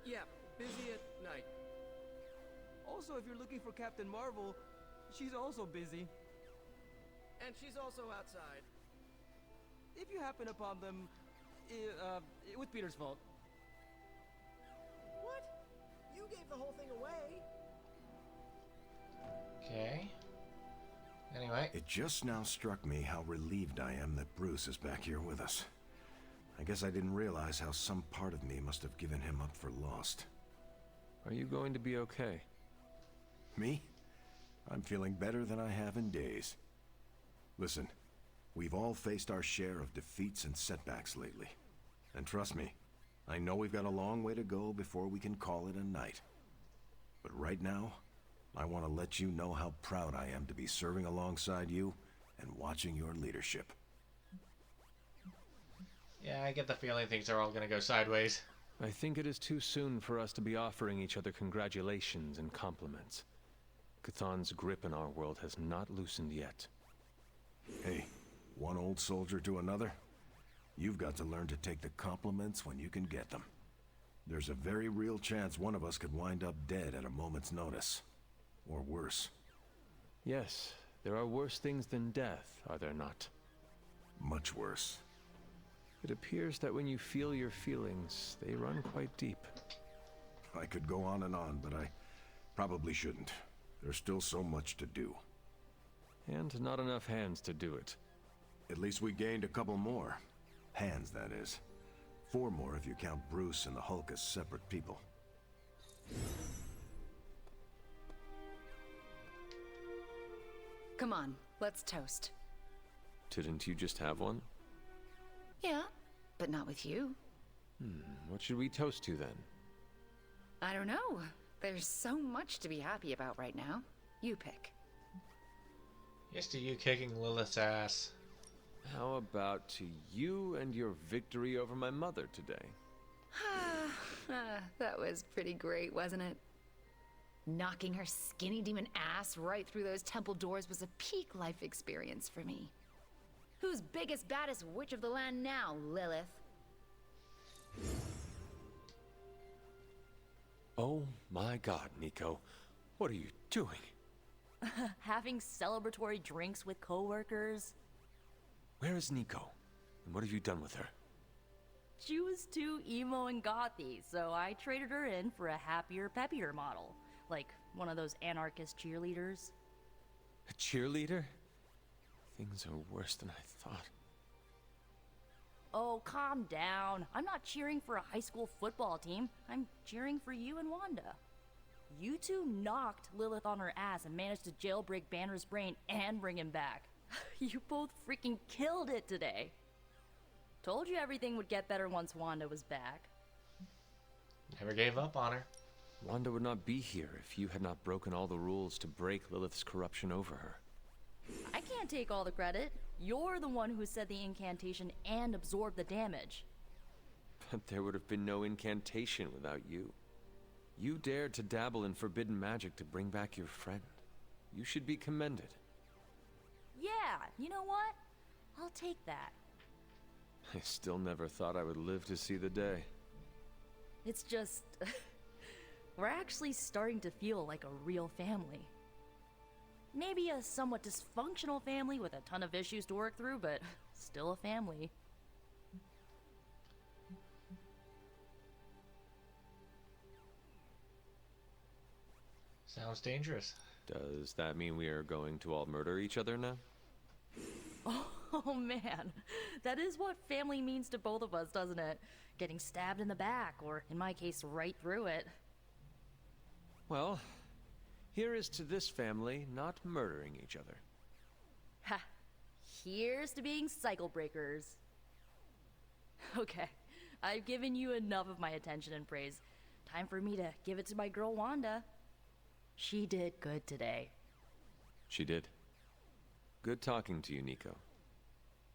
Yeah, busy at night. Also, if you're looking for Captain Marvel, she's also busy. And she's also outside. If you happen upon them, with Peter's fault. What? You gave the whole thing away. Okay. Anyway. It just now struck me how relieved I am that Bruce is back here with us. I guess I didn't realize how some part of me must have given him up for lost. Are you going to be okay? Me? I'm feeling better than I have in days. Listen, we've all faced our share of defeats and setbacks lately. And trust me, I know we've got a long way to go before we can call it a night. But right now, I want to let you know how proud I am to be serving alongside you and watching your leadership. Yeah, I get the feeling things are all gonna go sideways. I think it is too soon for us to be offering each other congratulations and compliments. Cthulhu's grip in our world has not loosened yet. Hey, one old soldier to another? You've got to learn to take the compliments when you can get them. There's a very real chance one of us could wind up dead at a moment's notice. Or worse. Yes, there are worse things than death, are there not? Much worse. It appears that when you feel your feelings, they run quite deep. I could go on, but I probably shouldn't. There's still so much to do. And not enough hands to do it. At least we gained a couple more. Hands, that is. 4 more if you count Bruce and the Hulk as separate people. Come on, let's toast. Didn't you just have one? Yeah, but not with you. What should we toast to then? I don't know. There's so much to be happy about right now. You pick. Here's to you kicking Lilith's ass. How about to you and your victory over my mother today? That was pretty great, wasn't it? Knocking her skinny demon ass right through those temple doors was a peak life experience for me. Who's biggest, baddest witch of the land now, Lilith? Oh my god, Nico. What are you doing? Having celebratory drinks with coworkers. Where is Nico? And what have you done with her? She was too emo and gothy, so I traded her in for a happier, peppier model. Like one of those anarchist cheerleaders. A cheerleader? Things are worse than I thought. Oh, calm down. I'm not cheering for a high school football team. I'm cheering for you and Wanda. You two knocked Lilith on her ass and managed to jailbreak Banner's brain and bring him back. You both freaking killed it today. Told you everything would get better once Wanda was back. Never gave up on her. Wanda would not be here if you had not broken all the rules to break Lilith's corruption over her. I can't take all the credit. You're the one who said the incantation and absorbed the damage. But there would have been no incantation without you. You dared to dabble in forbidden magic to bring back your friend. You should be commended. Yeah, you know what? I'll take that. I still never thought I would live to see the day. It's just... we're actually starting to feel like a real family. Maybe a somewhat dysfunctional family with a ton of issues to work through, but still a family. Sounds dangerous. Does that mean we are going to all murder each other now? Oh man, that is what family means to both of us, doesn't it? Getting stabbed in the back, or in my case, right through it. Well, here is to this family not murdering each other. Ha! Here's to being cycle breakers. Okay, I've given you enough of my attention and praise. Time for me to give it to my girl Wanda. She did good today. She did. Good talking to you, Nico.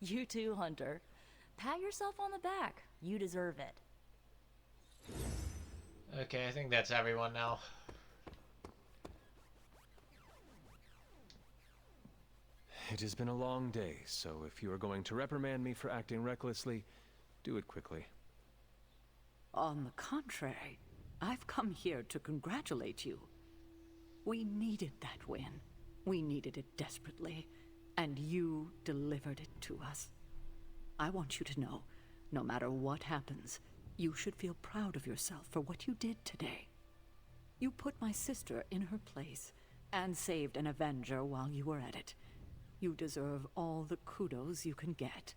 You too, Hunter. Pat yourself on the back. You deserve it. Okay, I think that's everyone now. It has been a long day, so if you are going to reprimand me for acting recklessly, do it quickly. On the contrary, I've come here to congratulate you. We needed that win. We needed it desperately, and you delivered it to us. I want you to know, no matter what happens, you should feel proud of yourself for what you did today. You put my sister in her place and saved an Avenger while you were at it. You deserve all the kudos you can get.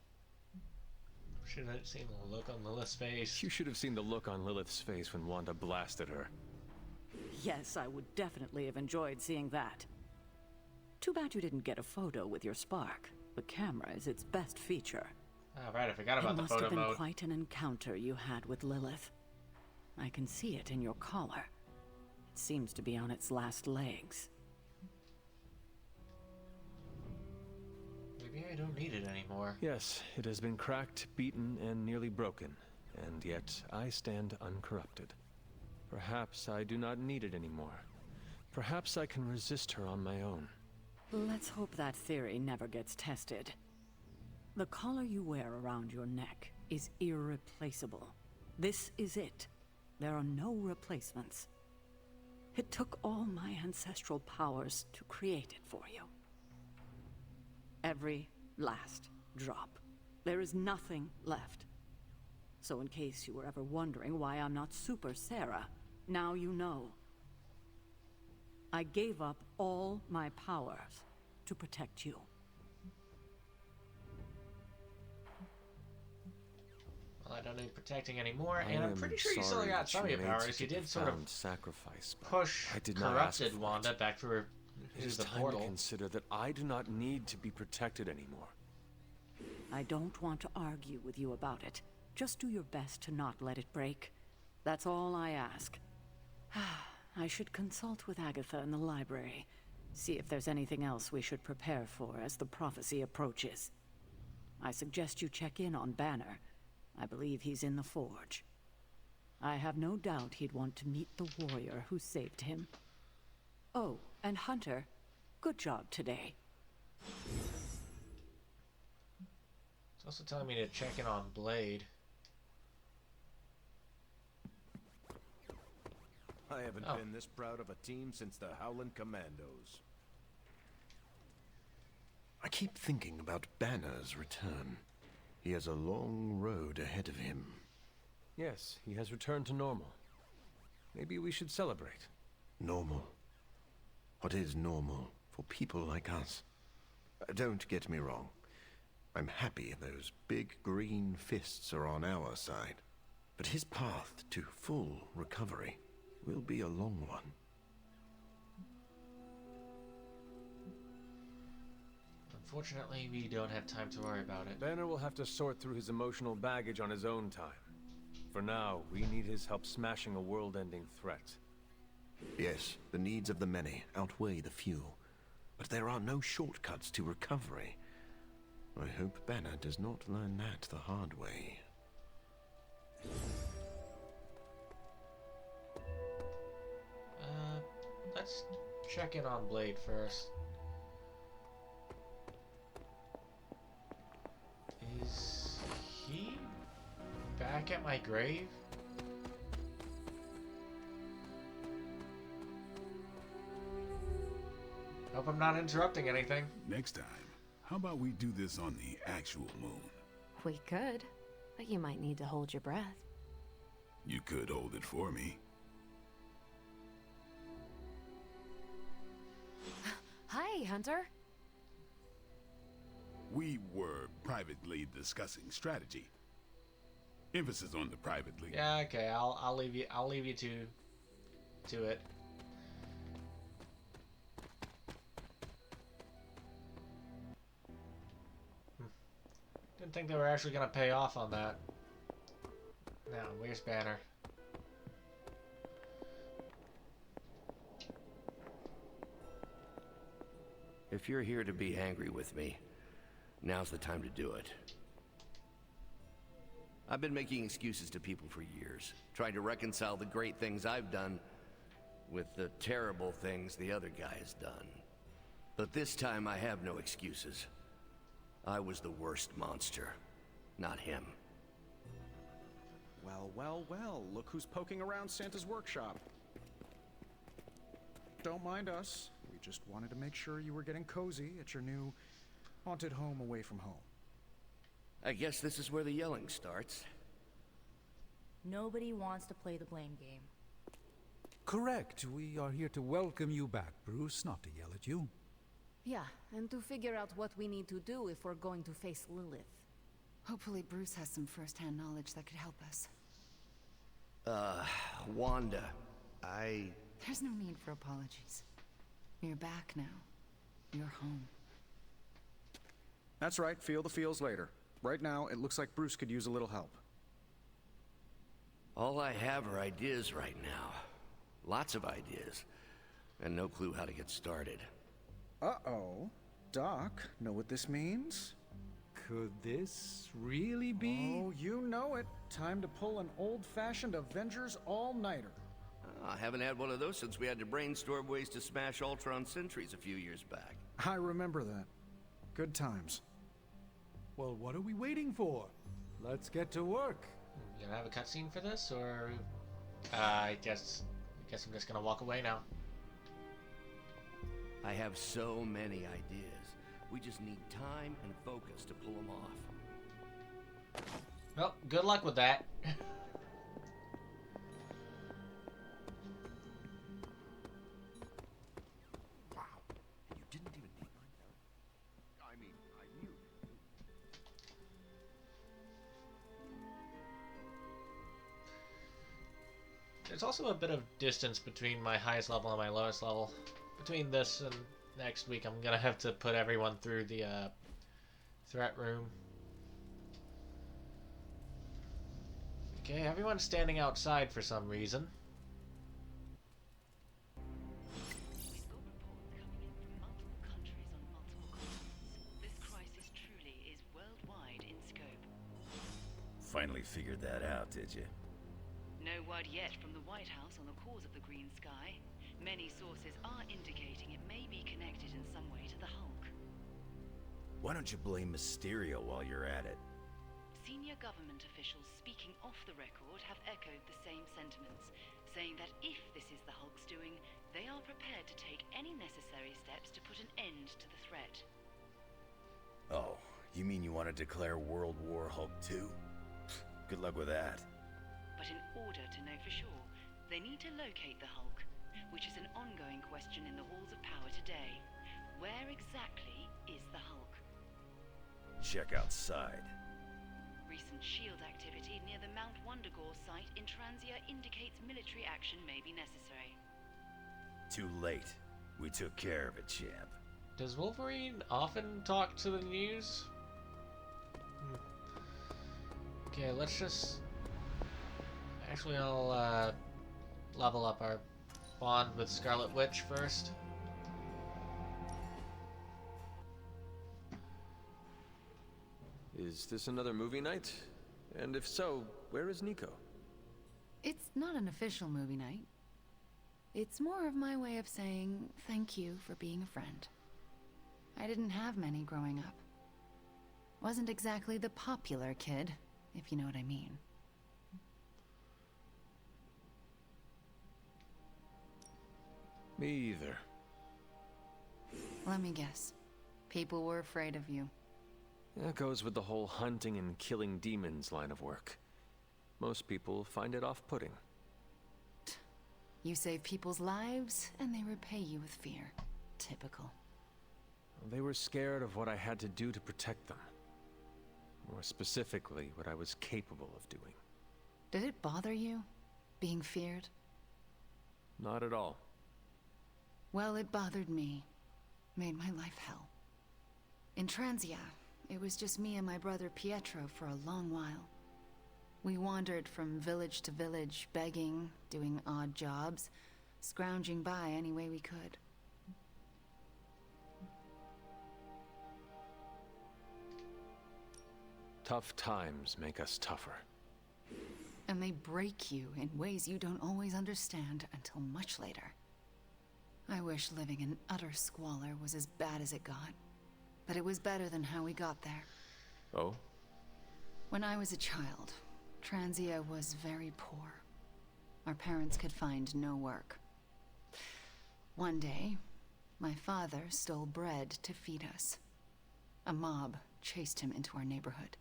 Should have seen the look on Lilith's face. You should have seen the look on Lilith's face when Wanda blasted her. Yes, I would definitely have enjoyed seeing that. Too bad you didn't get a photo with your spark. The camera is its best feature. Oh, right, I forgot about the photo mode. It must have been quite an encounter you had with Lilith. I can see it in your collar. It seems to be on its last legs. don't need it anymore. Yes, it has been cracked, beaten, and nearly broken, and yet I stand uncorrupted. Perhaps I do not need it anymore. Perhaps I can resist her on my own. Let's hope that theory never gets tested. The collar you wear around your neck is irreplaceable. This is it. There are no replacements. It took all my ancestral powers to create it for you. Every last drop. There is nothing left. So in case you were ever wondering why I'm not Super Sarah, now you know. I gave up all my powers to protect you. Well, I don't need protecting anymore, and I'm pretty sure you still got some of your powers. You did sort of sacrifice, push I did not ask corrupted for Wanda it. back through It is the time portal. to consider that I do not need to be protected anymore. I don't want to argue with you about it. Just do your best to not let it break. That's all I ask. I should consult with Agatha in the library. See if there's anything else we should prepare for as the prophecy approaches. I suggest you check in on Banner. I believe he's in the forge. I have no doubt he'd want to meet the warrior who saved him. Oh, and Hunter, good job today. It's also telling me to check in on Blade. I haven't been this proud of a team since the Howland Commandos. I keep thinking about Banner's return. He has a long road ahead of him. Yes, he has returned to normal. Maybe we should celebrate. Normal? What is normal for people like us? Don't get me wrong. I'm happy those big green fists are on our side. But his path to full recovery will be a long one. Unfortunately, we don't have time to worry about it. Banner will have to sort through his emotional baggage on his own time. For now, we need his help smashing a world-ending threat. Yes, the needs of the many outweigh the few. But there are no shortcuts to recovery. I hope Banner does not learn that the hard way. Let's check in on Blade first. Is he back at my grave? Hope I'm not interrupting anything. Next time, how about we do this on the actual moon? We could, but you might need to hold your breath. You could hold it for me. Hi, Hunter. We were privately discussing strategy. Emphasis on the privately. Yeah, okay. I'll leave you. I'll leave you to it. Didn't think they were actually gonna pay off on that. Now, where's Banner? If you're here to be angry with me, now's the time to do it. I've been making excuses to people for years, trying to reconcile the great things I've done with the terrible things the other guy has done. But this time I have no excuses. I was the worst monster, not him. Well, well, well, look who's poking around Santa's workshop. Don't mind us. We just wanted to make sure you were getting cozy at your new haunted home away from home. I guess this is where the yelling starts. Nobody wants to play the blame game. Correct. We are here to welcome you back, Bruce, not to yell at you. Yeah, and to figure out what we need to do if we're going to face Lilith. Hopefully Bruce has some first-hand knowledge that could help us. Wanda, There's no need for apologies. You're back now. You're home. That's right, feel the feels later. Right now, it looks like Bruce could use a little help. All I have are ideas right now. Lots of ideas. And no clue how to get started. Uh-oh. Doc, know what this means? Could this really be? Oh, you know it. Time to pull an old-fashioned Avengers all-nighter. I haven't had one of those since we had to brainstorm ways to smash Ultron sentries a few years back. I remember that. Good times. Well, what are we waiting for? Let's get to work. You gonna have a cutscene for this, or I guess I'm just gonna walk away now. I have so many ideas. We just need time and focus to pull them off. Well, good luck with that. Wow. And you didn't even need my help. I mean, I knew. There's also a bit of distance between my highest level and my lowest level. Between this and next week, I'm gonna have to put everyone through the threat room. Okay, everyone's standing outside for some reason. This crisis truly is worldwide in scope. Finally figured that out, did you? No word yet from the White House on the cause of the green sky. Many sources are indicating it may be connected in some way to the Hulk. Why don't you blame Mysterio while you're at it? Senior government officials speaking off the record have echoed the same sentiments, saying that if this is the Hulk's doing, they are prepared to take any necessary steps to put an end to the threat. Oh, you mean you want to declare World War Hulk 2? Good luck with that. But in order to know for sure, they need to locate the Hulk, which is an ongoing question in the halls of power today. Where exactly is the Hulk? Check outside. Recent SHIELD activity near the Mount Wundagore site in Transia indicates military action may be necessary. Too late. We took care of it, champ. Does Wolverine often talk to the news? Okay, let's just... Actually, I'll level up our bond with Scarlet Witch first. Is this another movie night? And if so, where is Nico? It's not an official movie night. It's more of my way of saying thank you for being a friend. I didn't have many growing up. Wasn't exactly the popular kid, if you know what I mean. Me either. Let me guess. People were afraid of you. That goes with the whole hunting and killing demons line of work. Most people find it off-putting. You save people's lives, and they repay you with fear. Typical. They were scared of what I had to do to protect them. More specifically, what I was capable of doing. Did it bother you, being feared? Not at all. Well, it bothered me. Made my life hell. In Transia, it was just me and my brother Pietro for a long while. We wandered from village to village, begging, doing odd jobs, scrounging by any way we could. Tough times make us tougher. And they break you in ways you don't always understand until much later. I wish living in utter squalor was as bad as it got. But it was better than how we got there. Oh? When I was a child, Transia was very poor. Our parents could find no work. One day, my father stole bread to feed us. A mob chased him into our neighborhood.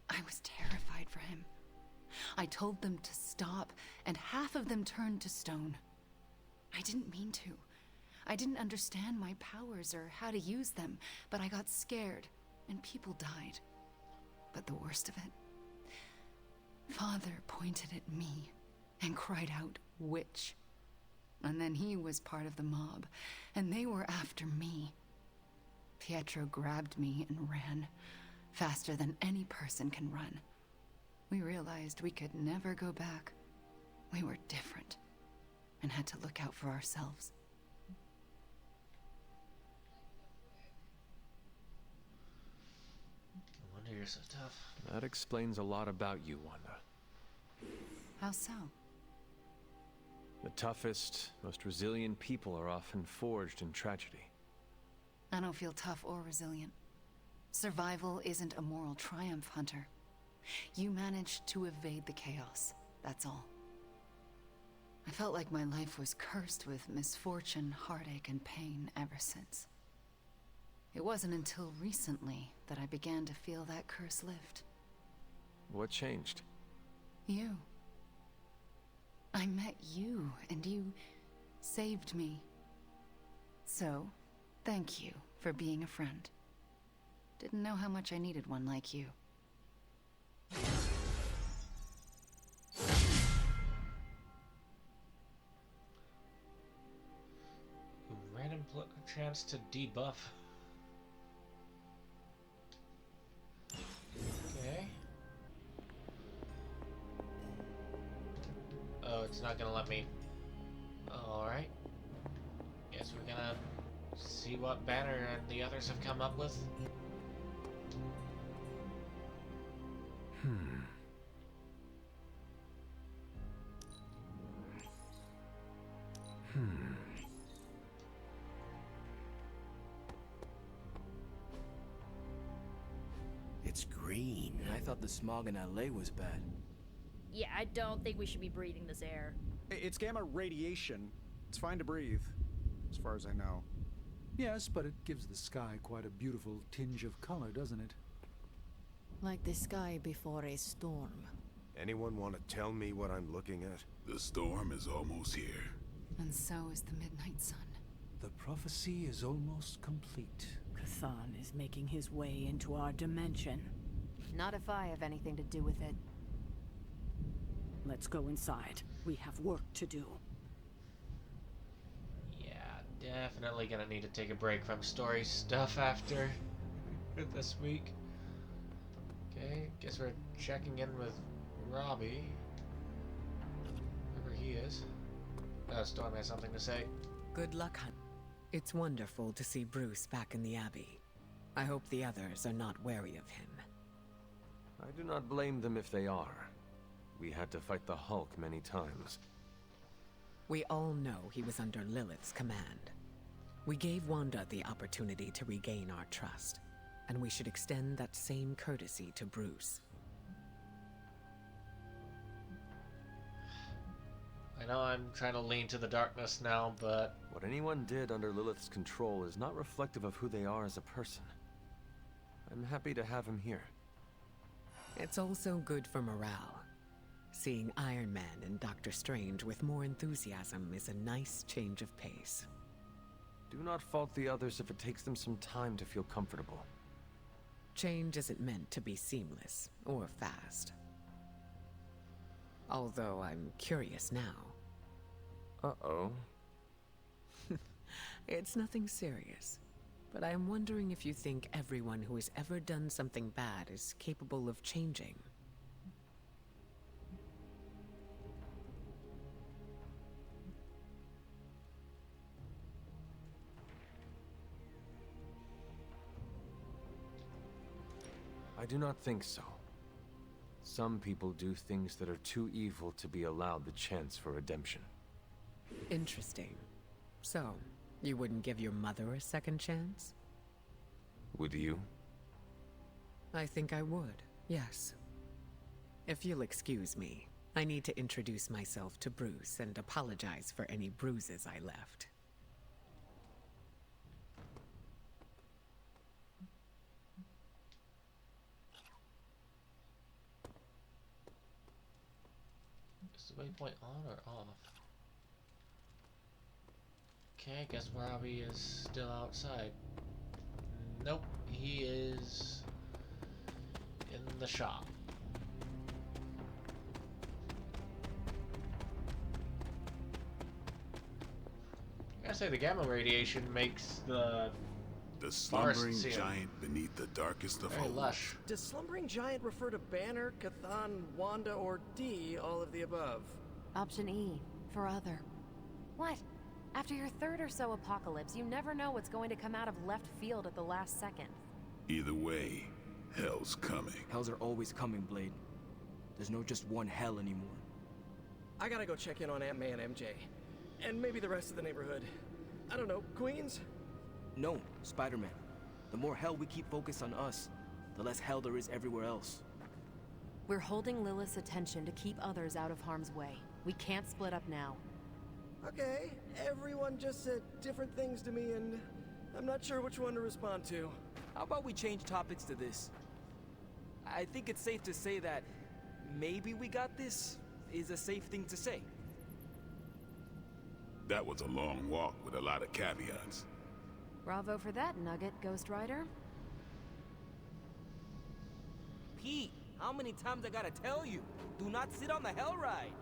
I was terrified for him. I told them to stop, and half of them turned to stone. I didn't mean to. I didn't understand my powers or how to use them, but I got scared, and people died. But the worst of it, Father pointed at me and cried out, "Witch." And then he was part of the mob, and they were after me. Pietro grabbed me and ran, faster than any person can run. We realized we could never go back. We were different, and had to look out for ourselves. so tough. That explains a lot about you, Wanda. How so? The toughest, most resilient people are often forged in tragedy. I don't feel tough or resilient. Survival isn't a moral triumph, Hunter. You managed to evade the chaos, that's all. I felt like my life was cursed with misfortune, heartache, and pain ever since. It wasn't until recently that I began to feel that curse lift. What changed? You. I met you, and you saved me. So, thank you for being a friend. Didn't know how much I needed one like you. Random chance to debuff. Okay. Oh, it's not gonna let me. Alright. Guess we're gonna see what Banner and the others have come up with. It's green. I thought the smog in LA was bad. Yeah, I don't think we should be breathing this air. It's gamma radiation. It's fine to breathe, as far as I know. Yes, but it gives the sky quite a beautiful tinge of color, doesn't it? Like the sky before a storm. Anyone want to tell me what I'm looking at? The storm is almost here. And so is the Midnight Sun. The prophecy is almost complete. Cthon is making his way into our dimension. Not if I have anything to do with it. Let's go inside. We have work to do. Yeah, definitely gonna need to take a break from story stuff after this week. Okay, guess we're checking in with Robbie. Wherever he is. Storm has something to say. Good luck, Hunt. It's wonderful to see Bruce back in the Abbey. I hope the others are not wary of him. I do not blame them if they are. We had to fight the Hulk many times. We all know he was under Lilith's command. We gave Wanda the opportunity to regain our trust, and we should extend that same courtesy to Bruce. I know I'm trying to lean to the darkness now, but... What anyone did under Lilith's control is not reflective of who they are as a person. I'm happy to have him here. It's also good for morale. Seeing Iron Man and Doctor Strange with more enthusiasm is a nice change of pace. Do not fault the others if it takes them some time to feel comfortable. Change isn't meant to be seamless or fast. Although I'm curious now. Uh-oh. It's nothing serious, but I'm wondering if you think everyone who has ever done something bad is capable of changing. I do not think so. Some people do things that are too evil to be allowed the chance for redemption. Interesting. So, you wouldn't give your mother a second chance? Would you? I think I would, yes. If you'll excuse me, I need to introduce myself to Bruce and apologize for any bruises I left. Is the waypoint on or off? Okay, I guess Robbie is still outside. Nope, he is in the shop. I gotta say, the gamma radiation makes the slumbering forest giant beneath the darkest of very holes. lush. Does slumbering giant refer to Banner, Cthon, Wanda, or D, all of the above? Option E, for other. What? After your third or so apocalypse, you never know what's going to come out of left field at the last second. Either way, Hell's coming. Hells are always coming, Blade. There's no just one hell anymore. I gotta go check in on Aunt May and MJ. And maybe the rest of the neighborhood. I don't know, Queens? No, Spider-Man. The more hell we keep focused on us, the less hell there is everywhere else. We're holding Lilith's attention to keep others out of harm's way. We can't split up now. Okay, everyone just said different things to me and I'm not sure which one to respond to. How about we change topics to this? I think it's safe to say that maybe we got this is a safe thing to say. That was a long walk with a lot of caveats. Bravo for that nugget, Ghost Rider. Pete, how many times I gotta tell you? Do not sit on the hell ride.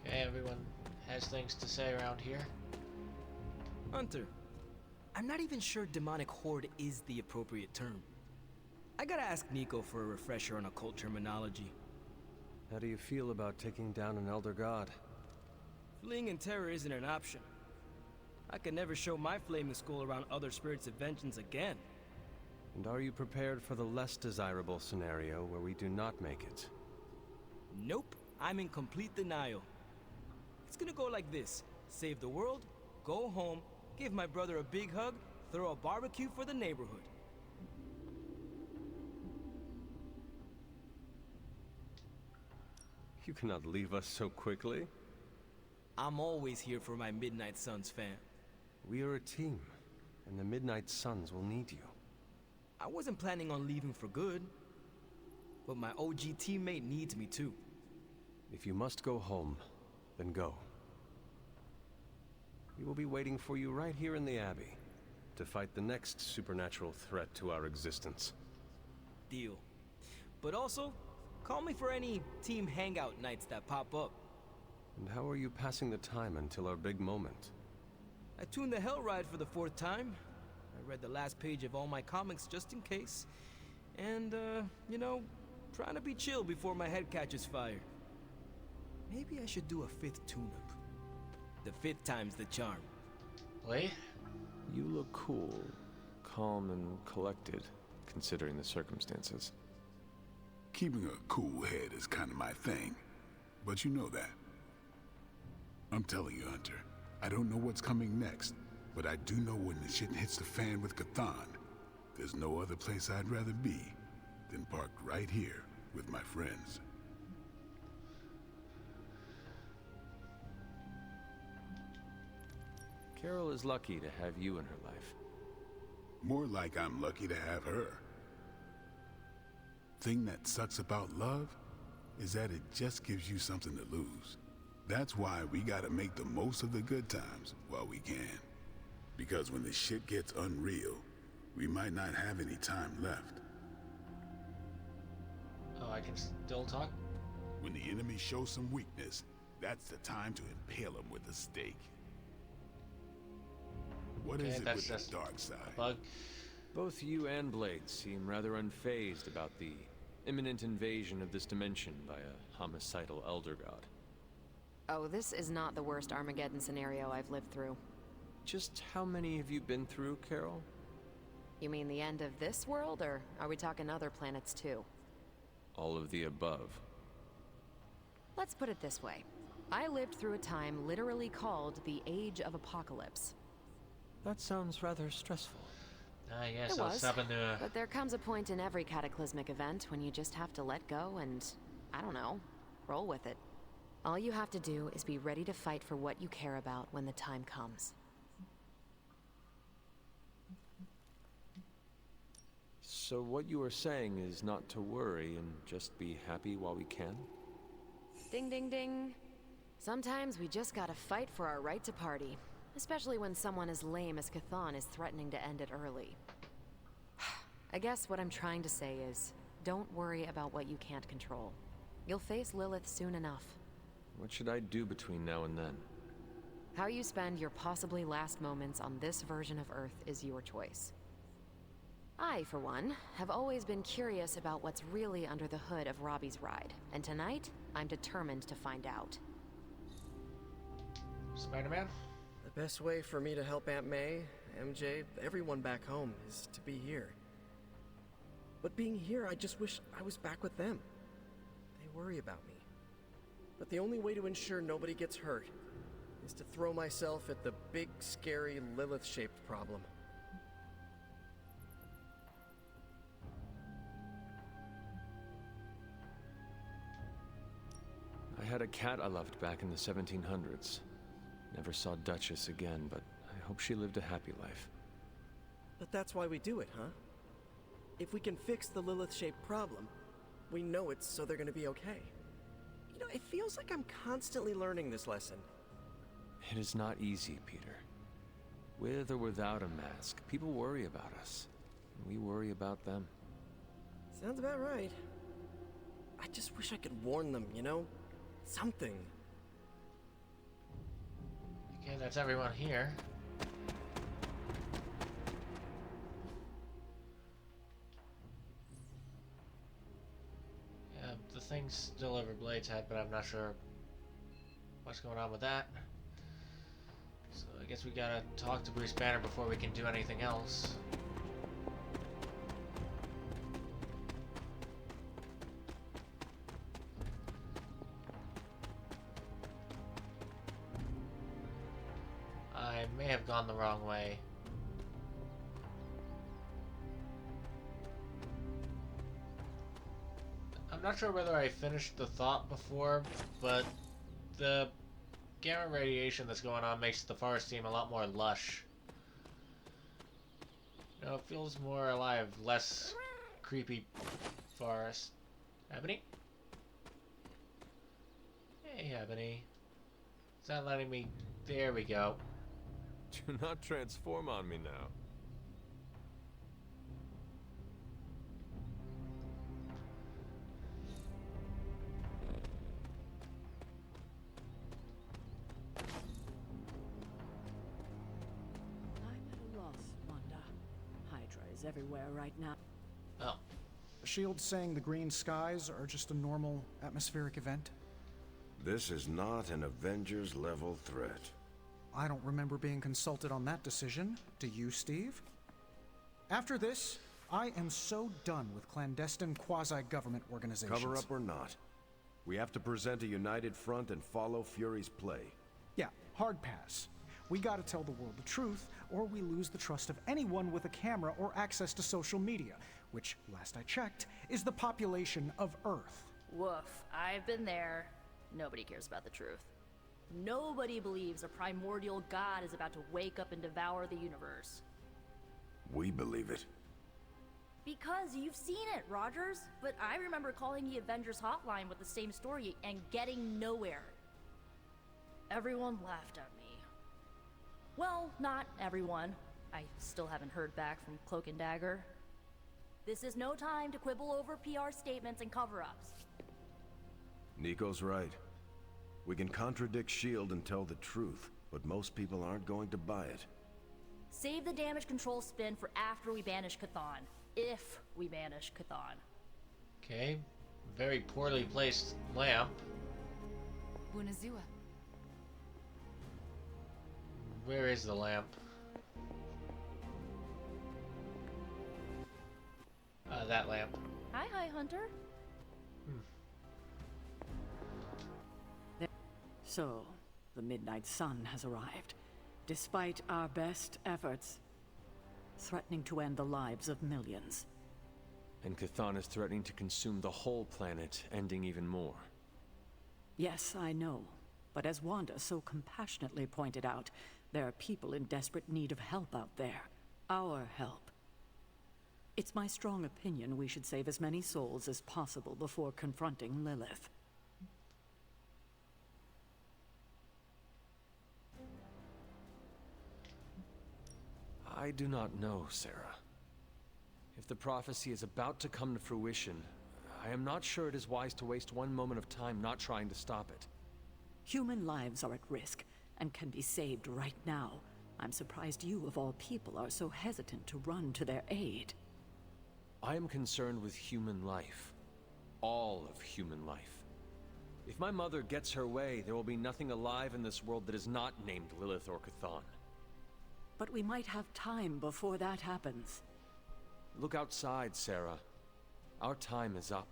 Okay, everyone has things to say around here. Hunter, I'm not even sure demonic horde is the appropriate term. I gotta ask Nico for a refresher on occult terminology. How do you feel about taking down an Elder God? Fleeing in terror isn't an option. I could never show my flaming skull around other spirits of vengeance again. And are you prepared for the less desirable scenario where we do not make it? Nope, I'm in complete denial. It's gonna go like this. Save the world, go home, give my brother a big hug, throw a barbecue for the neighborhood. You cannot leave us so quickly. I'm always here for my Midnight Suns fam. We are a team, and the Midnight Suns will need you. I wasn't planning on leaving for good, but my OG teammate needs me too. If you must go home, then go. We will be waiting for you right here in the Abbey to fight the next supernatural threat to our existence. Deal. But also, call me for any team hangout nights that pop up. And how are you passing the time until our big moment? I tuned the Hell Ride for the 4th time. I read the last page of all my comics just in case. And, you know, trying to be chill before my head catches fire. Maybe I should do a 5th tune-up. The 5th time's the charm. Wait? You look cool, calm and collected, considering the circumstances. Keeping a cool head is kind of my thing, but you know that. I'm telling you, Hunter, I don't know what's coming next, but I do know when the shit hits the fan with Chthon, there's no other place I'd rather be than parked right here with my friends. Carol is lucky to have you in her life. More like I'm lucky to have her. Thing that sucks about love is that it just gives you something to lose. That's why we gotta make the most of the good times while we can. Because when the shit gets unreal, we might not have any time left. Oh, I can still talk? When the enemy shows some weakness, that's the time to impale him with a stake. What is it with the dark side? Bug. Both you and Blade seem rather unfazed about the imminent invasion of this dimension by a homicidal Elder God. Oh, this is not the worst Armageddon scenario I've lived through. Just how many have you been through, Carol? You mean the end of this world, or are we talking other planets too? All of the above. Let's put it this way. I lived through a time literally called the Age of Apocalypse. That sounds rather stressful. Yes, I was happened to... But there comes a point in every cataclysmic event when you just have to let go and, I don't know, roll with it. All you have to do is be ready to fight for what you care about when the time comes. So what you are saying is not to worry and just be happy while we can? Ding ding ding. Sometimes we just gotta fight for our right to party. Especially when someone as lame as Chthon is threatening to end it early. I guess what I'm trying to say is, don't worry about what you can't control. You'll face Lilith soon enough. What should I do between now and then? How you spend your possibly last moments on this version of Earth is your choice. I, for one, have always been curious about what's really under the hood of Robbie's ride, and tonight, I'm determined to find out. Spider-Man? The best way for me to help Aunt May MJ, everyone back home is to be here. But being here, I just wish I was back with them. They worry about me. But the only way to ensure nobody gets hurt is to throw myself at the big, scary, Lilith-shaped problem. I had a cat I loved back in the 1700s. Never saw Duchess again, but I hope she lived a happy life. But that's why we do it, huh? If we can fix the Lilith-shaped problem, we know it's so they're gonna be okay. You know, it feels like I'm constantly learning this lesson. It is not easy, Peter. With or without a mask, people worry about us. And we worry about them. Sounds about right. I just wish I could warn them, you know? Something. Okay, that's everyone here. Yeah, the thing's still over Blade's head, but I'm not sure what's going on with that. So I guess we gotta talk to Bruce Banner before we can do anything else. I may have gone the wrong way. I'm not sure whether I finished the thought before, but the gamma radiation that's going on makes the forest seem a lot more lush. You know, it feels more alive, less creepy forest. Ebony? Hey, Ebony. It's not letting me... There we go. Do not transform on me now. I'm at a loss, Wanda. Hydra is everywhere right now. Oh. SHIELD saying the green skies are just a normal atmospheric event? This is not an Avengers-level threat. I don't remember being consulted on that decision. Do you, Steve? After this, I am so done with clandestine quasi-government organizations. Cover up or not, we have to present a united front and follow Fury's play. Yeah, hard pass. We gotta tell the world the truth, or we lose the trust of anyone with a camera or access to social media, which, last I checked, is the population of Earth. Woof, I've been there. Nobody cares about the truth. Nobody believes a primordial god is about to wake up and devour the universe. We believe it. Because you've seen it, Rogers. But I remember calling the Avengers hotline with the same story and getting nowhere. Everyone laughed at me. Well, not everyone. I still haven't heard back from Cloak and Dagger. This is no time to quibble over PR statements and cover-ups. Nico's right. We can contradict S.H.I.E.L.D. and tell the truth, but most people aren't going to buy it. Save the damage control spin for after we banish Chthon. If we banish Chthon. Okay. Very poorly placed lamp. Bunazua. Where is the lamp? That lamp. Hi, Hunter. So, the Midnight Sun has arrived, despite our best efforts, threatening to end the lives of millions. And Chthon is threatening to consume the whole planet, ending even more. Yes, I know. But as Wanda so compassionately pointed out, there are people in desperate need of help out there. Our help. It's my strong opinion we should save as many souls as possible before confronting Lilith. I do not know, Sarah. If the prophecy is about to come to fruition, I am not sure it is wise to waste one moment of time not trying to stop it. Human lives are at risk, and can be saved right now. I'm surprised you, of all people, are so hesitant to run to their aid. I am concerned with human life. All of human life. If my mother gets her way, there will be nothing alive in this world that is not named Lilith or Chthon. But we might have time before that happens. Look outside, Sarah. Our time is up.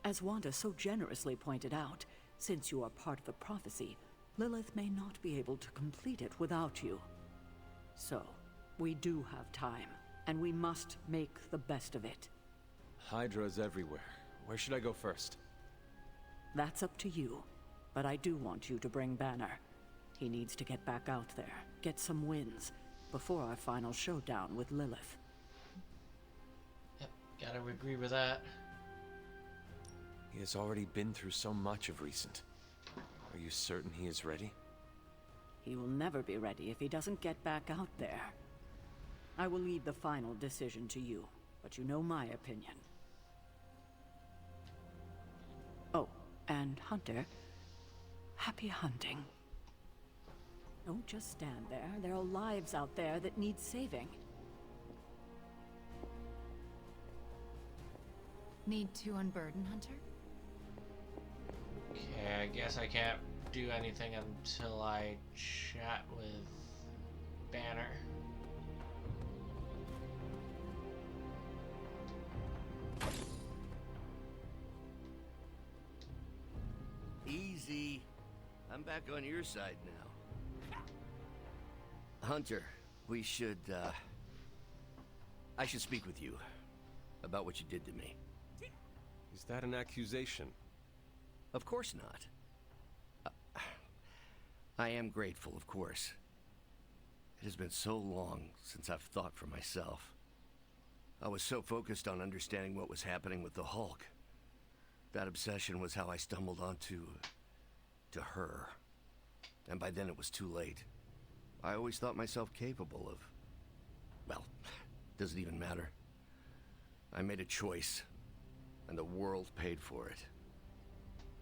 As Wanda so generously pointed out, since you are part of the prophecy, Lilith may not be able to complete it without you. So, we do have time, and we must make the best of it. Hydra's everywhere. Where should I go first? That's up to you, but I do want you to bring Banner. He needs to get back out there, get some wins, before our final showdown with Lilith. Yep, gotta agree with that. He has already been through so much of recent. Are you certain he is ready? He will never be ready if he doesn't get back out there. I will leave the final decision to you, but you know my opinion. Oh, and Hunter, happy hunting. Don't just stand there. There are lives out there that need saving. Need to unburden, Hunter? Okay, I guess I can't do anything until I chat with Banner. Easy. I'm back on your side now. Hunter, we should, I should speak with you about what you did to me. Is that an accusation? Of course not. I am grateful, of course. It has been so long since I've thought for myself. I was so focused on understanding what was happening with the Hulk. That obsession was how I stumbled onto her. And by then it was too late. I always thought myself capable of... well, doesn't even matter. I made a choice, and the world paid for it.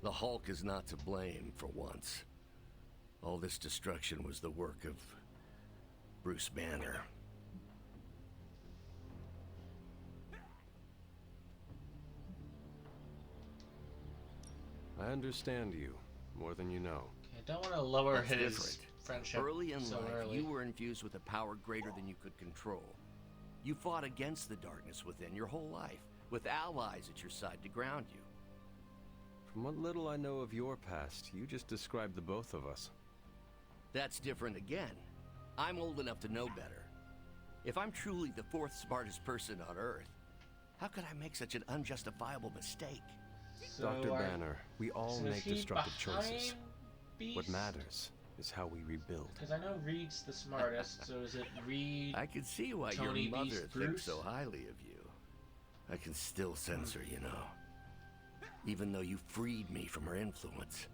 The Hulk is not to blame for once. All this destruction was the work of Bruce Banner. I understand you more than you know. I don't want to lower That's his different. friendship Early in so life, early. you were infused with a power greater than you could control. You fought against the darkness within your whole life, with allies at your side to ground you. From what little I know of your past, you just described the both of us. That's different again. I'm old enough to know better. If I'm truly the fourth smartest person on Earth, how could I make such an unjustifiable mistake? So Dr. Banner, we all so is make he destructive choices. behind What Beast? matters is how we rebuild. Because I know Reed's the smartest, so is it Reed? I can see why Tony your mother Beast thinks Bruce? so highly of you. I can still sense her, you know. Even though you freed me from her influence,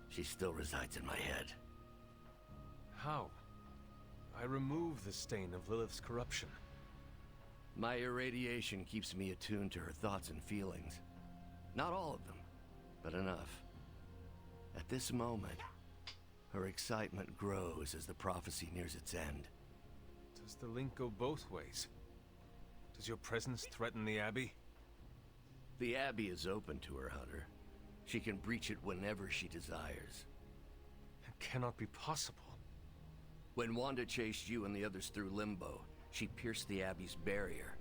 she still resides in my head. How? I remove the stain of Lilith's corruption. My irradiation keeps me attuned to her thoughts and feelings. Not all of them, but enough. At this moment, her excitement grows as the prophecy nears its end. Does the link go both ways? Does your presence threaten the Abbey? The Abbey is open to her, Hunter. She can breach it whenever she desires. It cannot be possible. When Wanda chased you and the others through Limbo, she pierced the Abbey's barrier.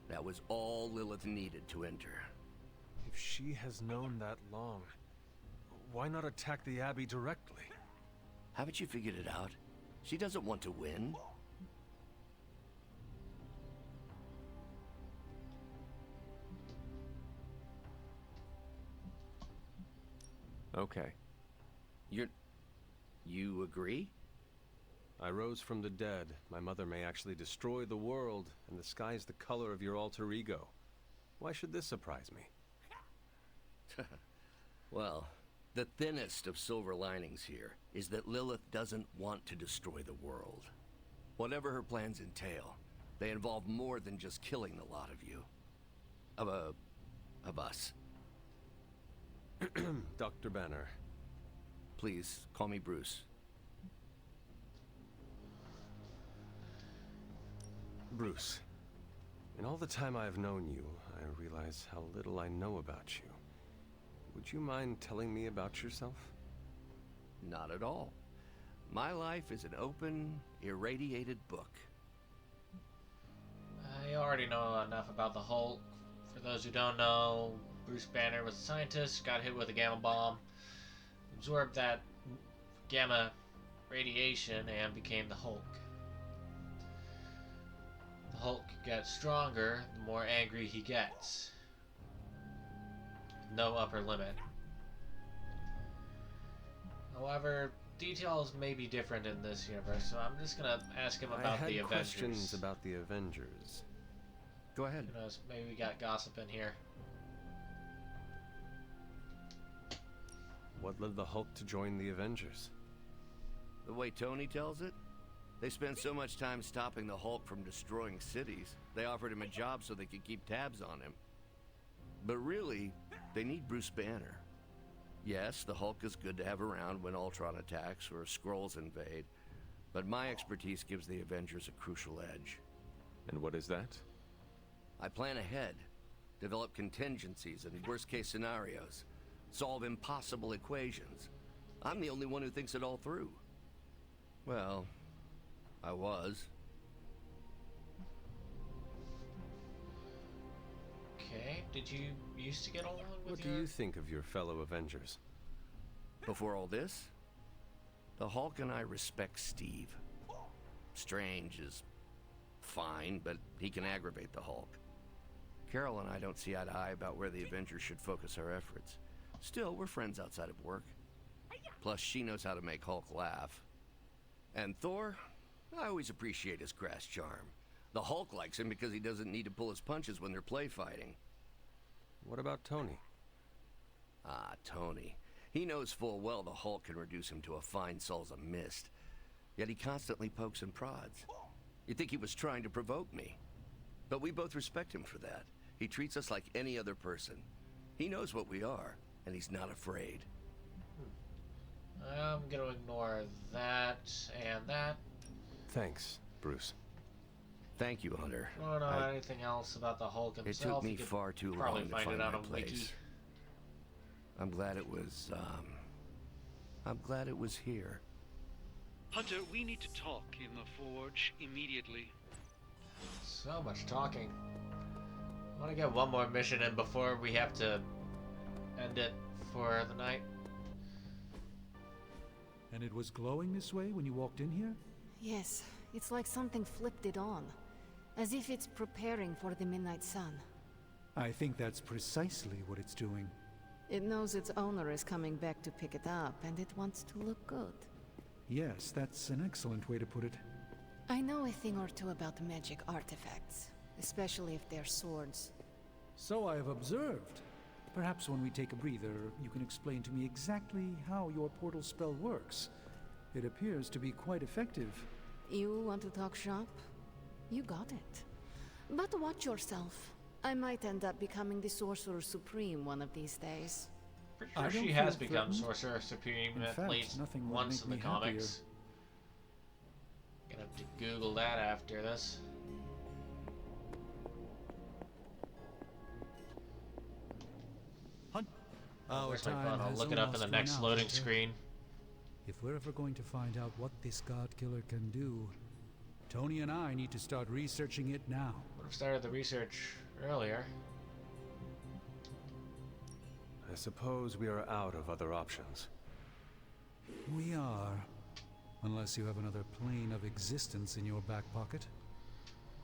That was all Lilith needed to enter. If she has known that long, why not attack the Abbey directly? Haven't you figured it out? She doesn't want to win. Okay. You agree? I rose from the dead. My mother may actually destroy the world, and the sky is the color of your alter ego. Why should this surprise me? Well, the thinnest of silver linings here is that Lilith doesn't want to destroy the world. Whatever her plans entail, they involve more than just killing the lot of you. Of us. Dr. Banner. Please, call me Bruce. Bruce, in all the time I have known you, I realize how little I know about you. Would you mind telling me about yourself? Not at all. My life is an open, irradiated book. I already know enough about the Hulk. For those who don't know, Bruce Banner was a scientist, got hit with a gamma bomb, absorbed that gamma radiation, and became the Hulk. The Hulk gets stronger the more angry he gets. No upper limit. However, details may be different in this universe, so I'm just gonna ask him about the Avengers. I had questions about the Avengers. Go ahead. Who knows? Maybe we got gossip in here. What led the Hulk to join the Avengers? The way Tony tells it, they spent so much time stopping the Hulk from destroying cities, they offered him a job so they could keep tabs on him. But really, they need Bruce Banner. Yes, the Hulk is good to have around when Ultron attacks or Skrulls invade, but my expertise gives the Avengers a crucial edge. And what is that? I plan ahead, develop contingencies and worst-case scenarios, solve impossible equations. I'm the only one who thinks it all through. Well, I was. Okay, did you used to get along with What do you think of your fellow Avengers? Before all this, the Hulk and I respect Steve. Strange is fine, but he can aggravate the Hulk. Carol and I don't see eye to eye about where the Avengers should focus our efforts. Still, we're friends outside of work. Plus, she knows how to make Hulk laugh. And Thor, I always appreciate his crass charm. The Hulk likes him because he doesn't need to pull his punches when they're play fighting. What about Tony? Ah, Tony. He knows full well the Hulk can reduce him to a fine salsa mist. Yet he constantly pokes and prods. You'd think he was trying to provoke me. But we both respect him for that. He treats us like any other person. He knows what we are, and he's not afraid. I'm gonna ignore that and that. Thanks, Bruce. Thank you, Hunter. I don't know anything else about the Hulk himself. It took me far too long to find my place. I'm glad it was, I'm glad it was here. Hunter, we need to talk in the Forge immediately. So much talking. I want to get one more mission in before we have to end it for the night. And it was glowing this way when you walked in here? Yes, it's like something flipped it on. As if it's preparing for the midnight sun. I think that's precisely what it's doing. It knows its owner is coming back to pick it up, and it wants to look good. Yes, that's an excellent way to put it. I know a thing or two about magic artifacts, especially if they're swords. So I have observed. Perhaps when we take a breather, you can explain to me exactly how your portal spell works. It appears to be quite effective. You want to talk shop? You got it. But watch yourself. I might end up becoming the Sorcerer Supreme one of these days. Pretty sure she has become Sorcerer Supreme at least once in the comics. Gonna have to Google that after this. Where's my phone? I'll look it up in the next loading screen. If we're ever going to find out what this God Killer can do, Tony and I need to start researching it now. Would have started the research earlier. I suppose we are out of other options. We are. Unless you have another plane of existence in your back pocket.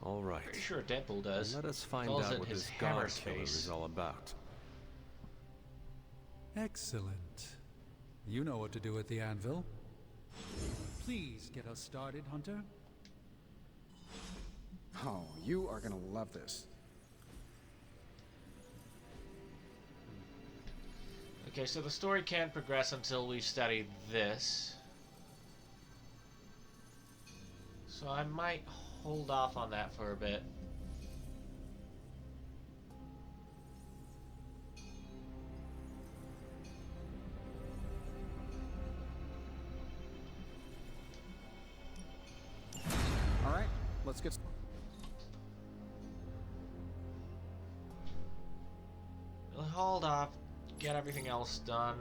All right. Pretty sure Deadpool does. Let us find Calls out it what his this hammer God Killer space. is all about. Excellent. You know what to do at the anvil. Please get us started, Hunter. Oh, you are gonna love this. Okay, so the story can't progress until we've studied this. So I might hold off on that for a bit. All right, let's get. We'll hold off, get everything else done.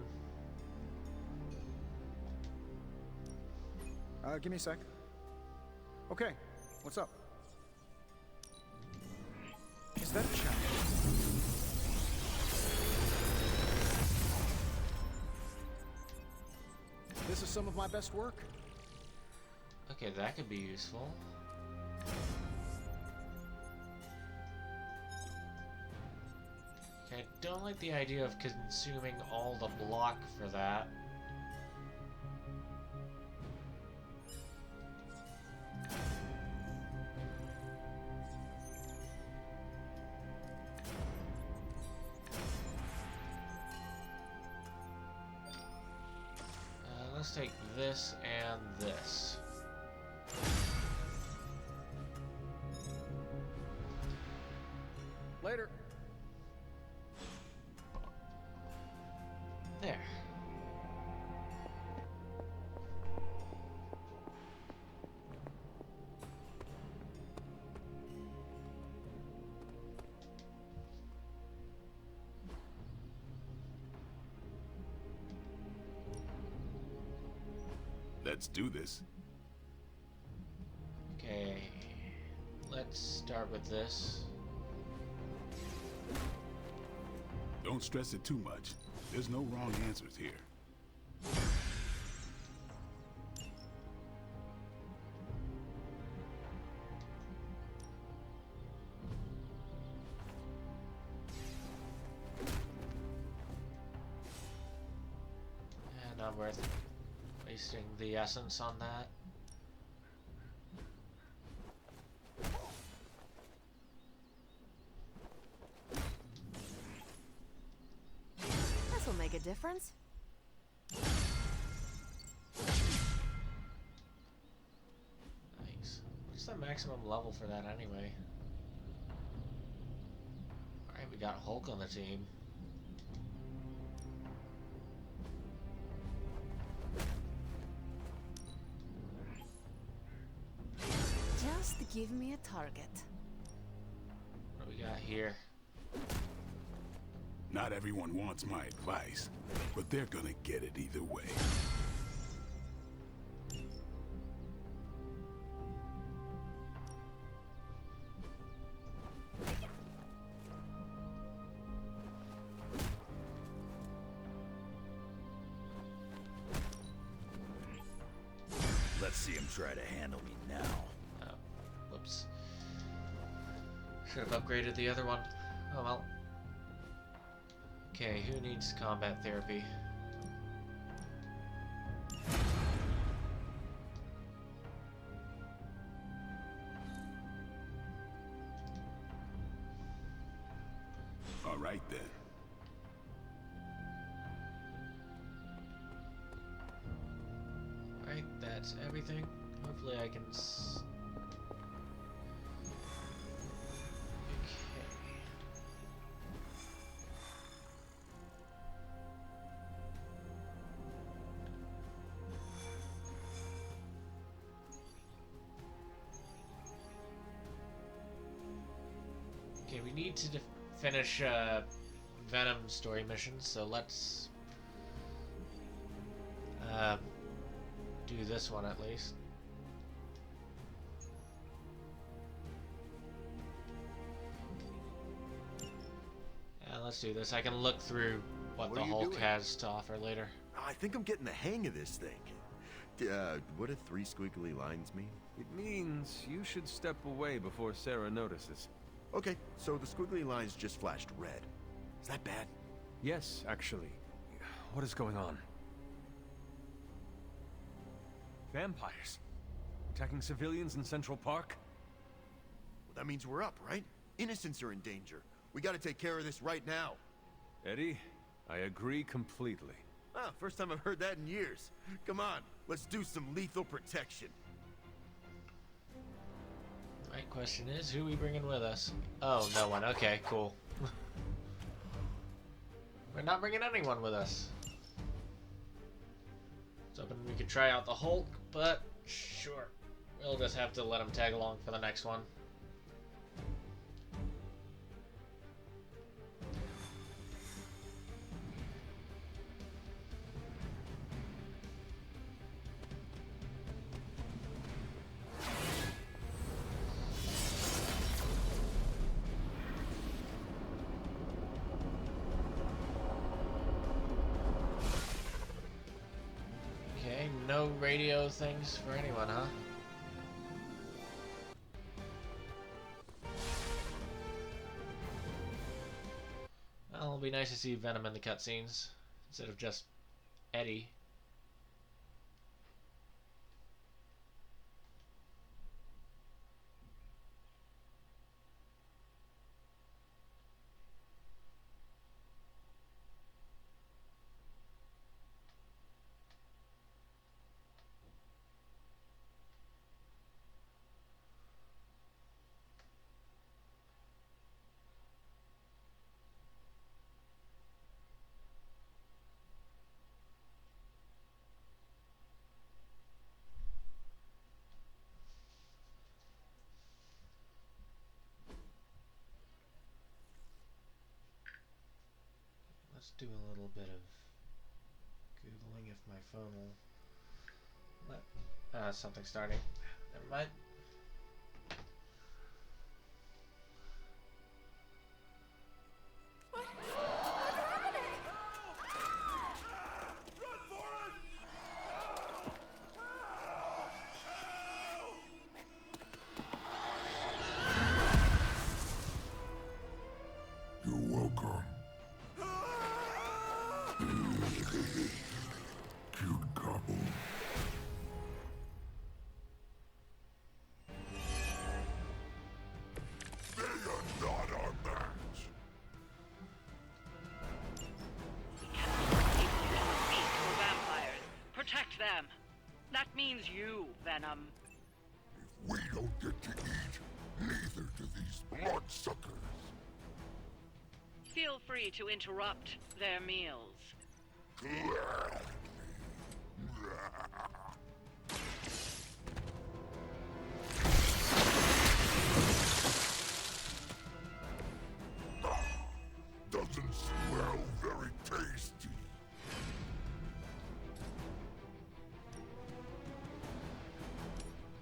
Give me a sec. Okay, what's up? Is that a challenge? This is some of my best work. Okay, that could be useful. Okay, I don't like the idea of consuming all the block for that. Let's take this and this. Later. There. Let's do this. Okay, let's start with this. Don't stress it too much. There's no wrong answers here. And not worth wasting the essence on that. This will make a difference. Nice. What's the maximum level for that anyway? Alright, we got Hulk on the team. Just give me a target. What do we got here? Not everyone wants my advice, but they're gonna get it either way. Let's see him try to handle me now. Oh, whoops. Should have upgraded the other one. Oh well. Okay, who needs combat therapy? All right then. Alright, that's everything. Hopefully I can Okay, we need to finish Venom story missions, so let's do this one at least. Yeah, let's do this. I can look through what the Hulk has to offer later. I think I'm getting the hang of this thing. What do 3 squiggly lines mean? It means you should step away before Sarah notices. Okay, so the squiggly lines just flashed red. Is that bad? Yes, actually. What is going on? Vampires? Attacking civilians in Central Park? Well, that means we're up, right? Innocents are in danger. We gotta take care of this right now. Eddie, I agree completely. Ah, first time I've heard that in years. Come on, let's do some lethal protection. Right, question is, who are we bringing with us? Oh, no one. Okay, cool. We're not bringing anyone with us. I was hoping we could try out the Hulk, but sure. We'll just have to let him tag along for the next one. radio things for anyone, huh? Well, it'll be nice to see Venom in the cutscenes instead of just Eddie. Let's do a little bit of Googling if my phone will let... something's starting. Never mind. You're welcome. Cute couple. They are not our match. Vampires. Protect them. That means you, Venom. If we don't get to eat, neither do these bloodsuckers. Feel free to interrupt their meals. Doesn't smell very tasty.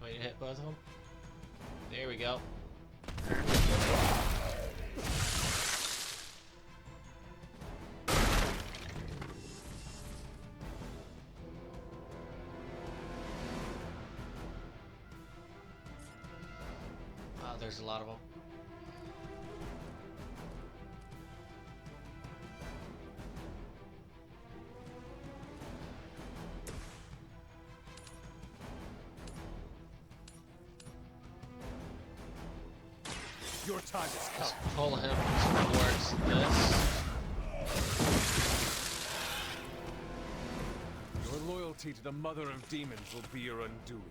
Wait, hit both of them? There we go. Wow, there's a lot of them. Your time has come. Let's pull him towards this. Your loyalty to the Mother of Demons will be your undoing.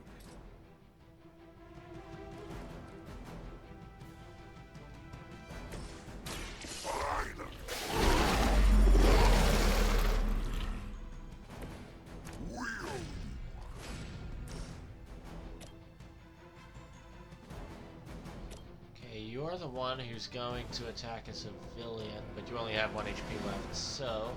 Okay, you're the one who's going to attack a civilian, but you only have 1 HP left, so...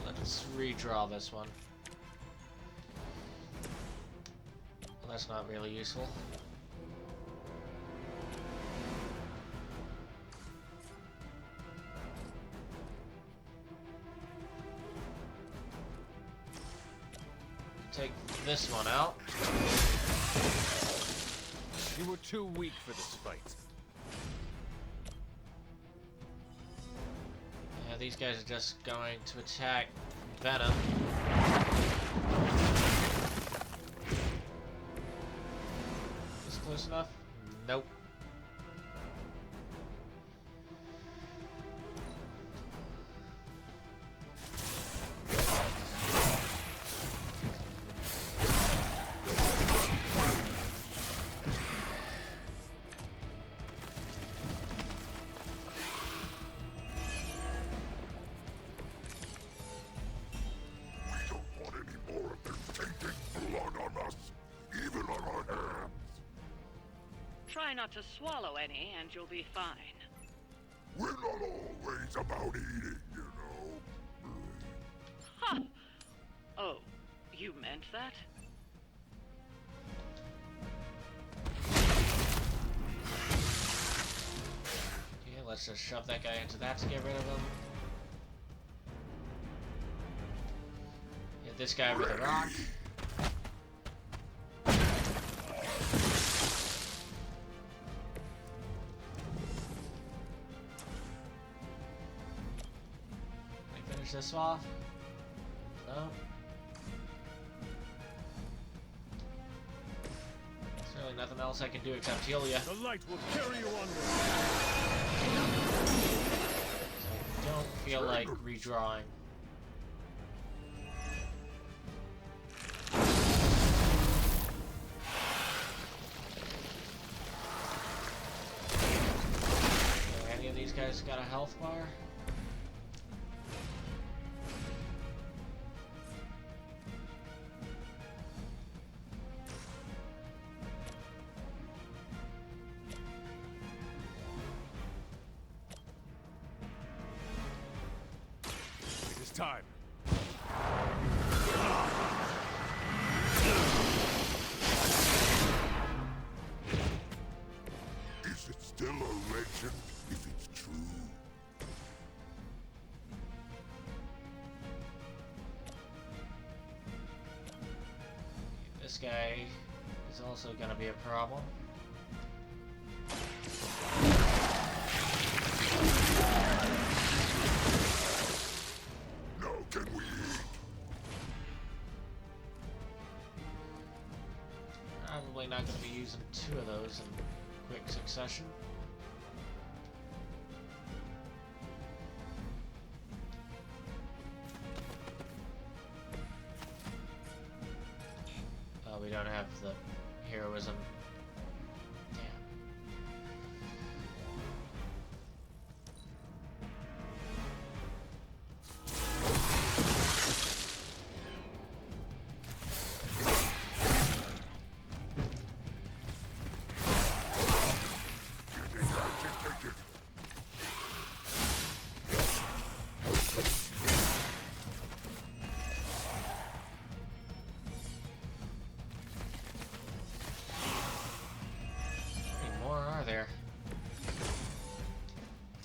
let's redraw this one. Well, that's not really useful. Take this one out. You were too weak for this fight. Yeah, these guys are just going to attack Venom. Is this close enough? Nope. Try not to swallow any, and you'll be fine. We're not always about eating, you know. Huh! Oh, You meant that? Okay, let's just shove that guy into that to get rid of him. Hit this guy with a rock. Finish this off. No. There's really nothing else I can do except heal you. The light will carry you onward. I don't feel like redrawing. Okay, any of these guys got a health bar? Time. Is it still a legend if it's true? This guy is also gonna be a problem. Can we eat? Probably not going to be using 2 of those in quick succession. We don't have the heroism.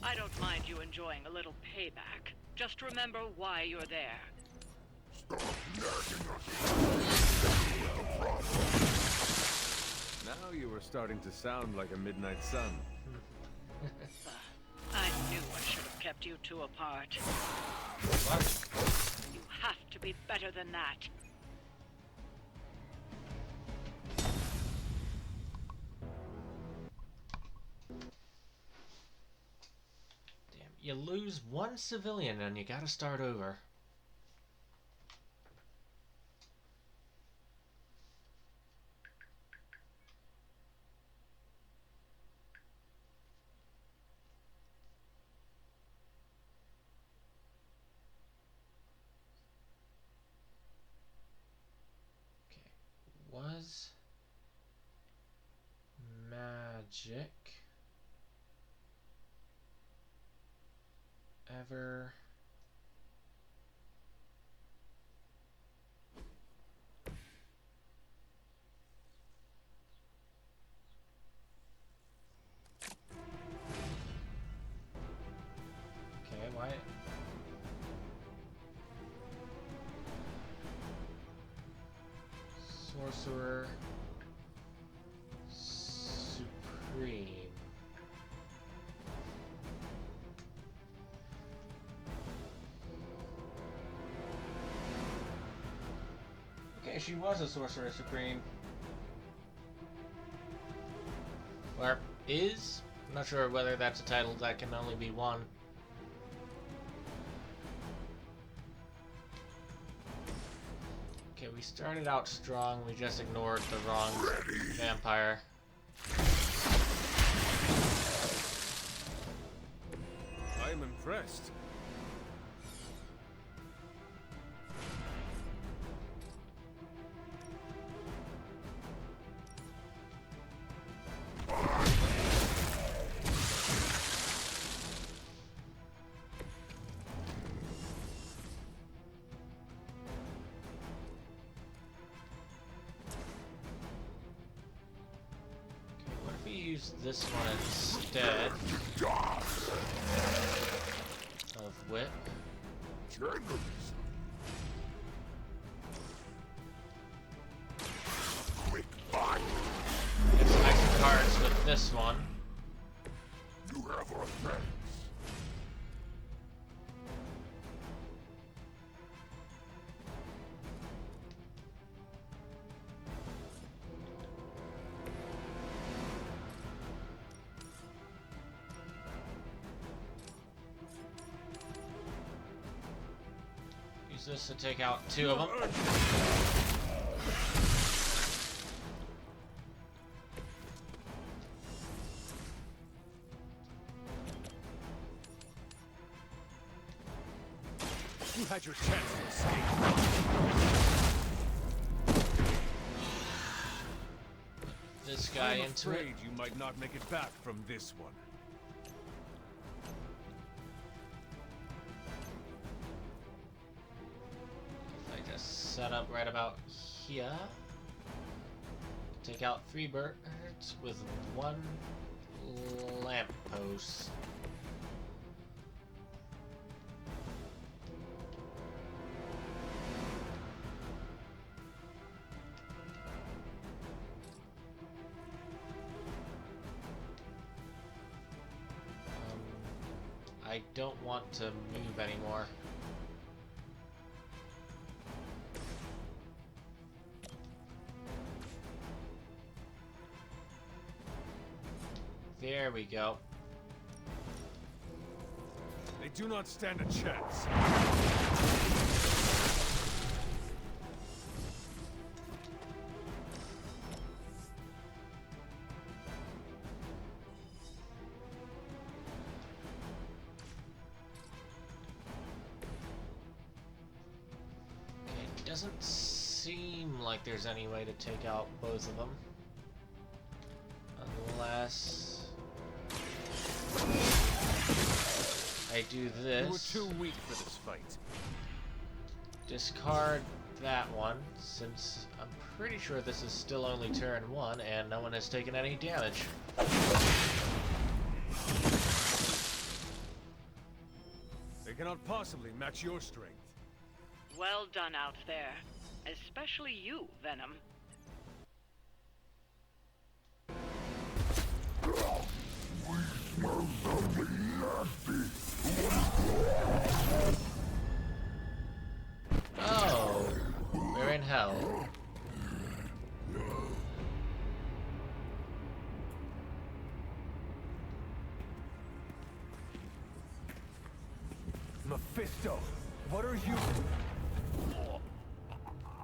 I don't mind you enjoying a little payback. Just remember why you're there. Stop nagging us. Now you are starting to sound like a midnight sun. I knew I should have kept you two apart. What? You have to be better than that. You lose 1 civilian and you gotta start over. Okay. Was magic ever okay, why Sorcerer Supreme. Okay, she was a Sorcerer Supreme. Or is? I'm not sure whether that's a title that can only be one. Okay, we started out strong, we just ignored the wrong vampire. I am impressed. use this one instead of whip. Get some extra cards with this one. You have our thanks. Use this to take out 2 of them. You had your chance to escape. This guy I'm into it. afraid you might not make it back from this one. If I just set up right about here, take out 3 birds with 1 lamppost. I don't want to move anymore. There we go. They do not stand a chance. It doesn't seem like there's any way to take out both of them. Unless I do this. You were too weak for this fight. Discard that one, since I'm pretty sure this is still only turn 1 and no one has taken any damage. They cannot possibly match your strength. Well done out there. Especially you, Venom. Oh, we're in hell. Mephisto, what are you?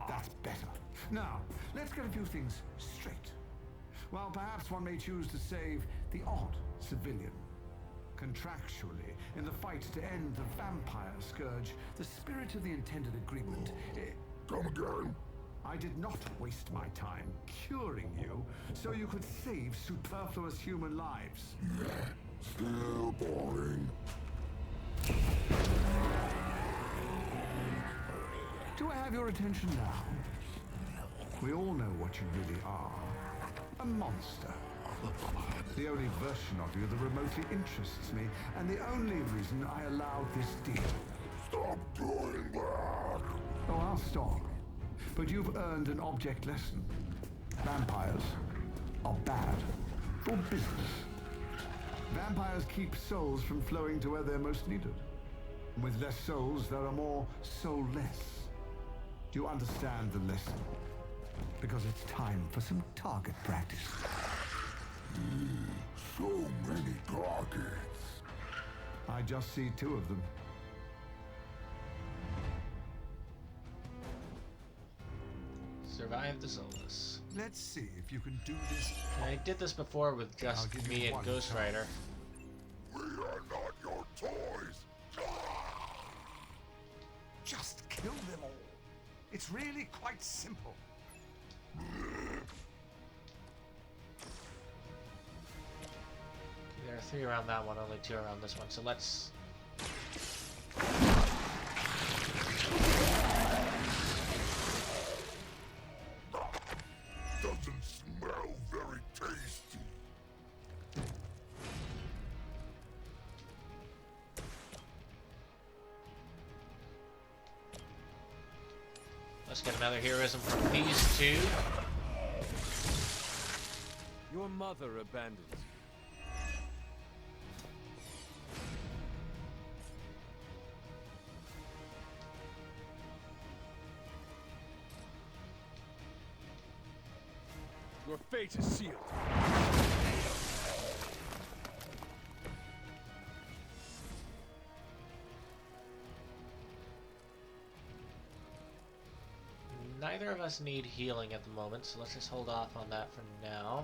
That's better. Now, let's get a few things straight. While perhaps one may choose to save the odd civilian. Contractually, in the fight to end the vampire scourge, the spirit of the intended agreement... Come again? I did not waste my time curing you, so you could save superfluous human lives. Still boring. Do I have your attention now? We all know what you really are. A monster. The only version of you that remotely interests me, and the only reason I allowed this deal. Stop doing that! Oh, I'll stop. But you've earned an object lesson. Vampires are bad for business. Vampires keep souls from flowing to where they're most needed. With less souls, there are more soulless. Do you understand the lesson? Because it's time for some target practice. So many targets. I just see 2 of them. Survive the soulless. Let's see if you can do this. I did this before with just me and Ghost Rider. We are not your toys. Just kill them all. It's really quite simple. There are 3 around that one, only 2 around this one, so let's... Doesn't smell very tasty. Let's get another heroism from these two. Your mother abandons you. Your fate is sealed. Neither of us need healing at the moment, so let's just hold off on that for now.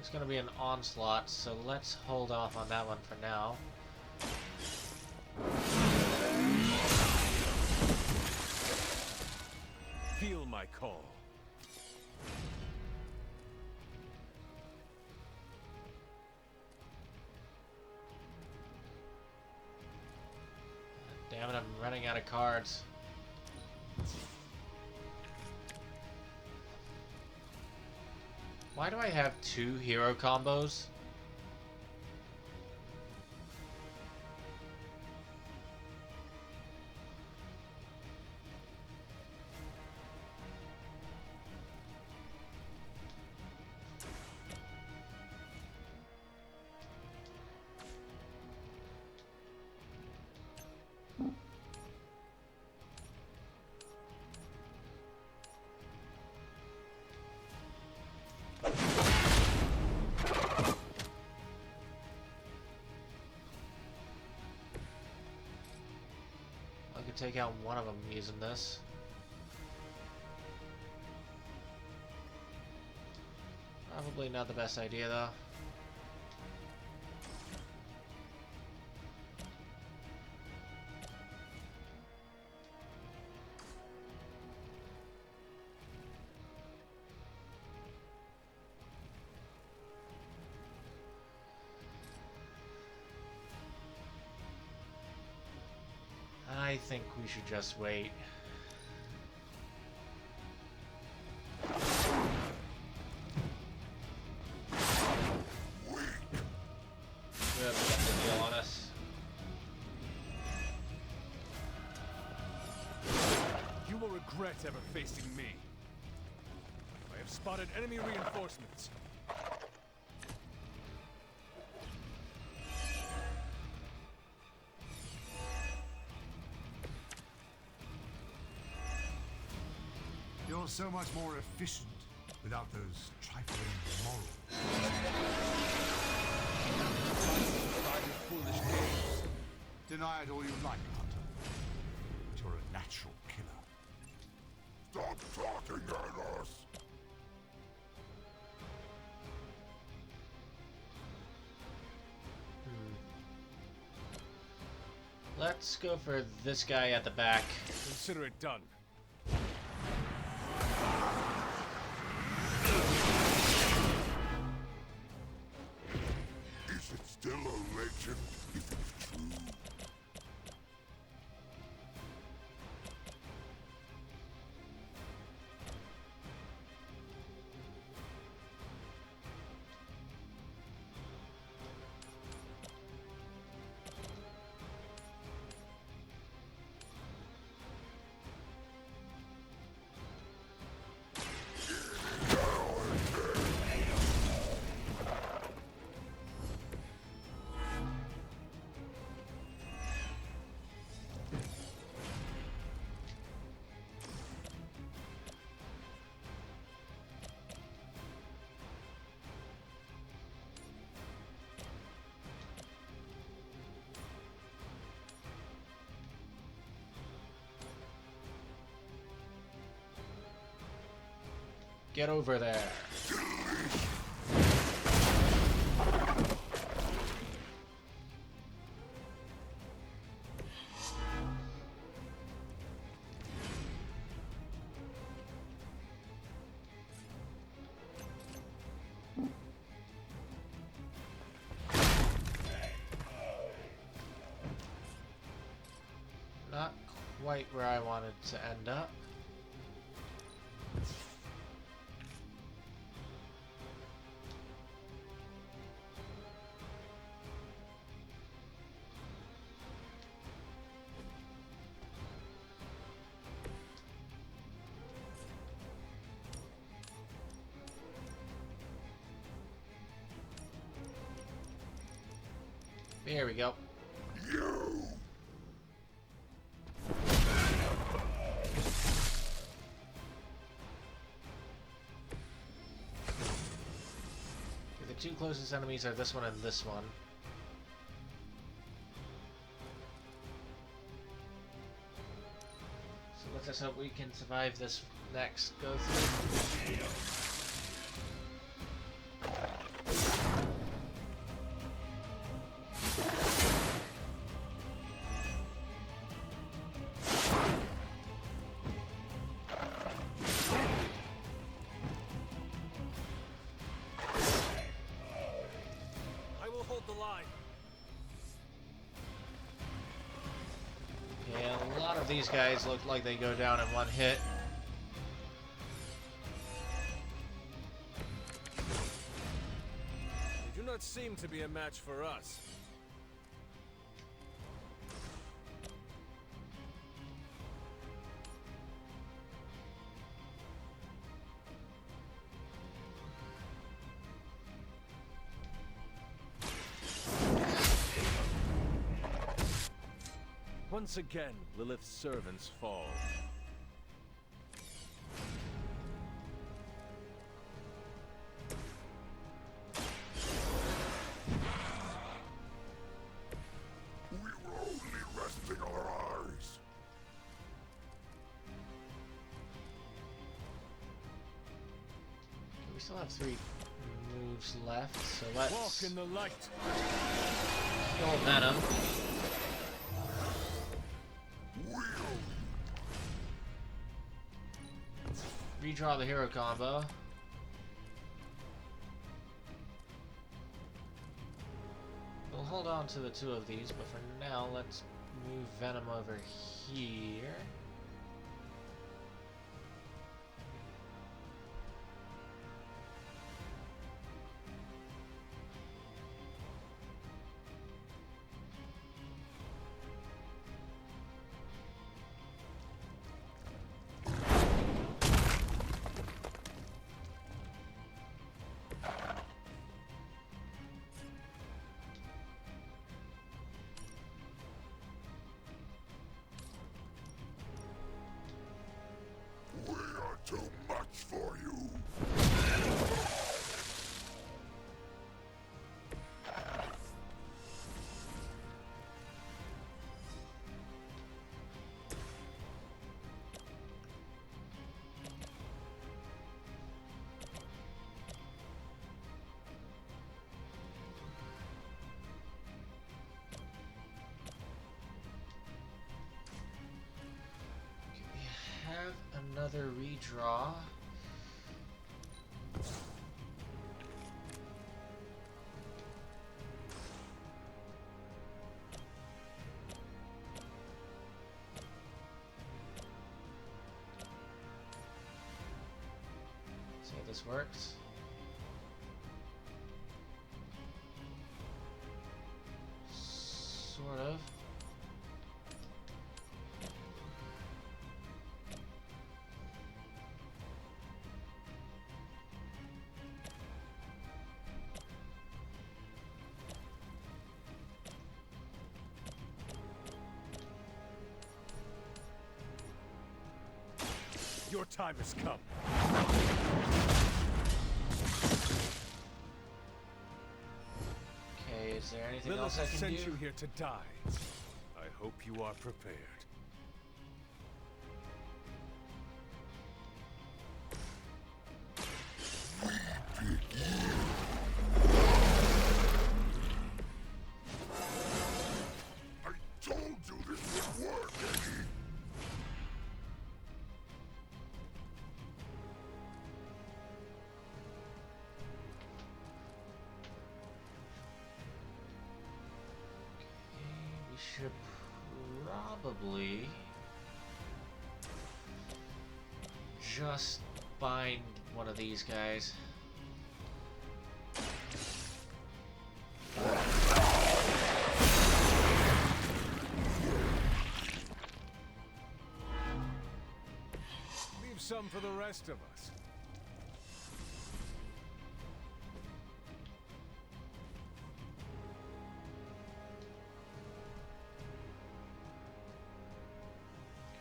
It's going to be an onslaught, so let's hold off on that one for now. Feel my call. Damn it, I'm running out of cards. Why do I have 2 hero combos? I could take out one of them using this. Probably not the best idea though. I think we should just wait. Good, we got the deal on us. You will regret ever facing me. I have spotted enemy reinforcements. You're so much more efficient without those trifling morals. Foolish games. Deny it all you like, Hunter. But you're a natural killer. Stop talking at us! Let's go for this guy at the back. Consider it done. Is it still a legend if it's true? Get over there. Not quite where I wanted to end up. Here we go. The two closest enemies are this one and this one. So let's just hope we can survive this next go through. These guys look like they go down in one hit. They do not seem to be a match for us. Once again, Lilith's servants fall. We were only resting our eyes. We still have 3 moves left, so let's walk in the light. Go Venom. Redraw the hero combo. We'll hold on to the 2 of these, but for now, let's move Venom over here. Too much for you. Another redraw. See if this works. Sort of. Your time has come. Okay, is there anything Lilith else I has can sent do? you here to die. I hope you are prepared. I told you this would work, Eddie. We should probably just bind one of these guys. Leave some for the rest of us.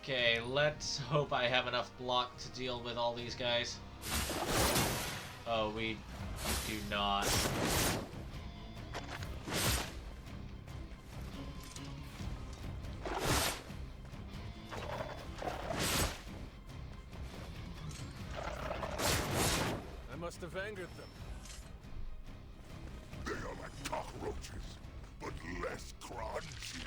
Okay, let's hope I have enough block to deal with all these guys. Oh, we do not. I must have angered them. They are like cockroaches, but less crunchy.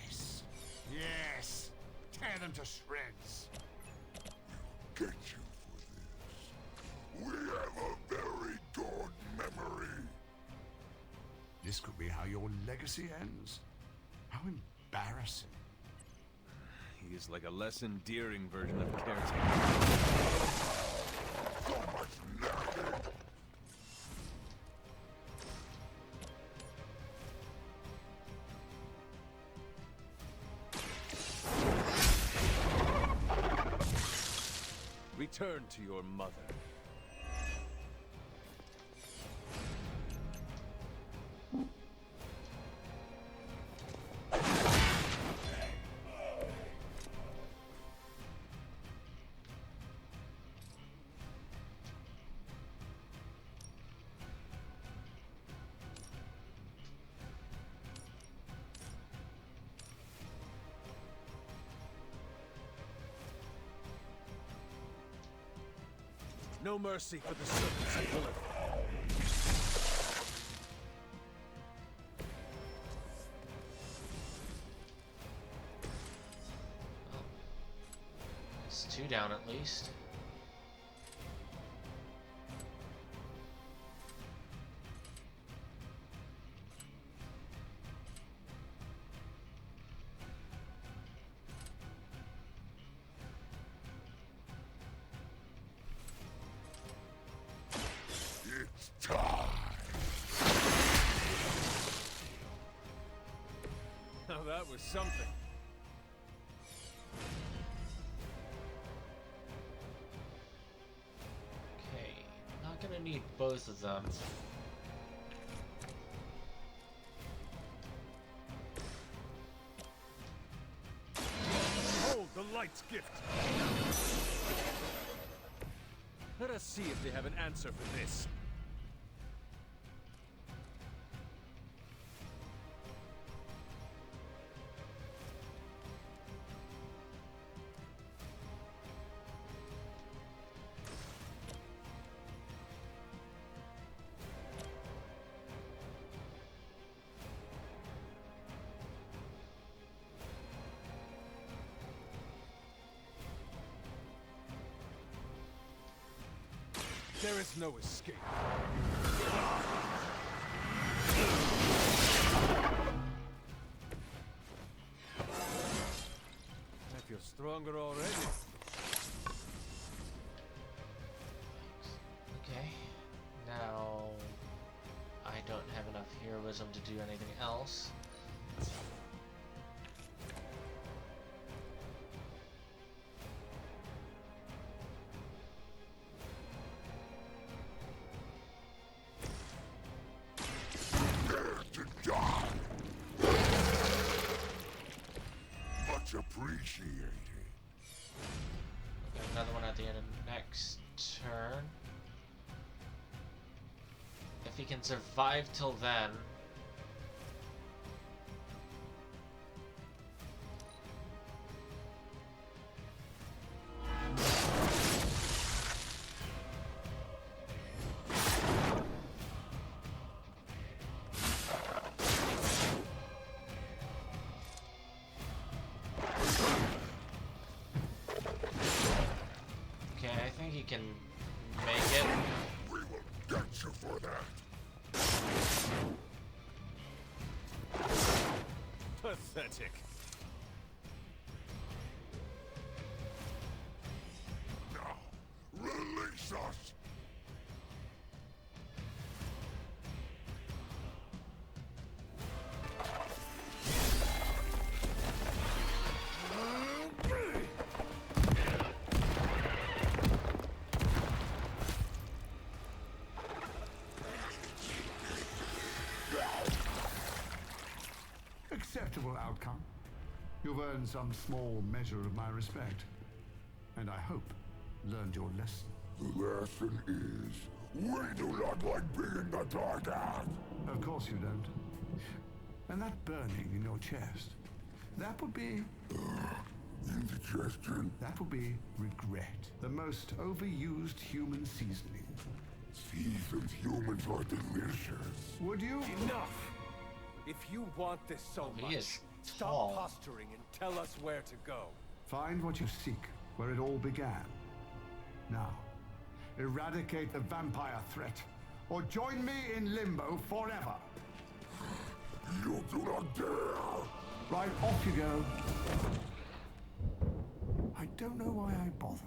Yes. Yes. Tear them to shreds. We'll get you for this. We have a very good memory. This could be how your legacy ends. How embarrassing. He is like a less endearing version of Caretaker. So much nagging. Return to your mother. No mercy for the servants of Lilith. It's 2 down at least. It's time. Now that was something. Okay, not gonna need both of them. Hold the light's gift. Let us see if they have an answer for this. There is no escape. I feel stronger already. Okay, now I don't have enough heroism to do anything else. Much appreciated. Okay, another one at the end of next turn. If he can survive till then. Okay, I think he can make it. We will get you for that. Pathetic. Now, release us. respectable outcome. You've earned some small measure of my respect. And I hope learned your lesson. The lesson is, we do not like being the target. Of course you don't. And that burning in your chest, that would be... indigestion. That would be regret. The most overused human seasoning. Seasoned humans are delicious. Would you? Enough! If you want this so He much, is stop tall. posturing and tell us where to go. Find what you seek, where it all began. Now, eradicate the vampire threat, or join me in limbo forever. You do not dare! Right, off you go. I don't know why I bother.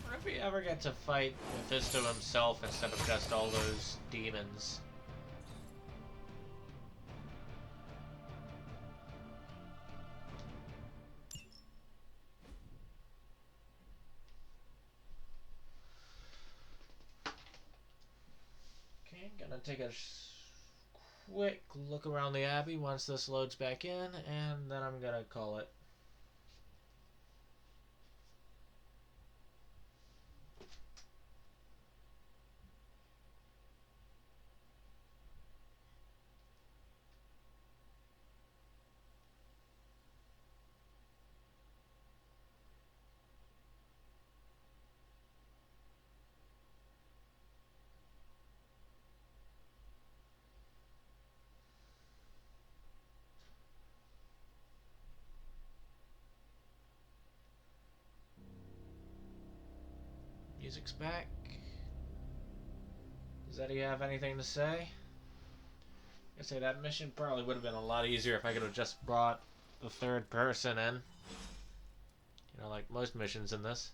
What if we ever get to fight Mephisto himself instead of just all those demons? Okay, gonna take a quick look around the Abbey once this loads back in, and then I'm gonna call it. Music's back. Does Eddie have anything to say? I say that mission probably would have been a lot easier if I could have just brought the third person in. You know, like most missions in this.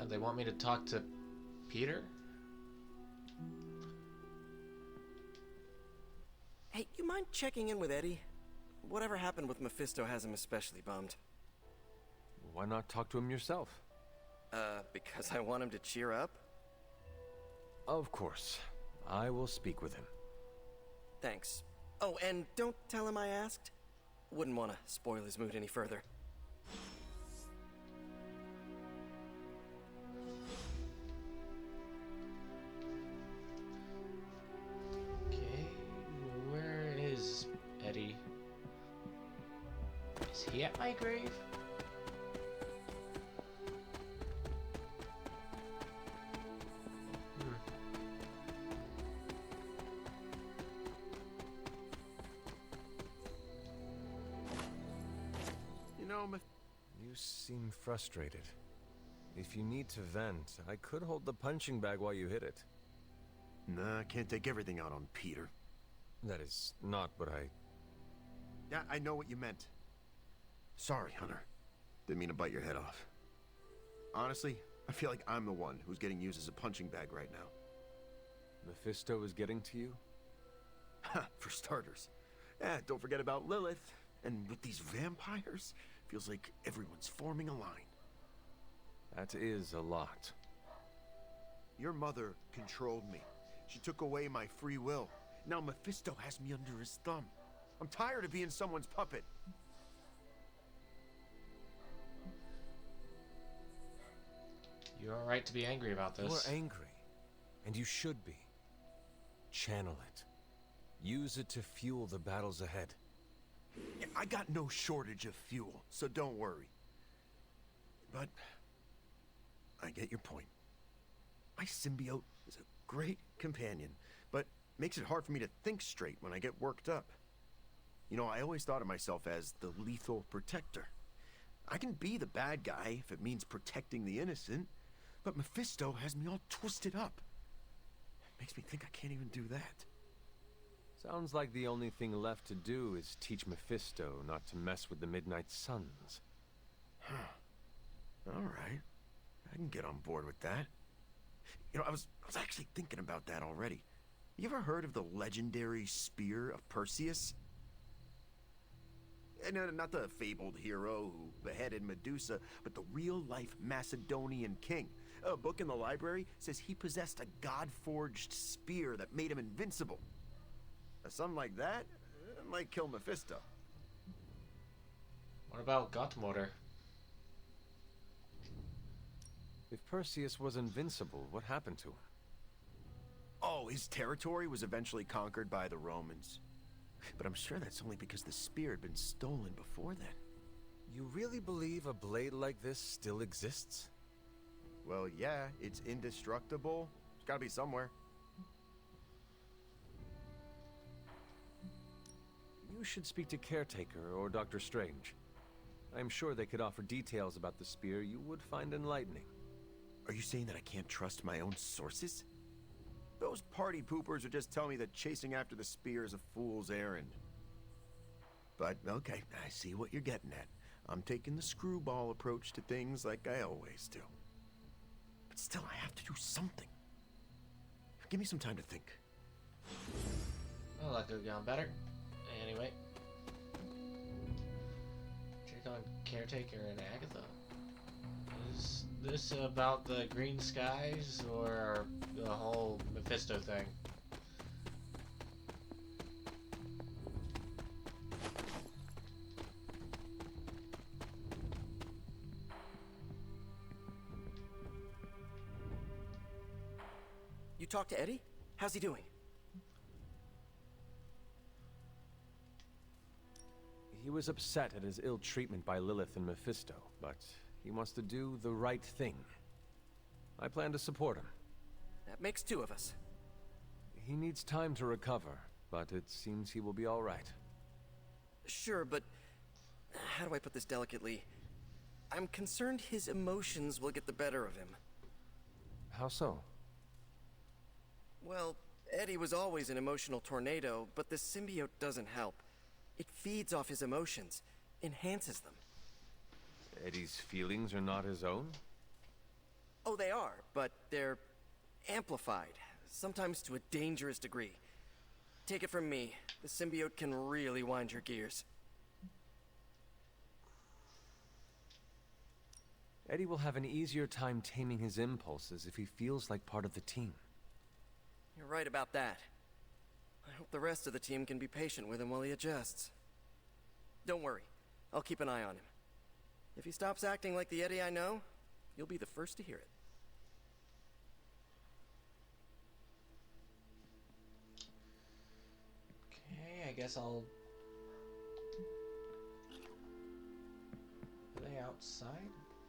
They want me to talk to Peter? Hey, you mind checking in with Eddie? Whatever happened with Mephisto has him especially bummed. Why not talk to him yourself? Because I want him to cheer up? Of course. I will speak with him. Thanks. Oh, and don't tell him I asked. Wouldn't want to spoil his mood any further. Okay, where is Eddie? Is he at my grave? You seem frustrated. If you need to vent, I could hold the punching bag while you hit it. Nah, I can't take everything out on Peter. That is not what I... Yeah, I know what you meant. Sorry, Hunter. Didn't mean to bite your head off. Honestly, I feel like I'm the one who's getting used as a punching bag right now. Mephisto is getting to you? Ha, for starters. Don't forget about Lilith. And with these vampires, feels like everyone's forming a line. That is a lot. Your mother controlled me. She took away my free will. Now Mephisto has me under his thumb. I'm tired of being someone's puppet. You're alright to be angry about this. You're angry. And you should be. Channel it. Use it to fuel the battles ahead. I got no shortage of fuel, so don't worry. But I get your point. My symbiote is a great companion, but makes it hard for me to think straight when I get worked up. You know, I always thought of myself as the lethal protector. I can be the bad guy if it means protecting the innocent, but Mephisto has me all twisted up. It makes me think I can't even do that. Sounds like the only thing left to do is teach Mephisto not to mess with the Midnight Suns. Alright. I can get on board with that. You know, I was actually thinking about that already. You ever heard of the legendary Spear of Perseus? No, not the fabled hero who beheaded Medusa, but the real-life Macedonian king. A book in the library says he possessed a god-forged spear that made him invincible. Something like that might kill Mephisto. What about Gottmoder? If Perseus was invincible, what happened to him? Oh, his territory was eventually conquered by the Romans. But I'm sure that's only because the spear had been stolen before then. You really believe a blade like this still exists? Well, yeah, it's indestructible. It's gotta be somewhere. You should speak to Caretaker or Dr. Strange. I'm sure they could offer details about the spear you would find enlightening. Are you saying that I can't trust my own sources? Those party poopers would just tell me that chasing after the spear is a fool's errand. But, okay, I see what you're getting at. I'm taking the screwball approach to things like I always do. But still, I have to do something. Give me some time to think. Well, that could have gone better. Anyway. Check on Caretaker and Agatha. Is this about the green skies or the whole Mephisto thing? You talked to Eddie? How's he doing? He was upset at his ill treatment by Lilith and Mephisto, but he wants to do the right thing. I plan to support him. That makes two of us. He needs time to recover, but it seems he will be all right. Sure, but how do I put this delicately? I'm concerned his emotions will get the better of him. How so? Well, Eddie was always an emotional tornado, but the symbiote doesn't help. It feeds off his emotions, enhances them. Eddie's feelings are not his own? Oh, they are, but they're amplified, sometimes to a dangerous degree. Take it from me, the symbiote can really wind your gears. Eddie will have an easier time taming his impulses if he feels like part of the team. You're right about that. I hope the rest of the team can be patient with him while he adjusts. Don't worry, I'll keep an eye on him. If he stops acting like the Eddie I know, you'll be the first to hear it. Okay, I guess I'll... Are they outside?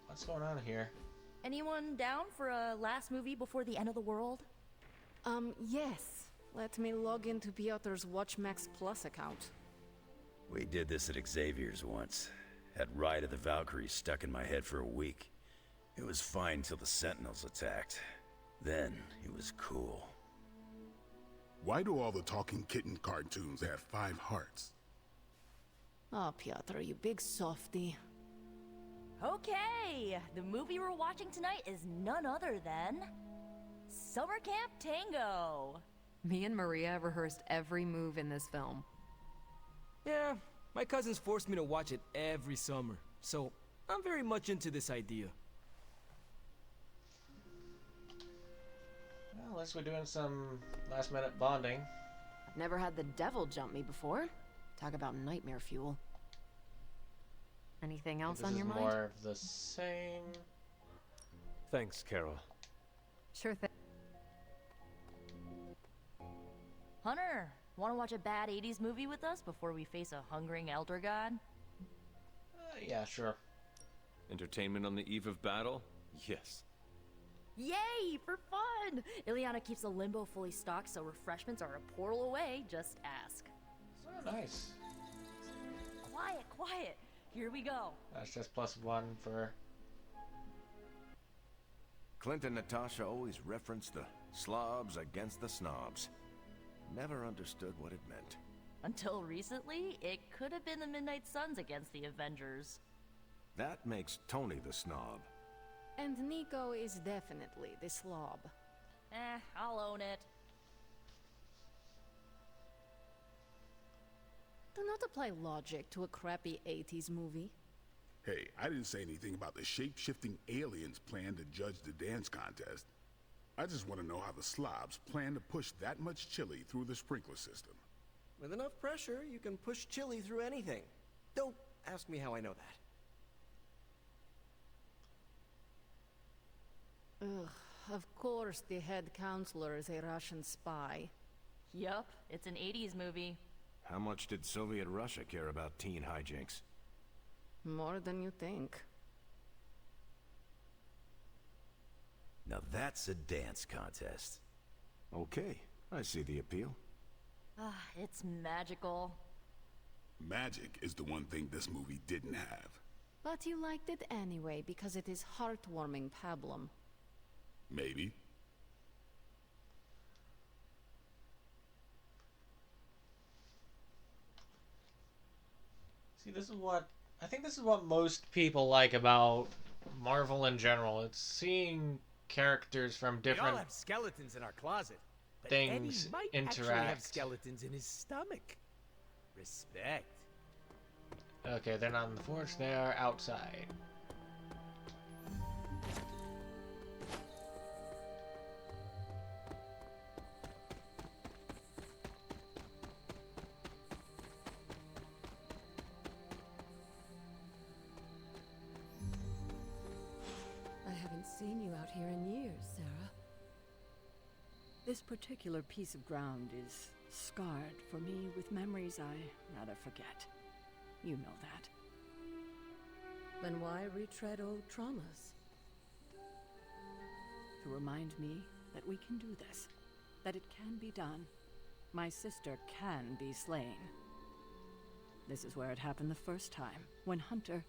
What's going on here? Anyone down for a last movie before the end of the world? Yes. Let me log into Piotr's WatchMax Plus account. We did this at Xavier's once. Had Ride of the Valkyries stuck in my head for a week. It was fine till the Sentinels attacked. Then it was cool. Why do all the talking kitten cartoons have 5 hearts? Oh, Piotr, you big softy. Okay, the movie we're watching tonight is none other than Summer Camp Tango. Me and Maria rehearsed every move in this film. Yeah, my cousins forced me to watch it every summer, so I'm very much into this idea. Well, at least we're doing some last-minute bonding. I've never had the devil jump me before. Talk about nightmare fuel. Anything else on your mind? More of the same. Thanks, Carol. Sure thing. Hunter, want to watch a bad 80s movie with us before we face a hungering elder god? Yeah, sure. Entertainment on the eve of battle? Yes. Yay, for fun! Ileana keeps the limbo fully stocked, so refreshments are a portal away. Just ask. Oh, nice. Quiet, quiet. Here we go. That's just +1 for... Clint and Natasha always referenced the slobs against the snobs. Never understood what it meant. Until recently, it could have been the Midnight Suns against the Avengers. That makes Tony the snob. And Nico is definitely the slob. I'll own it. Do not apply logic to a crappy 80s movie. Hey, I didn't say anything about the shape-shifting aliens plan to judge the dance contest. I just want to know how the slobs plan to push that much chili through the sprinkler system. With enough pressure, you can push chili through anything. Don't ask me how I know that. Ugh, of course the head counselor is a Russian spy. Yup, it's an 80s movie. How much did Soviet Russia care about teen hijinks? More than you think. Now that's a dance contest. Okay, I see the appeal. Ah, it's magical. Magic is the one thing this movie didn't have. But you liked it anyway because it is heartwarming pablum. Maybe. See, I think this is what most people like about Marvel in general. It's seeing characters from We different all have skeletons in our closet, but things Eddie might actually have interact. skeletons in his stomach. Respect. Okay, they're not in the forge, they are outside. I haven't seen you out here in years, Sarah. This particular piece of ground is scarred for me with memories I rather forget. You know that. Then why retread old traumas? To remind me that we can do this. That it can be done. My sister can be slain. This is where it happened the first time, when Hunter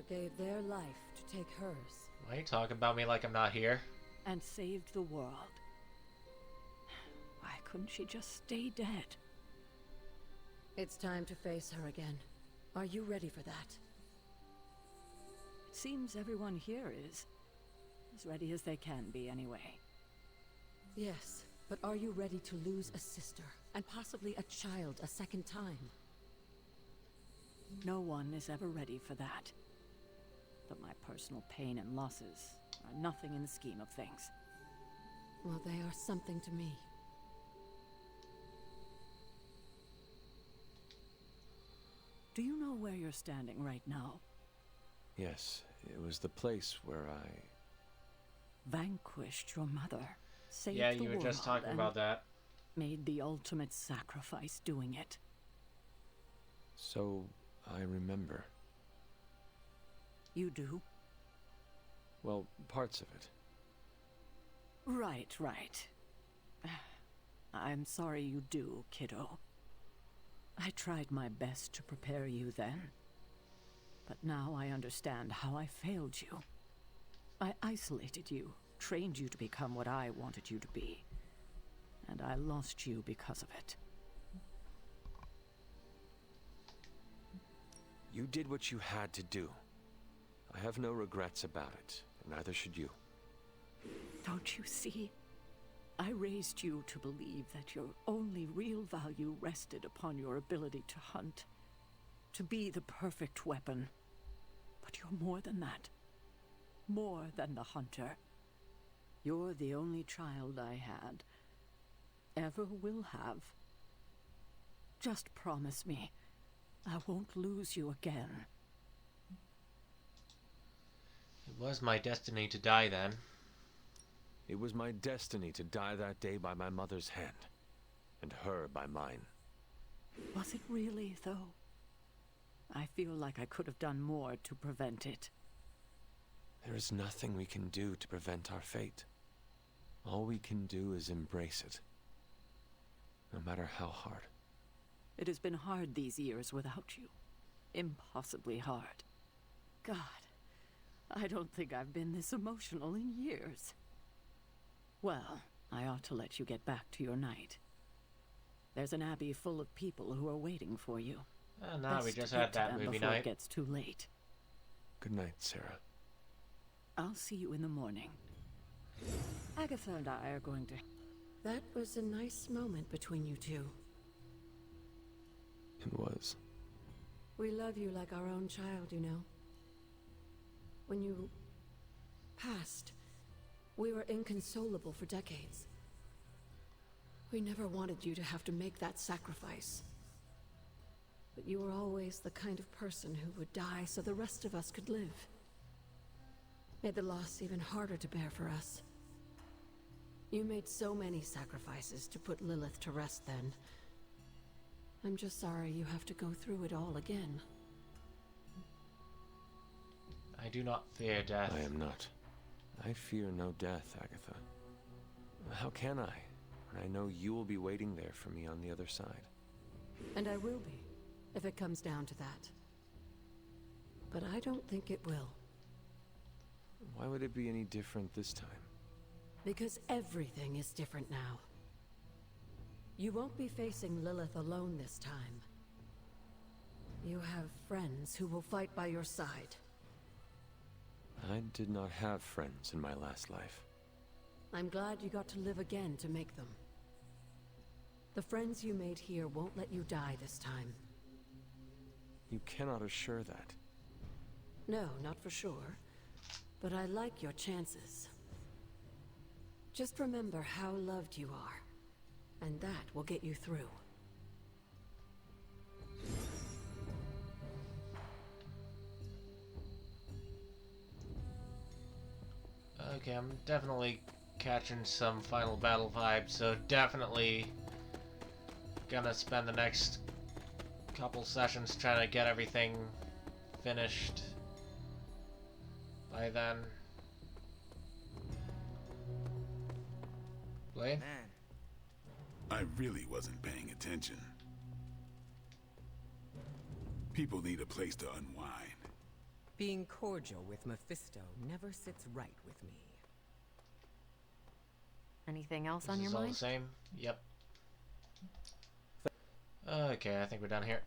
gave their life to take hers. Why are you talking about me like I'm not here? And saved the world. Why couldn't she just stay dead? It's time to face her again. Are you ready for that? It seems everyone here is. As ready as they can be, anyway. Yes, but are you ready to lose a sister, and possibly a child a second time? No one is ever ready for that. But my personal pain and losses are nothing in the scheme of things. Well, they are something to me. Do you know where you're standing right now? Yes, it was the place where I... Vanquished your mother. Saved Yeah, the you were just world, talking and about that. made the ultimate sacrifice doing it. So, I remember. You do? Well, parts of it. Right, right. I'm sorry you do, kiddo. I tried my best to prepare you then. But now I understand how I failed you. I isolated you, trained you to become what I wanted you to be. And I lost you because of it. You did what you had to do. I have no regrets about it, and neither should you. Don't you see? I raised you to believe that your only real value rested upon your ability to hunt, to be the perfect weapon. But you're more than that. More than the hunter. You're the only child I had, ever will have. Just promise me, I won't lose you again. It was my destiny to die then. It was my destiny to die that day by my mother's hand, and her by mine. Was it really, though? I feel like I could have done more to prevent it. There is nothing we can do to prevent our fate. All we can do is embrace it, no matter how hard. It has been hard these years without you. Impossibly hard. God, I don't think I've been this emotional in years. Well, I ought to let you get back to your night. There's an abbey full of people who are waiting for you. No, we Best just to had get to that them movie before night. it gets too late. Good night, Sarah. I'll see you in the morning. Agatha and I are going to... That was a nice moment between you two. It was. We love you like our own child, you know. When you passed, we were inconsolable for decades. We never wanted you to have to make that sacrifice. But you were always the kind of person who would die so the rest of us could live. Made the loss even harder to bear for us. You made so many sacrifices to put Lilith to rest then. I'm just sorry you have to go through it all again. I do not fear death. I am not. I fear no death, Agatha. How can I, when I know you will be waiting there for me on the other side? And I will be, if it comes down to that. But I don't think it will. Why would it be any different this time? Because everything is different now. You won't be facing Lilith alone this time. You have friends who will fight by your side. I did not have friends in my last life. I'm glad you got to live again to make them. The friends you made here won't let you die this time. You cannot assure that. No, not for sure. But I like your chances. Just remember how loved you are, and that will get you through. Okay, I'm definitely catching some Final Battle vibes, so definitely gonna spend the next couple sessions trying to get everything finished by then. Blade? I really wasn't paying attention. People need a place to unwind. Being cordial with Mephisto never sits right with me. Anything else This on your is all mind? the same? Yep. Okay, I think we're done here.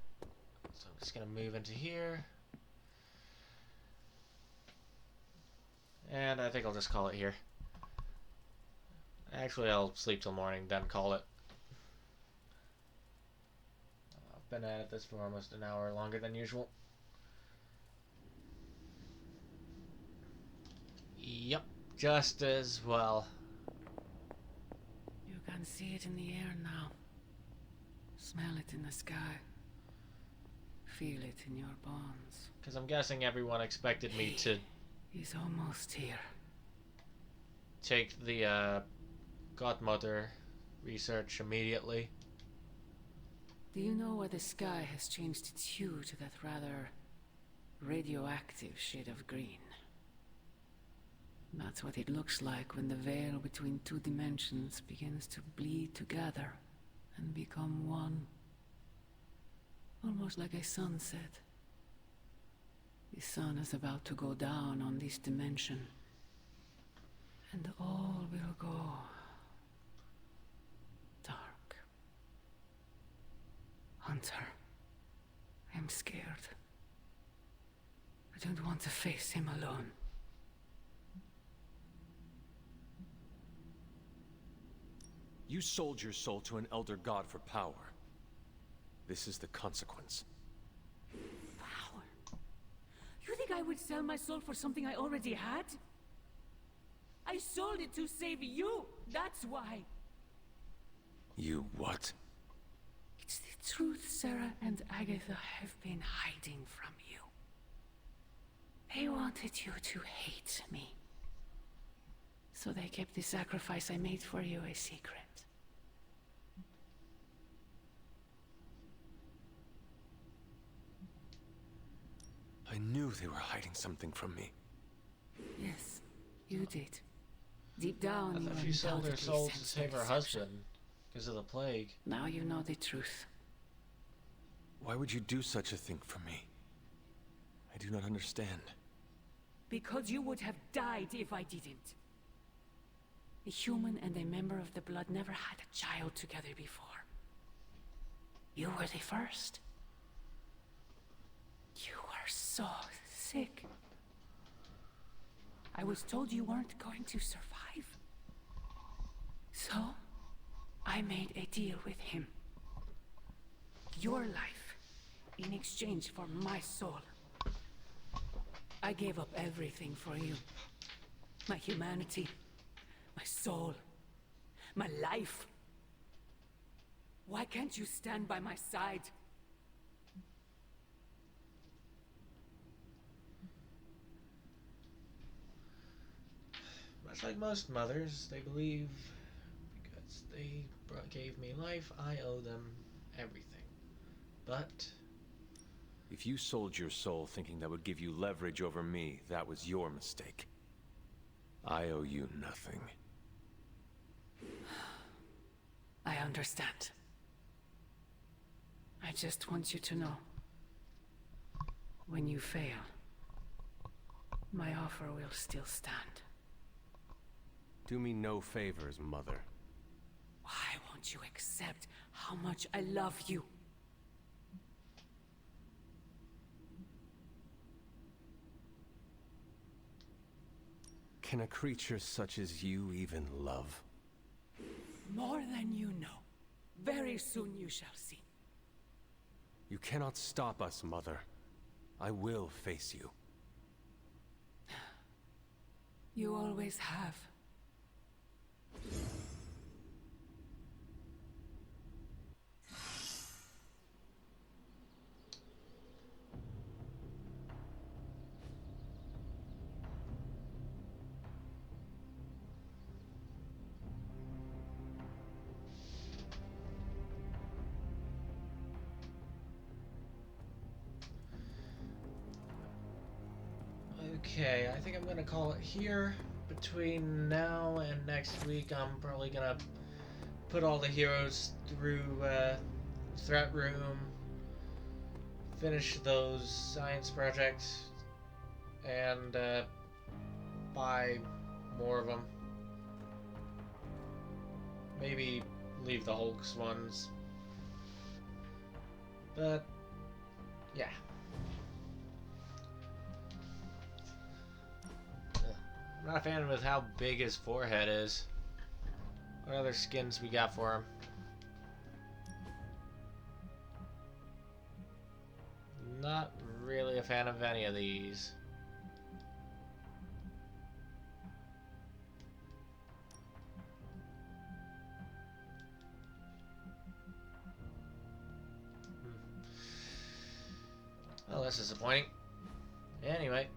So I'm just gonna move into here. And I think I'll just call it here. Actually, I'll sleep till morning, then call it. I've been at this for almost an hour longer than usual. Yep, just as well. You can see it in the air now. Smell it in the sky. Feel it in your bones. Because I'm guessing everyone expected me to He's almost here. take the Godmother research immediately. Do you know why the sky has changed its hue to that rather radioactive shade of green? That's what it looks like when the veil between two dimensions begins to bleed together and become one. Almost like a sunset. The sun is about to go down on this dimension, and all will go dark. Hunter, I'm scared. I don't want to face him alone. You sold your soul to an elder god for power. This is the consequence. Power? You think I would sell my soul for something I already had? I sold it to save you! That's why! You what? It's the truth Sarah and Agatha have been hiding from you. They wanted you to hate me. So they kept the sacrifice I made for you a secret. I knew they were hiding something from me. Yes, you did. Deep down, I you thought she sold her undoubtedly soul to sensed save her deception. husband because of the plague. Now you know the truth. Why would you do such a thing for me? I do not understand. Because you would have died if I didn't. A human and a member of the blood never had a child together before. You were the first. You were so sick. I was told you weren't going to survive. So, I made a deal with him. Your life in exchange for my soul. I gave up everything for you. My humanity, my soul, my life. Why can't you stand by my side? Much like most mothers, they believe because they gave me life, I owe them everything. But if you sold your soul thinking that would give you leverage over me, that was your mistake. I owe you nothing. I understand. I just want you to know. When you fail, my offer will still stand. Do me no favors, Mother. Why won't you accept how much I love you? Can a creature such as you even love? More than you know. Very soon you shall see. You cannot stop us, Mother. I will face you. You always have. Okay, I think I'm gonna call it here. Between now and next week, I'm probably gonna put all the heroes through Threat Room, finish those science projects, and buy more of them. Maybe leave the Hulk's ones. But, yeah. I'm not a fan with how big his forehead is. What other skins we got for him? Not really a fan of any of these. Well, that's disappointing. Anyway.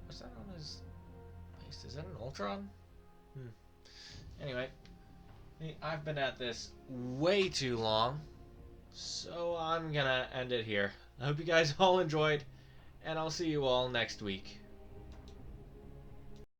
What's that on his face? Is that an Ultron? Anyway. I've been at this way too long. So I'm gonna end it here. I hope you guys all enjoyed. And I'll see you all next week.